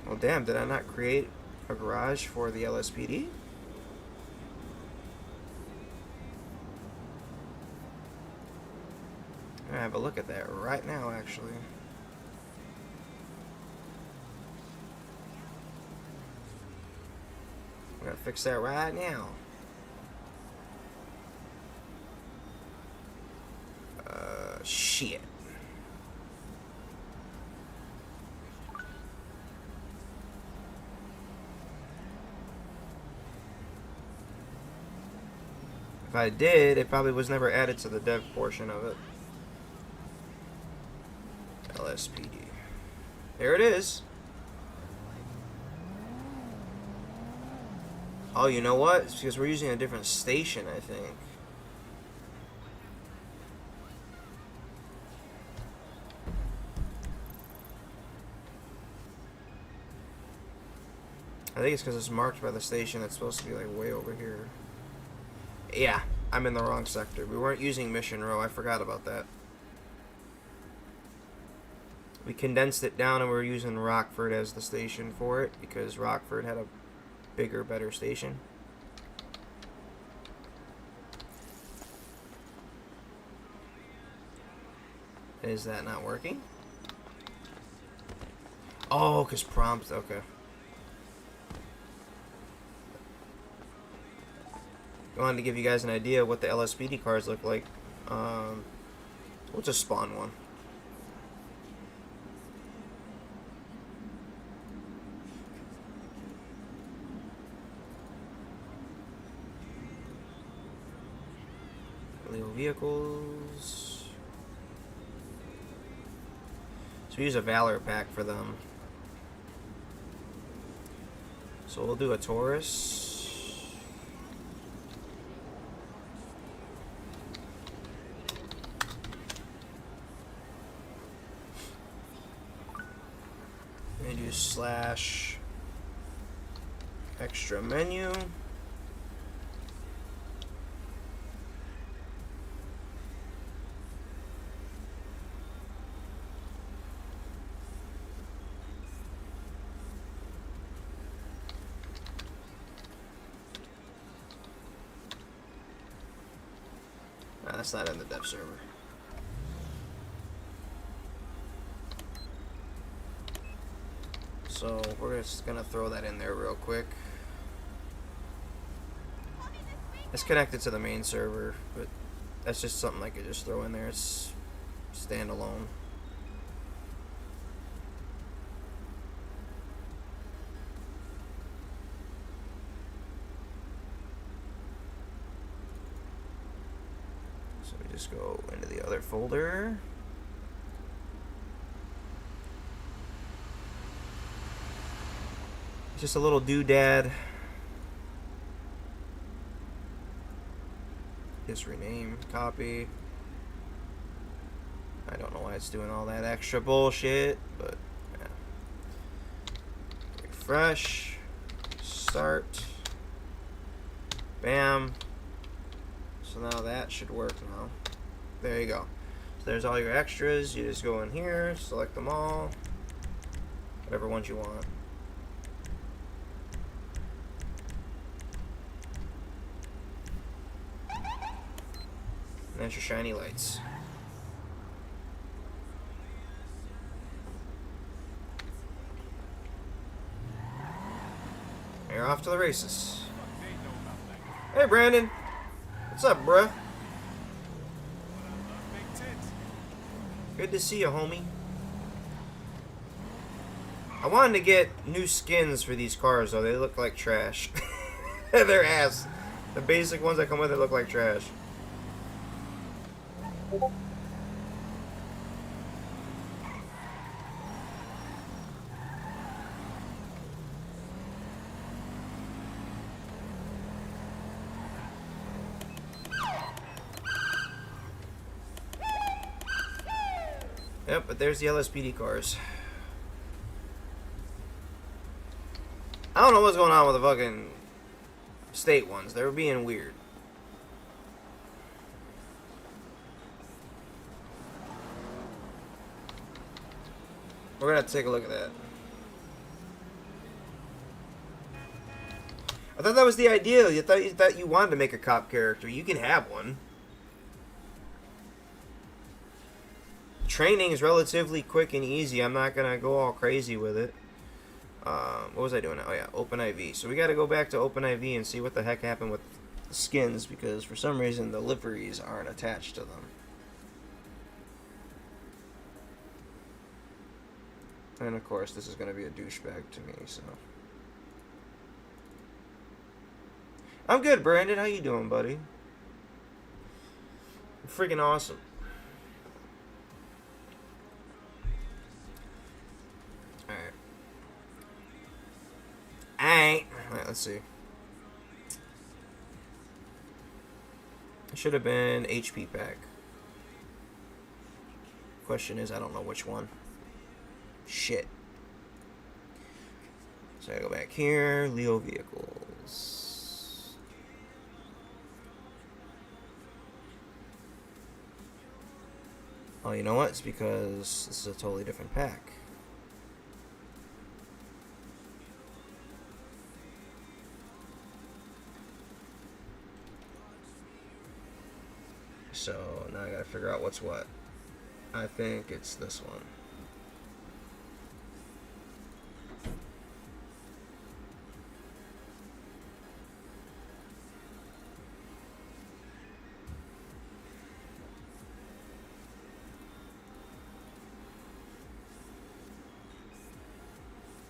Well, damn, did I not create a garage for the LSPD? I'm gonna have a look at that right now, actually. I'm gonna fix that right now. Shit. If I did, it probably was never added to the dev portion of it. LSPD. There it is. Oh, you know what? It's because we're using a different station, I think. I think it's because it's marked by the station that's supposed to be like way over here. Yeah, I'm in the wrong sector. We weren't using Mission Row. I forgot about that. We condensed it down and we're using Rockford as the station for it because Rockford had a bigger, better station. Is that not working? Oh, because prompts. Okay. I wanted to give you guys an idea of what the LSPD cars look like. We'll just spawn one. Illegal vehicles. So we use a Valor pack for them. So we'll do a Taurus. And do slash extra menu. That's not in the dev server. So we're just gonna throw that in there real quick. It's connected to the main server, but that's just something I could just throw in there. It's standalone. So we just go into the other folder. Just a little doodad. Just rename, copy. I don't know why it's doing all that extra bullshit, but yeah. Refresh. Start. Bam. So now that should work now. There you go. So there's all your extras. You just go in here, select them all. Whatever ones you want. And that's your shiny lights. And you're off to the races. Hey, Brandon. What's up, bruh? Good to see you, homie. I wanted to get new skins for these cars, though. They look like trash. They're ass. The basic ones that come with it look like trash. Yep, but there's the LSPD cars. I don't know what's going on with the fucking state ones. They were being weird. We're gonna have to take a look at that. I thought that was the idea. You thought you wanted to make a cop character. You can have one. Training is relatively quick and easy. I'm not gonna go all crazy with it. What was I doing? Oh yeah, OpenIV. So we got to go back to OpenIV and see what the heck happened with the skins, because for some reason the liveries aren't attached to them. And of course, this is going to be a douchebag to me, so. I'm good, Brandon. How you doing, buddy? Freaking awesome. Alright, let's see. It should have been HP pack. Question is, I don't know which one. Shit. So I go back here, Leo vehicles. Oh, you know what? It's because this is a totally different pack. So now I gotta figure out what's what. I think it's this one.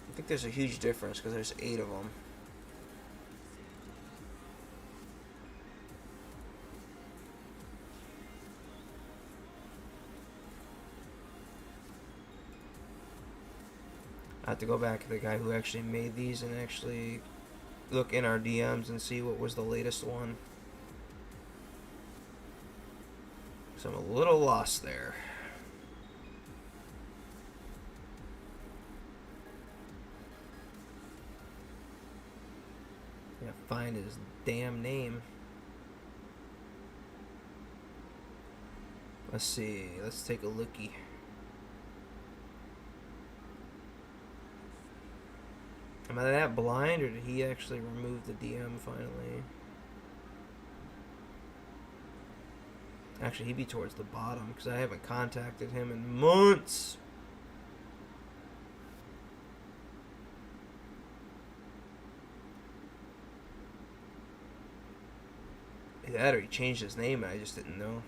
I think there's a huge difference because there's 8 of them. I have to go back to the guy who actually made these and actually look in our DMs and see what was the latest one. So I'm a little lost there. I gotta find his damn name. Let's see. Let's take a lookie. Am I that blind, or did he actually remove the DM finally? Actually, he'd be towards the bottom because I haven't contacted him in months. That or he changed his name and I just didn't know.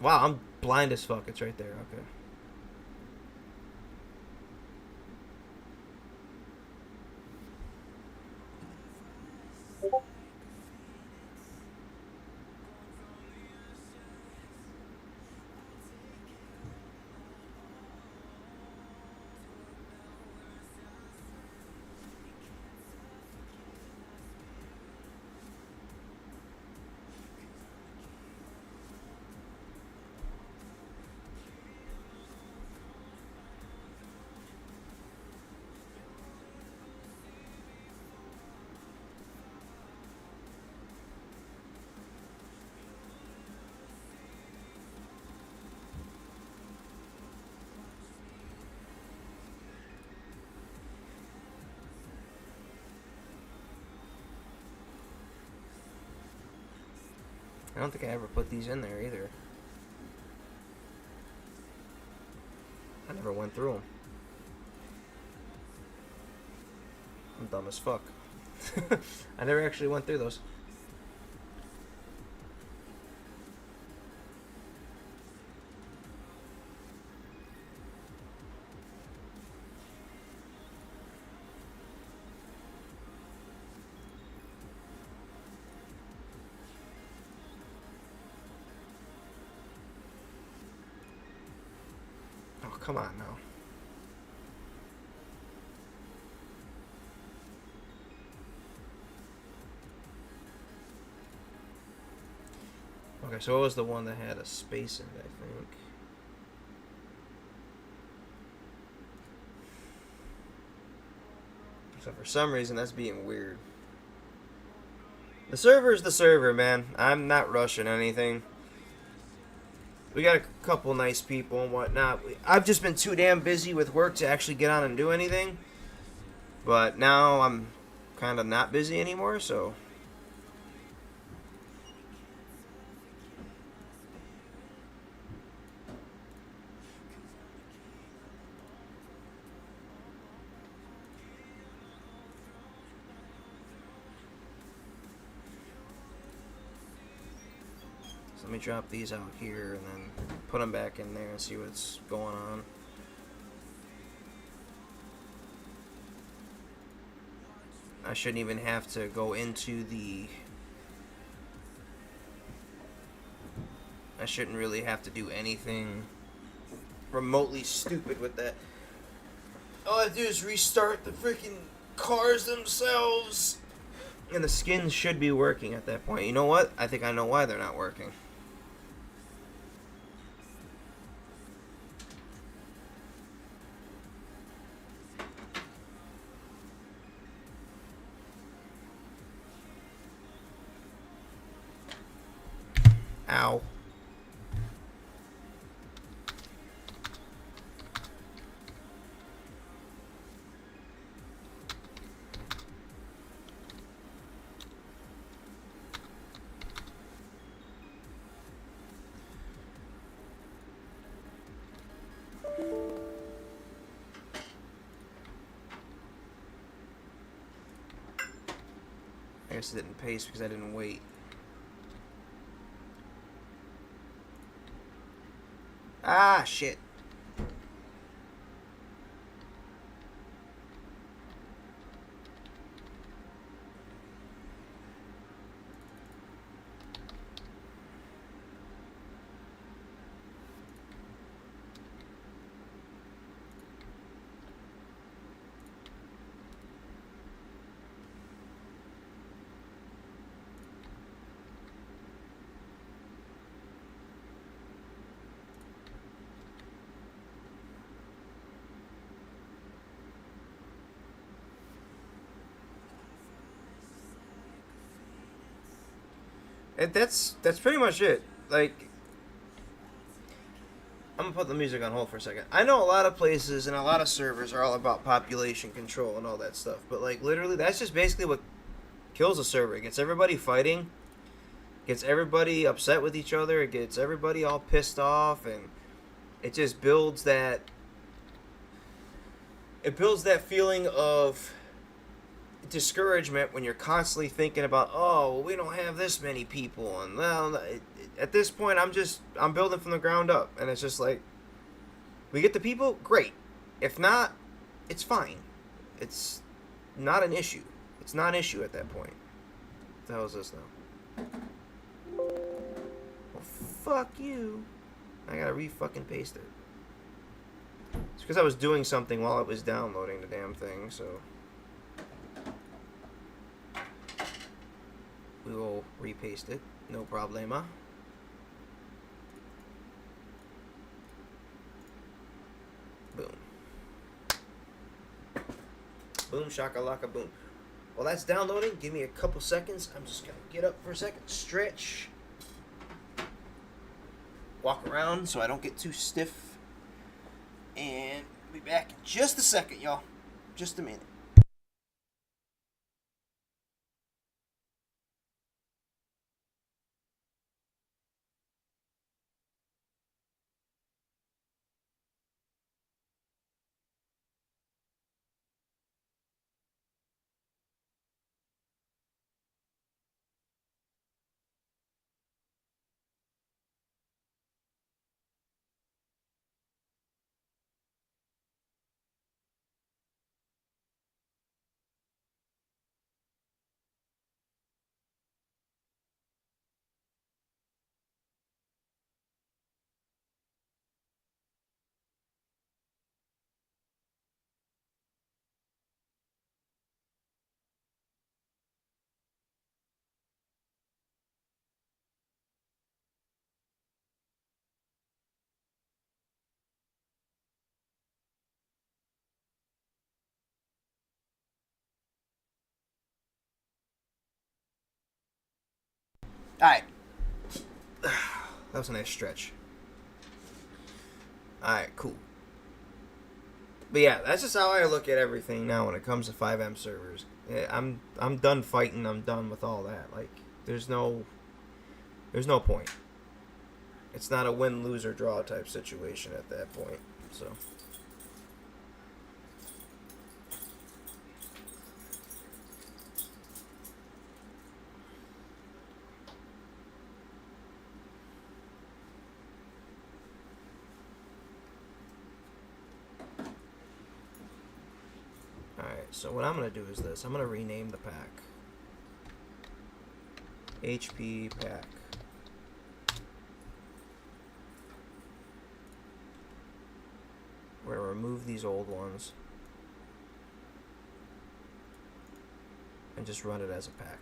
Wow, I'm blind as fuck. It's right there. Okay. I don't think I ever put these in there either. I never went through them. I'm dumb as fuck. I never actually went through those. Come on now. Okay, so what was the one that had a space in it, I think? So for some reason, that's being weird. The server's the server, man. I'm not rushing anything. We got a couple nice people and whatnot. I've just been too damn busy with work to actually get on and do anything. But now I'm kind of not busy anymore, so... Let me drop these out here and then put them back in there and see what's going on. I shouldn't even have to go into the... I shouldn't really have to do anything remotely stupid with that. all I have to do is restart the freaking cars themselves. And the skins should be working at that point. You know what? I think I know why they're not working. Ow. I guess it didn't paste because I didn't wait. Ah, shit. And that's pretty much it. Like, I'm gonna put the music on hold for a second. I know a lot of places and a lot of servers are all about population control and all that stuff, but like literally, that's just basically what kills a server. It gets everybody fighting, gets everybody upset with each other, it gets everybody all pissed off, and it just builds that. It builds that feeling of discouragement when you're constantly thinking about, oh, well, we don't have this many people, and well, at this point I'm building from the ground up, and it's just like, we get the people, great. If not, it's fine. It's not an issue. It's not an issue at that point. What the hell is this now? Well, fuck you. I gotta re-fucking paste it. It's because I was doing something while it was downloading the damn thing, so we will repaste it, no problema. Boom. Boom, shakalaka, boom. While that's downloading, give me a couple seconds. I'm just gonna get up for a second, stretch, walk around so I don't get too stiff, and be back in just a second, y'all. Just a minute. Alright. That was a nice stretch. Alright, cool. But yeah, that's just how I look at everything now when it comes to Fivem servers. Yeah, I'm done fighting. I'm done with all that. Like, there's no point. It's not a win, lose, or draw type situation at that point. So. So what I'm going to do is this. I'm going to rename the pack. HP pack. We're going to remove these old ones. and just run it as a pack.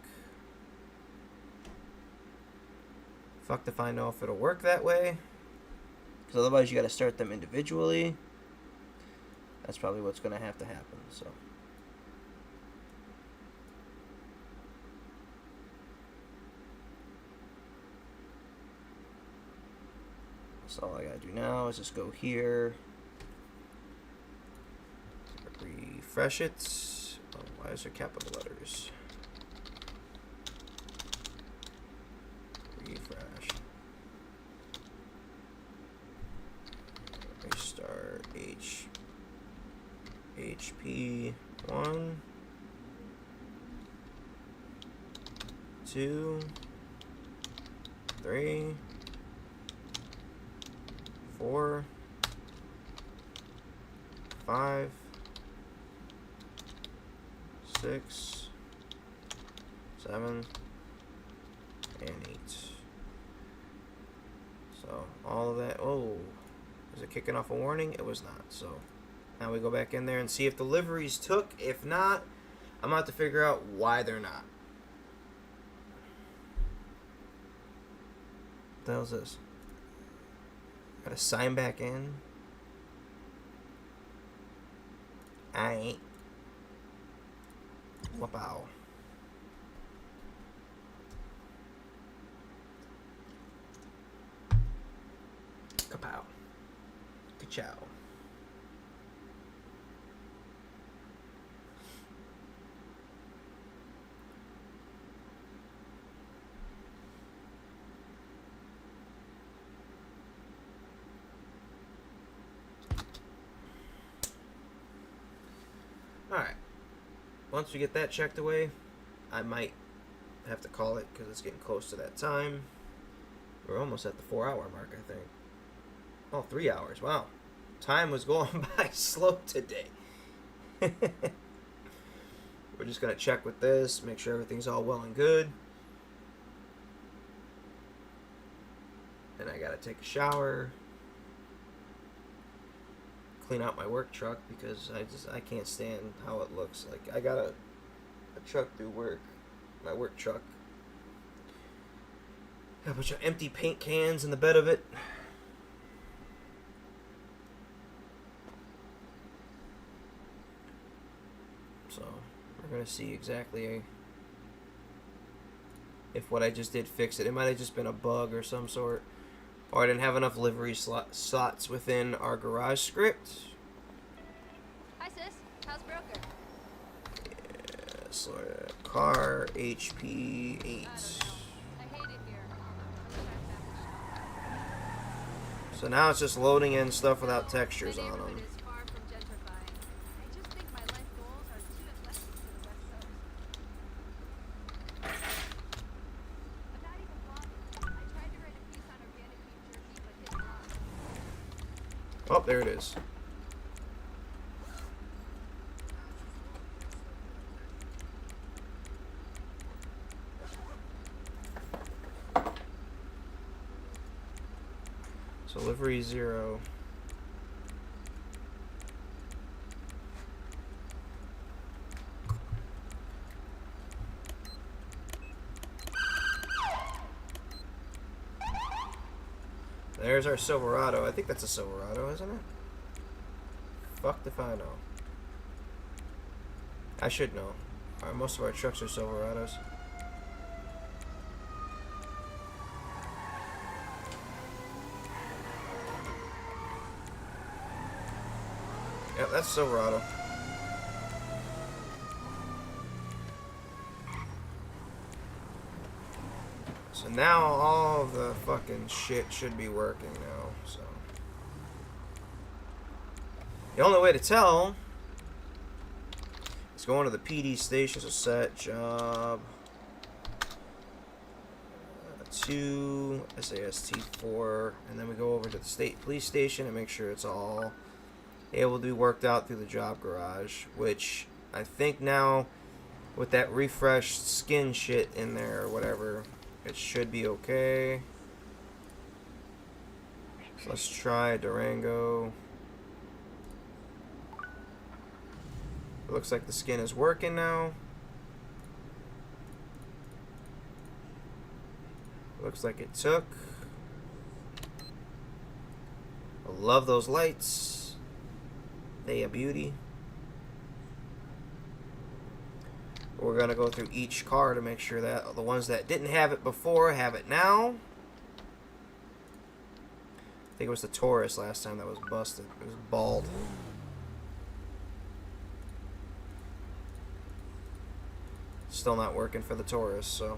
Fuck if I know if it'll work that way. Because otherwise you got to start them individually. That's probably what's going to happen. So. So all I got to do now is just go here. Refresh it. Oh, why is there capital letters? Refresh. Restart HP 1, 2, 3, 4, 5, 6, 7, and 8. So all of that. Oh, was it kicking off a warning? It was not. So now we go back in there and see if the liveries took. If not, I'm going to have to figure out why they're not. What the hell is this? Gotta sign back in. I ain't. Wow. Kapow. Ka-chow. Alright. Once we get that checked away, I might have to call it because it's getting close to that time. We're almost at the 4-hour mark, I think. Oh, 3 hours. Wow. Time was going by slow today. We're just going to check with this, make sure everything's all well and good. And I got to take a shower. Clean out my work truck because I can't stand how it looks. Like I got a truck do work, my work truck. Got a bunch of empty paint cans in the bed of it. So we're gonna see exactly if what I just did fix it. It might have just been a bug or some sort. Or I didn't have enough livery slots within our garage script. Hi, sis. How's broker? Yeah, so car HP 8. I don't know. I hate it here. So now it's just loading in stuff without textures My on neighborhood them. is far from gentrifying. I just think my life goals are too eclectic for the West Coast. I'm not even blogging. I tried to write a piece on organic beef jerky, but hit block. Oh, there it is. So livery 0. There's our Silverado. I think that's a Silverado, isn't it? Fucked if I know. I should know. Most of our trucks are Silverados. Yep, that's Silverado. So now all the fucking shit should be working now, so. The only way to tell is going to the PD station, so set job 2, SAST4, and then we go over to the state police station and make sure it's all able to be worked out through the job garage, which I think now with that refreshed skin shit in there or whatever, it should be okay. So let's try Durango. It looks like the skin is working now. Looks like it took. I love those lights. They a beauty. We're gonna go through each car to make sure that the ones that didn't have it before have it now. I think it was the Taurus last time that was busted. It was bald. Still not working for the Taurus, so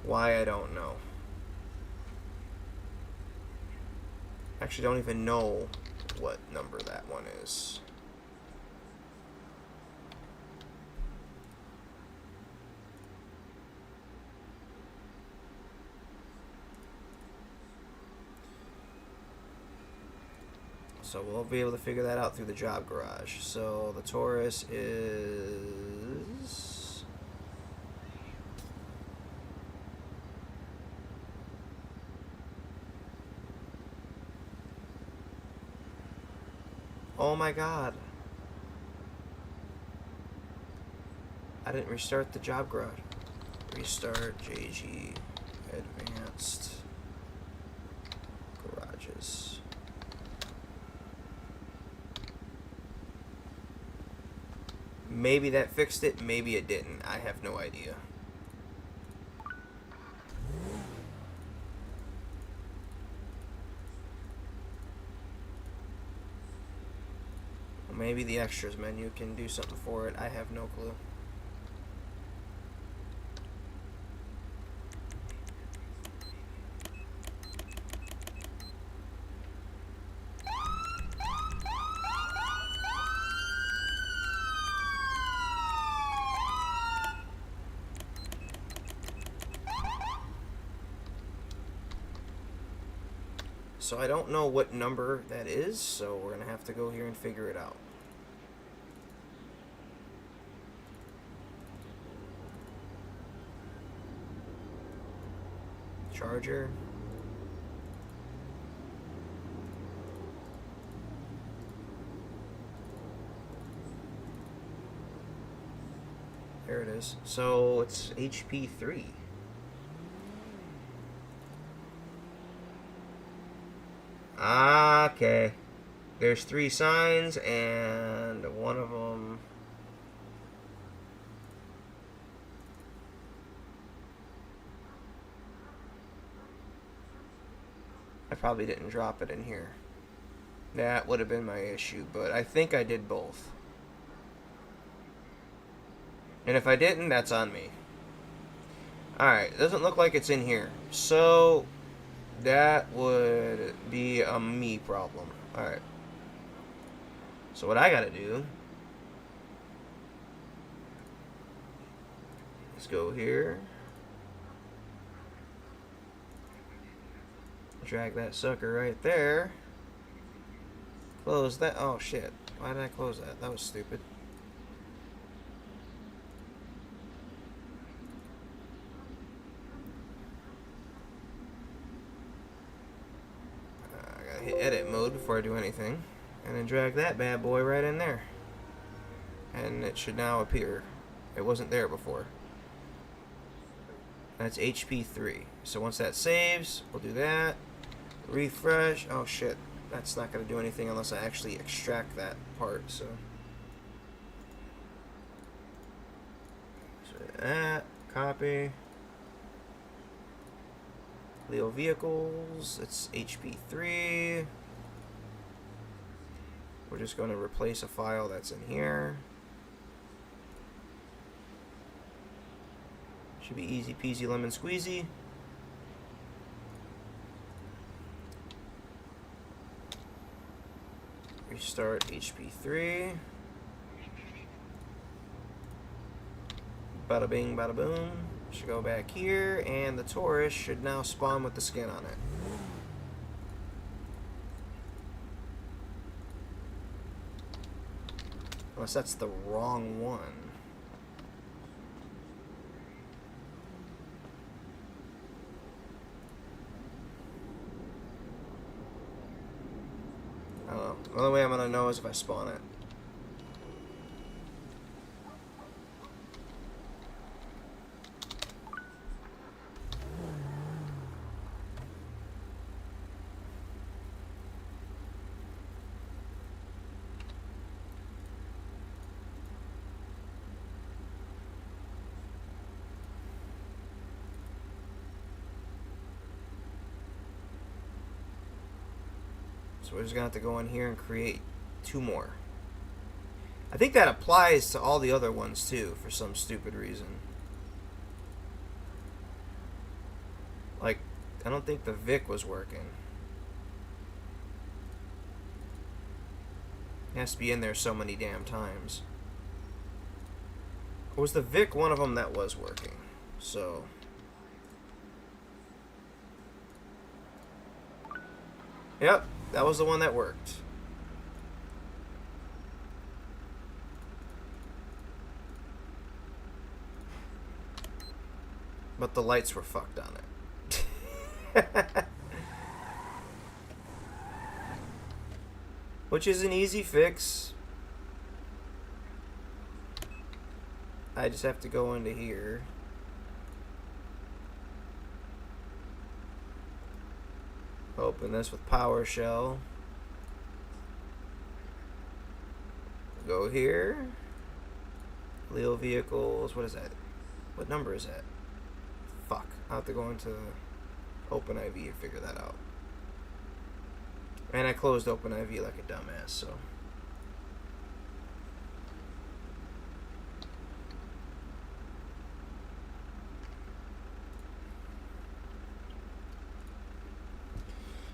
why I don't know. Actually, don't even know what number that one is. So we'll be able to figure that out through the job garage. So the Taurus is... Oh my god. I didn't restart the job garage. Restart JG Advanced Garages. Maybe that fixed it, maybe it didn't. I have no idea. Maybe the extras menu can do something for it. I have no clue. So I don't know what number that is, so we're going to have to go here and figure it out. Charger. There it is. So it's HP 3. Okay. There's 3 signs, and one of them... I probably didn't drop it in here. That would have been my issue, but I think I did both. And if I didn't, that's on me. Alright, it doesn't look like it's in here. So... that would be a me problem. Alright. So what I gotta do is go here. Drag that sucker right there. Close that. Oh shit. Why did I close that? That was stupid. Hit edit mode before I do anything, and then drag that bad boy right in there, and it should now appear. It wasn't there before. That's HP 3. So once that saves, we'll do that. Refresh. Oh shit, that's not going to do anything unless I actually extract that part. So that, copy. Leo vehicles, it's HP 3. We're just going to replace a file that's in here. Should be easy peasy lemon squeezy. Restart HP 3. Bada bing, bada boom. Should go back here, and the Taurus should now spawn with the skin on it. Unless that's the wrong one. I don't know. The only way I'm gonna know is if I spawn it. So we're just gonna have to go in here and create 2 more. I think that applies to all the other ones too, for some stupid reason. Like, I don't think the Vic was working. It has to be in there so many damn times. Or was the Vic one of them that was working? So... Yep, that was the one that worked. But the lights were fucked on it. Which is an easy fix. I just have to go into here. Open this with PowerShell. Go here. Leo vehicles. What is that? What number is that? Fuck. I'll have to go into OpenIV and figure that out. And I closed OpenIV like a dumbass, so.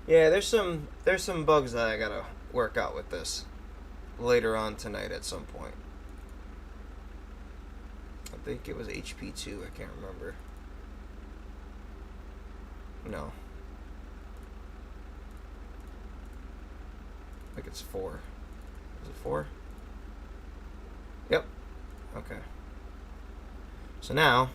Yeah, there's some bugs that I gotta work out with this later on tonight at some point. I think it was HP2, I can't remember. No. I think it's 4. Is it 4? Yep. Okay. So now...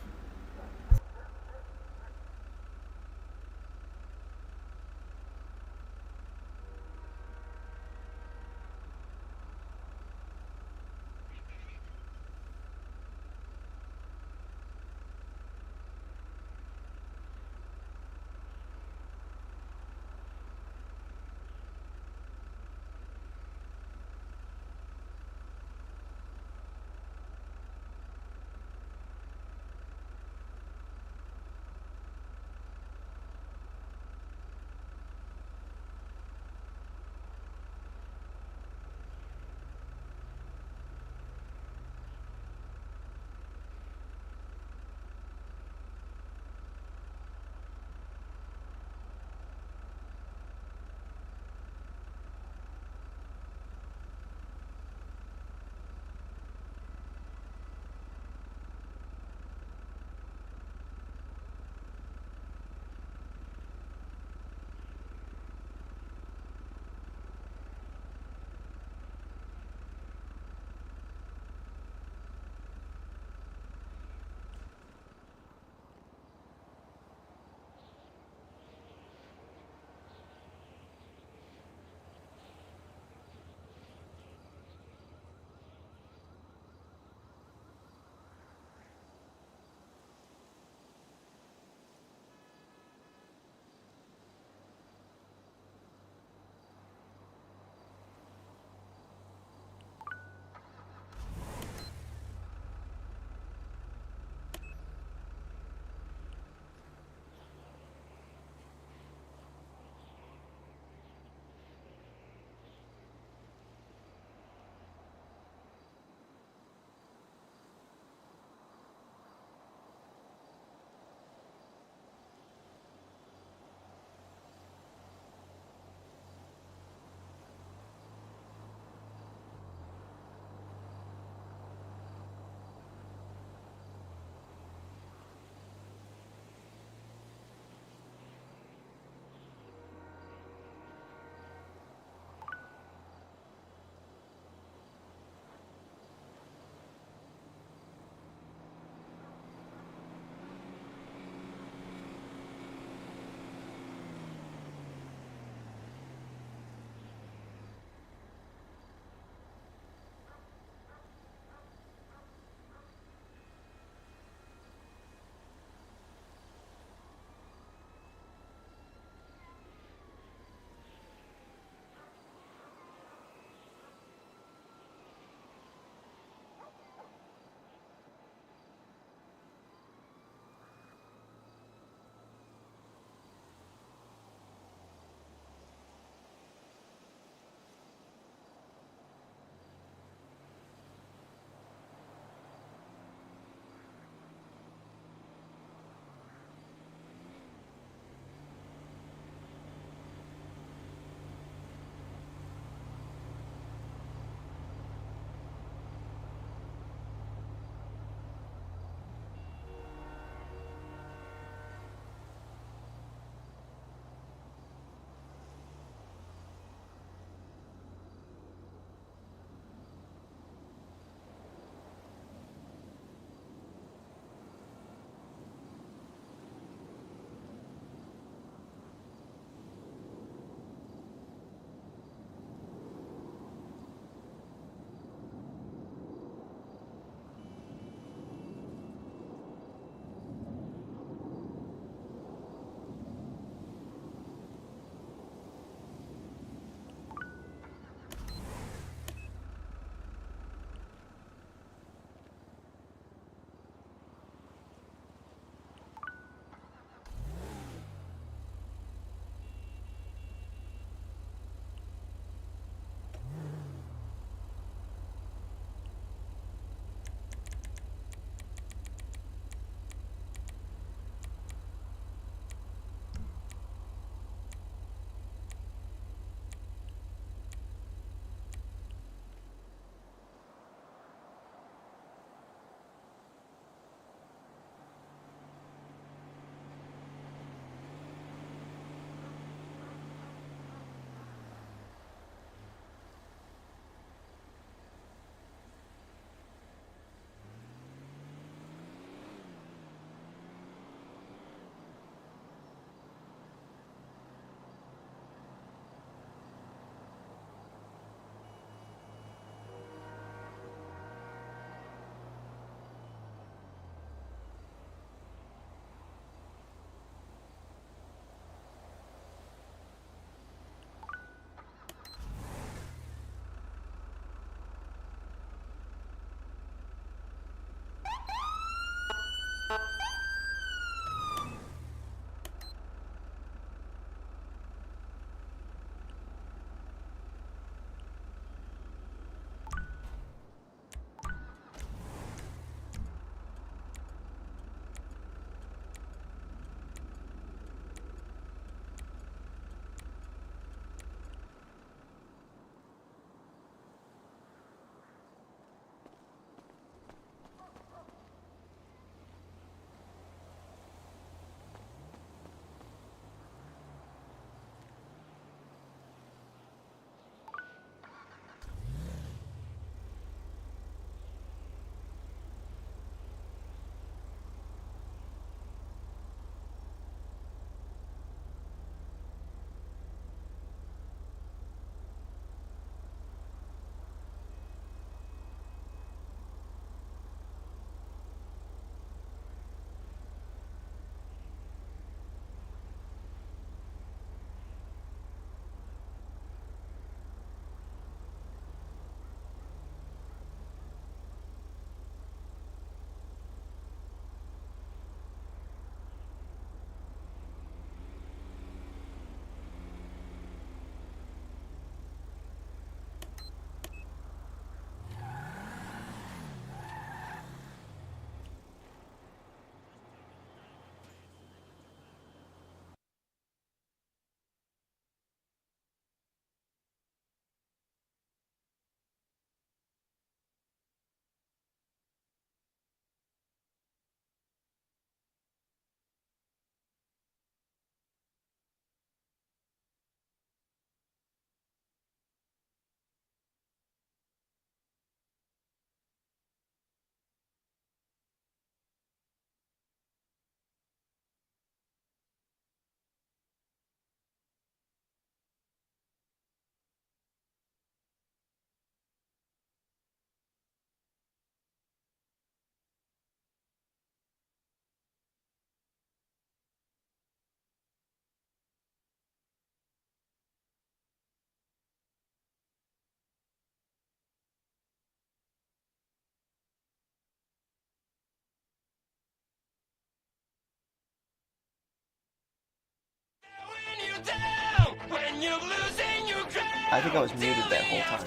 when you're losing your ground. I think I was muted that whole time.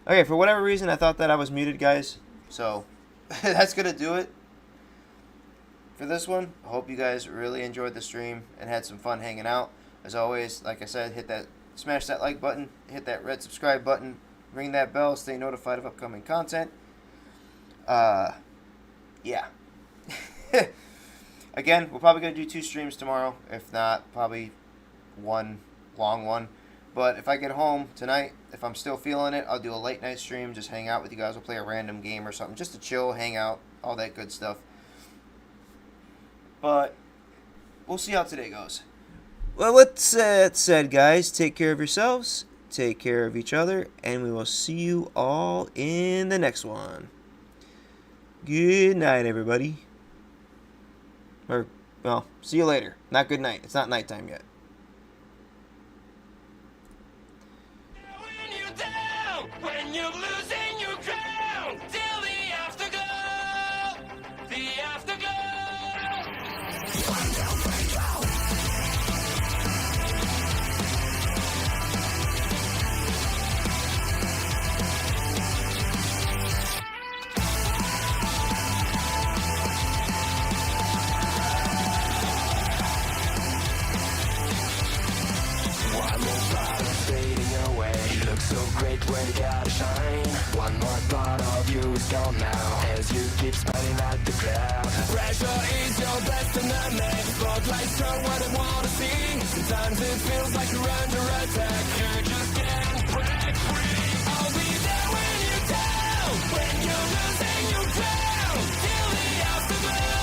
Okay, for whatever reason, I thought that I was muted, guys. So, that's going to do it for this one. I hope you guys really enjoyed the stream and had some fun hanging out. As always, like I said, smash that like button, hit that red subscribe button, ring that bell, stay notified of upcoming content. Yeah. Again, we're probably going to do 2 streams tomorrow. If not, probably one long one. But if I get home tonight, if I'm still feeling it, I'll do a late night stream. Just hang out with you guys. We'll play a random game or something. Just to chill, hang out, all that good stuff. But we'll see how today goes. Well, with that said, guys, take care of yourselves. Take care of each other. And we will see you all in the next one. Good night, everybody. Or, well, see you later. Not good night. It's not nighttime yet. When you're losing your ground, till the afterglow, the afterglow. One more part of fading away. You look so great when you gotta shine. One more part of you is gone now, as you keep smiling at the crowd. Pressure is your best enemy. Spotlights are what I wanna see. Sometimes it feels like you're under attack. You just can't break free. I'll be there when you're down, when you're losing your ground, till the afterglow,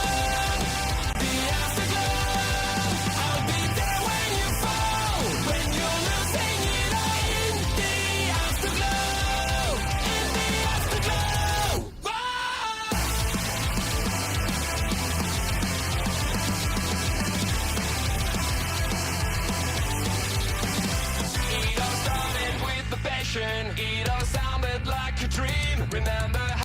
the afterglow. I'll be there when you fall, when you're losing it all, in the afterglow, in the afterglow. Whoa! It all started with the passion. It all sounded like a dream. Remember